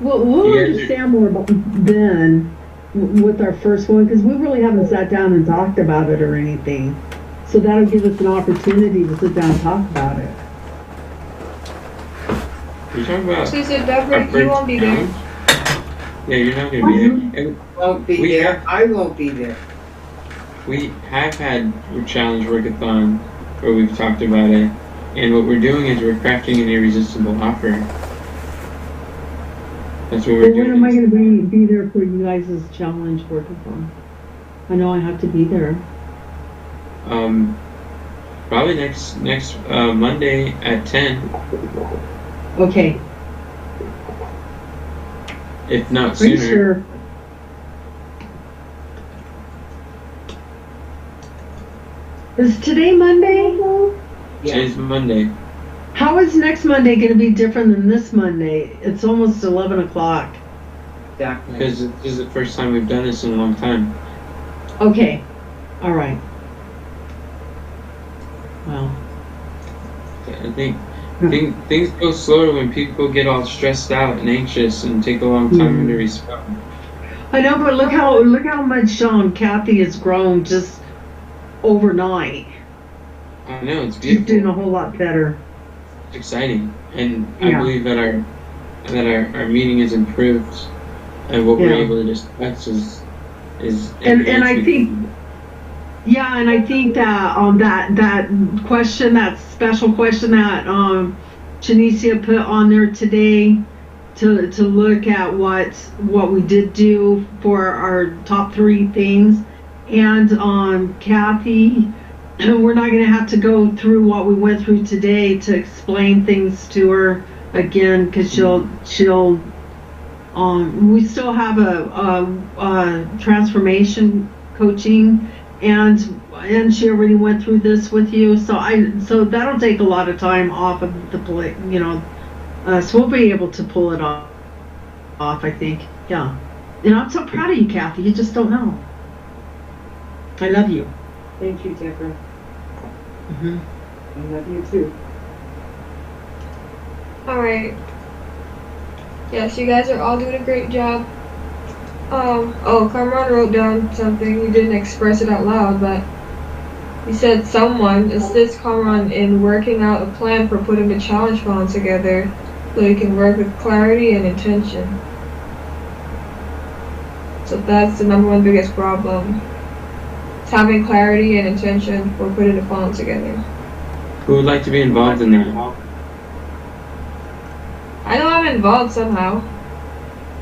Speaker 3: We'll
Speaker 1: You guys
Speaker 3: understand more about then with our first one, because we really haven't sat down and talked about it or anything. So that'll give us an opportunity to sit down and talk about it.
Speaker 1: You're talking about
Speaker 2: Sister
Speaker 1: our
Speaker 2: Deborah, you
Speaker 1: first
Speaker 2: won't be there.
Speaker 1: challenge? Yeah, you're not going to be there. And
Speaker 4: Won't be
Speaker 1: We
Speaker 4: there.
Speaker 1: have-
Speaker 4: I won't be there.
Speaker 1: we have had a challenge workathon where we've talked about it. And what we're doing is we're crafting an irresistible offer. That's what we're
Speaker 3: Well, when
Speaker 1: doing.
Speaker 3: am I going to be there for you guys' challenge workathon? I know I have to be there.
Speaker 1: Probably next Monday at 10,
Speaker 3: Okay,
Speaker 1: if not
Speaker 3: pretty
Speaker 1: sooner.
Speaker 3: sure. Is today Monday?
Speaker 1: Today's Monday.
Speaker 3: How is next Monday going to be different than this Monday? It's almost 11 o'clock.
Speaker 4: Exactly.
Speaker 1: Because this is the first time we've done this in a long time.
Speaker 3: Okay, all right. Well,
Speaker 1: I think things go slower when people get all stressed out and anxious and take a long time to respond.
Speaker 3: I know, but look how much Kathy has grown just overnight.
Speaker 1: I know, it's
Speaker 3: She's
Speaker 1: beautiful.
Speaker 3: doing a whole lot better.
Speaker 1: It's exciting, and I
Speaker 3: Yeah.
Speaker 1: believe that our meeting is improved, and what we're
Speaker 3: Yeah.
Speaker 1: able to discuss is
Speaker 3: And I think, yeah, and I think that that question, that special question that Janicia put on there today to look at what we did do for our top 3 things, and Kathy, we're not going to have to go through what we went through today to explain things to her again, because she'll we still have a transformation coaching, and she already went through this with you, so that'll take a lot of time off of the plate, so we'll be able to pull it off, I think. Yeah, and I'm so proud of you, Kathy. You just don't know. I love you.
Speaker 4: Thank you, Deborah.
Speaker 3: Mm-hmm.
Speaker 4: I love you too.
Speaker 2: Alright. Yes, you guys are all doing a great job. Carmen wrote down something. He didn't express it out loud, but he said someone assists Carmen in working out a plan for putting the challenge funnel together so he can work with clarity and intention. So that's the number 1 biggest problem. It's having clarity and intention for putting the funnel together.
Speaker 1: Who would like to be involved in that?
Speaker 2: I know I'm involved somehow.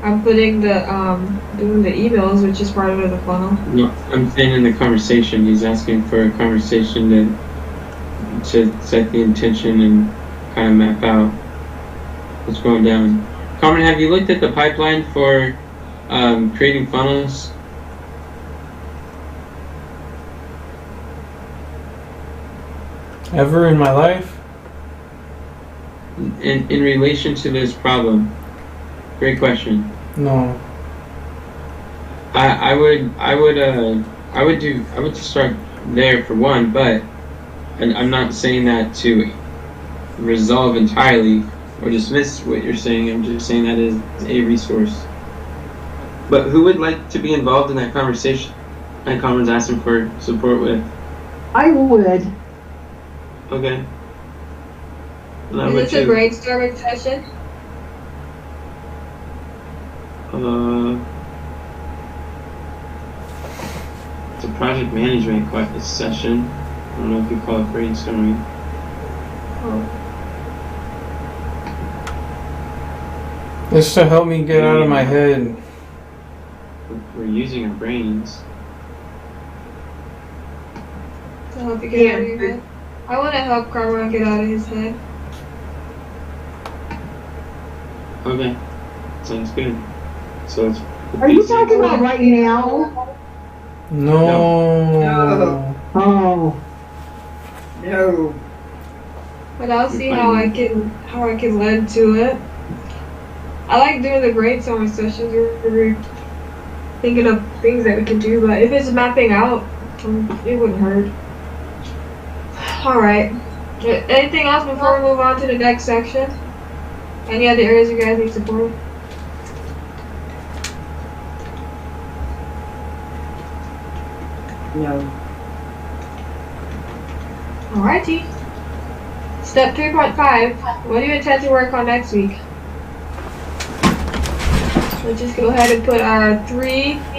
Speaker 2: I'm putting doing the emails, which is part of the funnel.
Speaker 1: No, I'm saying in the conversation. He's asking for a conversation to set the intention and kind of map out what's going down. Carmen, have you looked at the pipeline for creating funnels?
Speaker 5: Ever in my life?
Speaker 1: In relation to this problem? Great question.
Speaker 5: No.
Speaker 1: I would just start there for one, but and I'm not saying that to resolve entirely or dismiss what you're saying. I'm just saying that is a resource. But who would like to be involved in that conversation? And Carmen's asking for support with.
Speaker 3: I would.
Speaker 1: Okay. And I
Speaker 2: Is
Speaker 1: would
Speaker 2: this a
Speaker 1: too.
Speaker 2: brainstorming session?
Speaker 1: It's a project management session. I don't know if you call it brainstorming.
Speaker 2: Oh.
Speaker 5: It's to help me get out of my head.
Speaker 1: We're using our brains.
Speaker 2: To help you get out of your head. I want to help Carmen get out of his head.
Speaker 1: Okay, sounds good. So it's.
Speaker 3: Are you talking about right now?
Speaker 5: No.
Speaker 3: Oh,
Speaker 4: No.
Speaker 2: But I'll see how I can lend to it. I like doing the brainstorming sessions where we're thinking of things that we can do, but if it's mapping out, it wouldn't hurt. Alright. Anything else before we move on to the next section? Any other areas you guys need support?
Speaker 4: No.
Speaker 2: Alrighty. Step 3.5. What do you intend to work on next week? Let's just go ahead and put our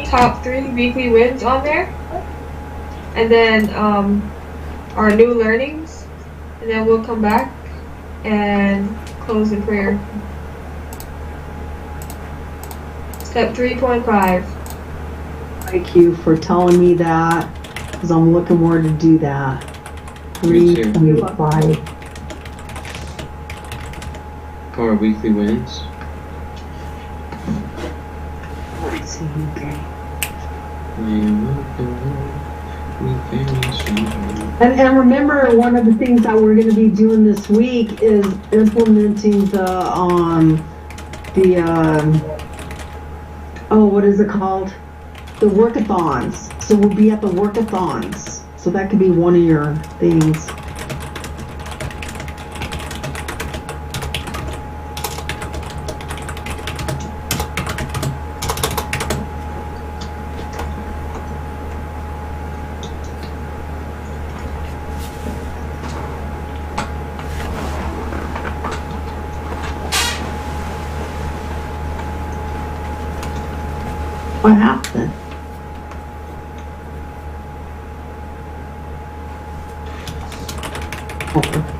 Speaker 2: top three weekly wins on there. And then our new learnings. And then we'll come back and close in prayer. Step 3.5.
Speaker 3: thank you for telling me that, because I'm looking forward to do that.
Speaker 1: Me too.
Speaker 3: 3.5.
Speaker 1: Our weekly wins.
Speaker 3: Let's see, okay. And remember, one of the things that we're going to be doing this week is implementing what is it called? The workathons. So we'll be at the workathons. So that could be one of your things. What happened? Oh.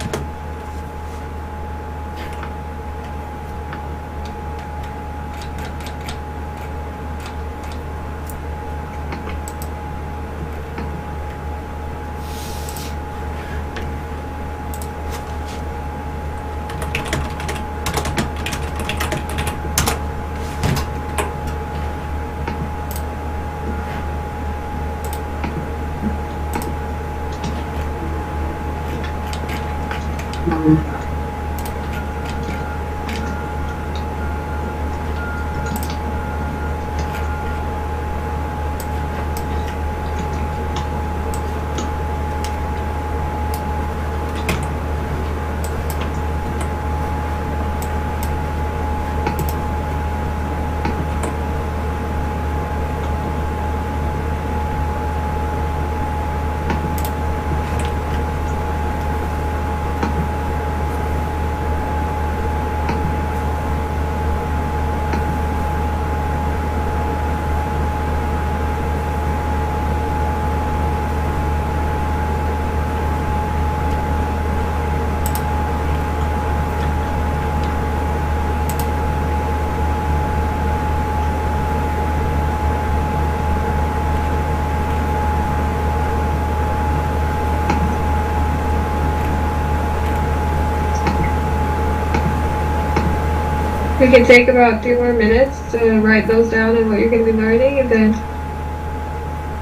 Speaker 2: We can take about 3 more minutes to write those down and what you're going to be learning, and then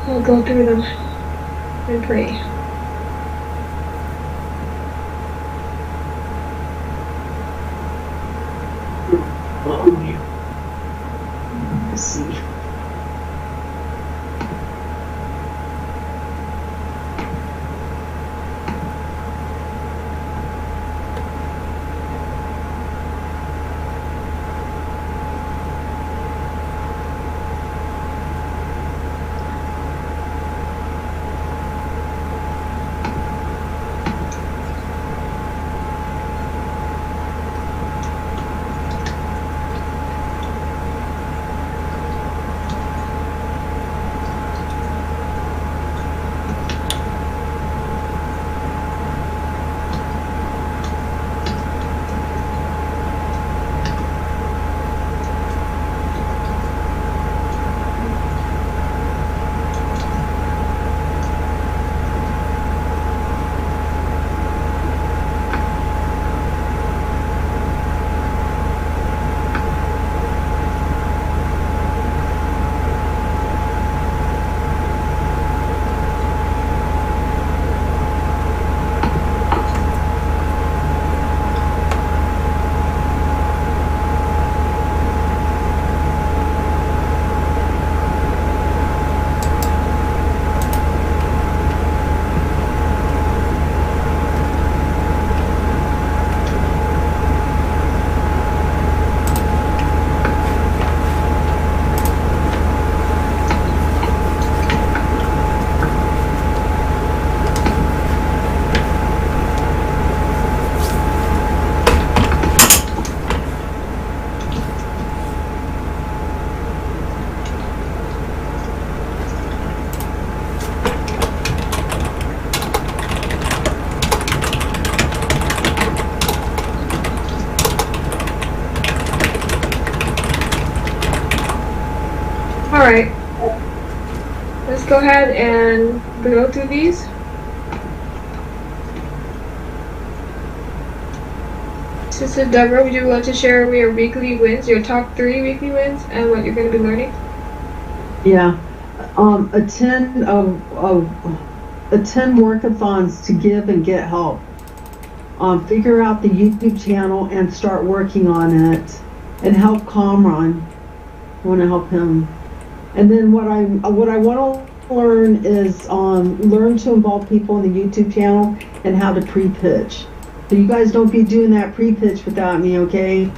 Speaker 2: we'll go through them and pray.
Speaker 3: Let's see.
Speaker 2: Alright. Let's go ahead and go through these. Sister Deborah, would you want to share your weekly wins, your top 3 weekly wins, and what you're going to be learning?
Speaker 3: Yeah. Attend workathons to give and get help. Figure out the YouTube channel and start working on it, and help Kamran. I want to help him. And then what I want to learn is learn to involve people in the YouTube channel and how to pre-pitch. So you guys don't be doing that pre-pitch without me, okay?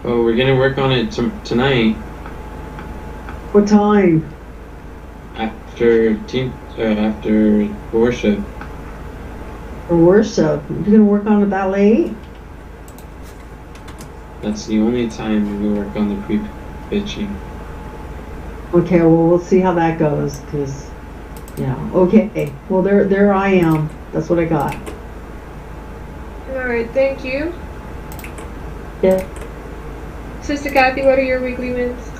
Speaker 1: Oh, we're gonna work on it tonight
Speaker 3: What time?
Speaker 1: after worship.
Speaker 3: For worship. You're gonna work on it that late?
Speaker 1: That's the only time we work on the pre-pitching.
Speaker 3: Okay, well we'll see how that goes, cause yeah. Okay. Well there I am. That's what I got.
Speaker 2: Alright, thank you.
Speaker 3: Yeah.
Speaker 2: Sister Kathy, what are your weekly wins?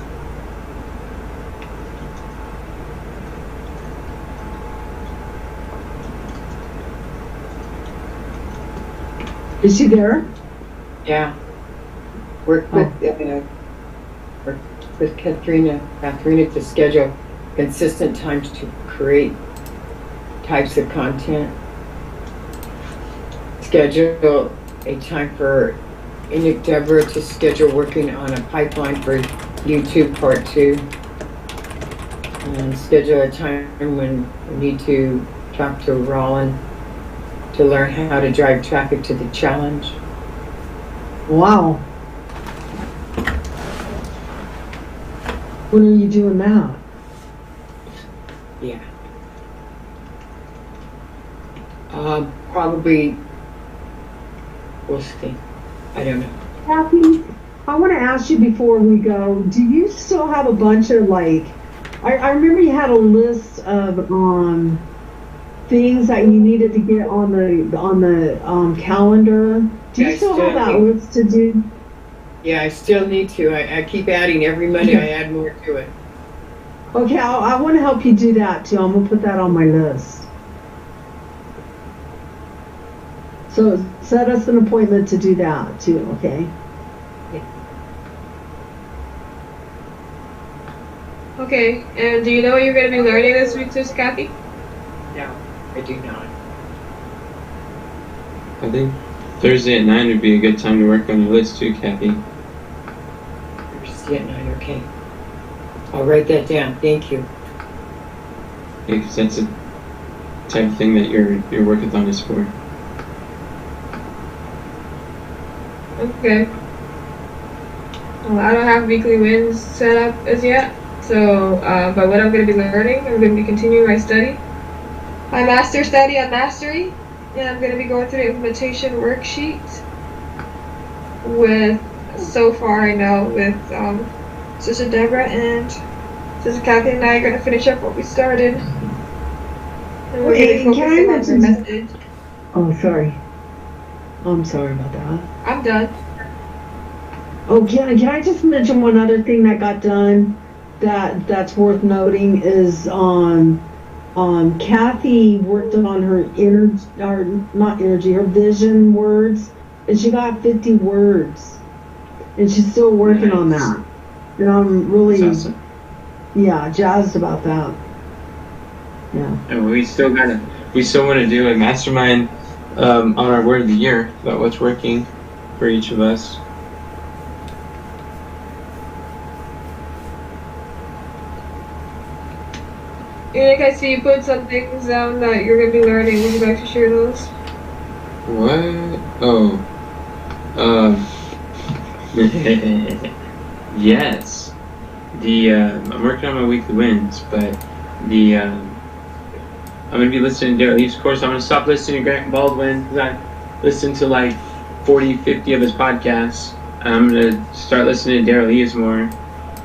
Speaker 3: Is she there?
Speaker 4: Yeah. Work with Katharina to schedule consistent times to create types of content. Schedule a time for Enoch Deborah to schedule working on a pipeline for YouTube Part 2. And schedule a time when we need to talk to Rollin to learn how to drive traffic to the challenge.
Speaker 3: Wow. When are you doing that?
Speaker 4: Yeah. Probably, we'll see. I don't know.
Speaker 3: Kathy, I want to ask you before we go, do you still have a bunch of I remember you had a list of things that you needed to get on the calendar. Do you still have that list to do?
Speaker 4: Yeah, I still need to. I keep adding every Monday. I add more to it.
Speaker 3: Okay, I want to help you do that too. I'm gonna put that on my list. So set us an appointment to do that too. Okay.
Speaker 2: Okay, and do you know what you're going to be learning this week, Sister Kathy?
Speaker 4: No, I do not.
Speaker 1: I think Thursday at 9 would be a good time to work on your list too, Kathy.
Speaker 4: Thursday at 9, okay. I'll write that down. Thank you.
Speaker 1: Yeah, because that's the type of thing that your workathon is for.
Speaker 2: Okay. Well, I don't have weekly wins set up as yet. So, but what I'm going to be learning, I'm going to be continuing my study. My master study on mastery. And I'm going to be going through the implementation worksheet with, so far I know, with Sister Deborah and Sister Kathy and I are going to finish up what we started. And we're going to be focusing on the message.
Speaker 3: Oh, sorry. I'm sorry about that.
Speaker 2: I'm done.
Speaker 3: Oh, can I just mention one other thing that got done that's worth noting is Kathy worked on her her vision words, and she got 50 words, and she's still working on that. And I'm really,
Speaker 1: awesome.
Speaker 3: Yeah, jazzed about that. Yeah.
Speaker 1: And we still want to do a mastermind on our word of the year about what's working for each of us.
Speaker 2: Like I see you put some things down that you're going to be learning. Would you like to share those?
Speaker 1: What? Oh. Yes. I'm working on my weekly wins, but I'm going to be listening to Daryl Leaf's course. I'm going to stop listening to Grant Baldwin because I listen to like 40, 50 of his podcasts. I'm going to start listening to Daryl Leaf's more.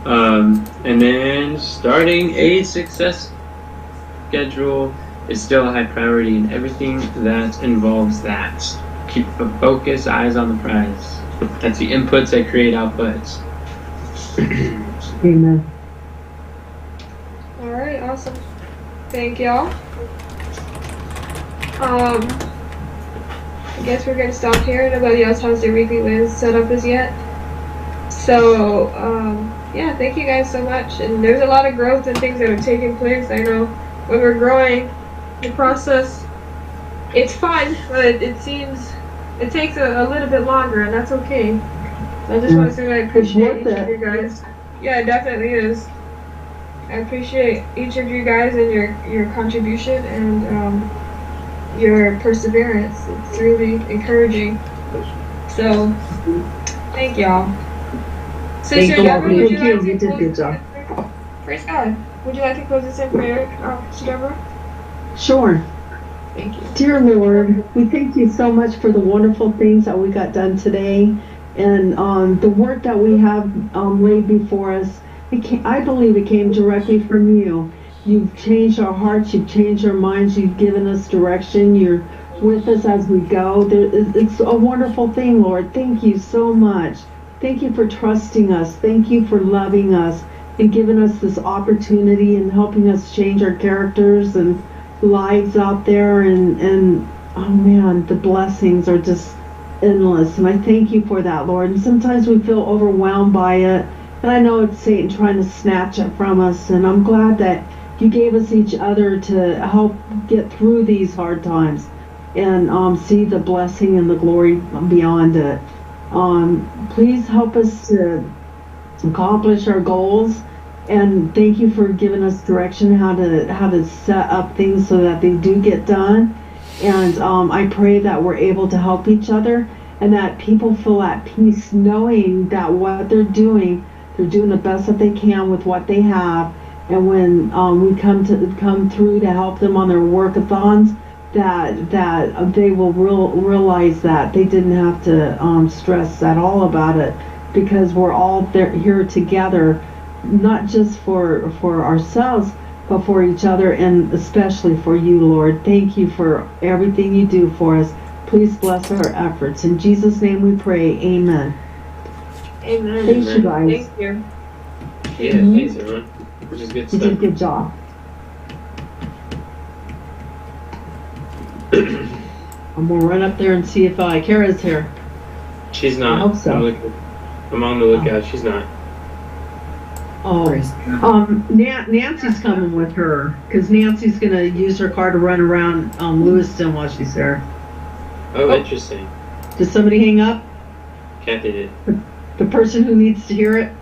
Speaker 1: And then starting a success schedule is still a high priority, and everything that involves that. Keep a focus, eyes on the prize. That's the inputs that create outputs.
Speaker 3: Amen.
Speaker 2: Awesome. Thank y'all. I guess we're gonna stop here. Nobody else has their weekly wins set up as yet. So, yeah, thank you guys so much. And there's a lot of growth and things that are taking place. I know when we're growing, the process, it's fun, but it takes a little bit longer, and that's okay. So I just want to say that I appreciate each of you guys. Yeah, it definitely is. I appreciate each of you guys and your contribution and your perseverance. It's really encouraging. So, thank y'all. Sister Deborah, would you like to close this in prayer? Praise God. Would you like to close this in prayer, Sister Deborah?
Speaker 3: Sure.
Speaker 2: Thank you.
Speaker 3: Dear Lord, we thank you so much for the wonderful things that we got done today, and the work that we have laid before us. I believe it came directly from you. You've changed our hearts, you've changed our minds, you've given us direction, you're with us as we go. It's a wonderful thing, Lord. Thank you so much. Thank you for trusting us. Thank you for loving us and giving us this opportunity and helping us change our characters and lives out there. And oh man, the blessings are just endless. And I thank you for that, Lord. And sometimes we feel overwhelmed by it. And I know it's Satan trying to snatch it from us. And I'm glad that you gave us each other to help get through these hard times and see the blessing and the glory beyond it. Please help us to accomplish our goals, and thank you for giving us direction how to set up things so that they do get done. And I pray that we're able to help each other and that people feel at peace knowing that what they're doing the best that they can with what they have. And when we come through to help them on their workathons, that they will realize that they didn't have to stress at all about it, because we're all here together, not just for ourselves, but for each other, and especially for you, Lord. Thank you for everything you do for us. Please bless our efforts. In Jesus' name we pray. Amen.
Speaker 2: Amen.
Speaker 3: Thanks, you guys.
Speaker 2: Thank you.
Speaker 1: Yeah, thanks everyone. Which is good
Speaker 3: You
Speaker 1: stuff.
Speaker 3: did a good job. I'm gonna run up there and see if Kara's here.
Speaker 1: She's not.
Speaker 3: I hope so.
Speaker 1: I'm on the lookout. She's not.
Speaker 3: Oh, Nancy's coming with her because Nancy's gonna use her car to run around Lewiston while she's there.
Speaker 1: Oh, interesting.
Speaker 3: Did somebody hang up?
Speaker 1: Kathy did.
Speaker 3: The person who needs to hear it?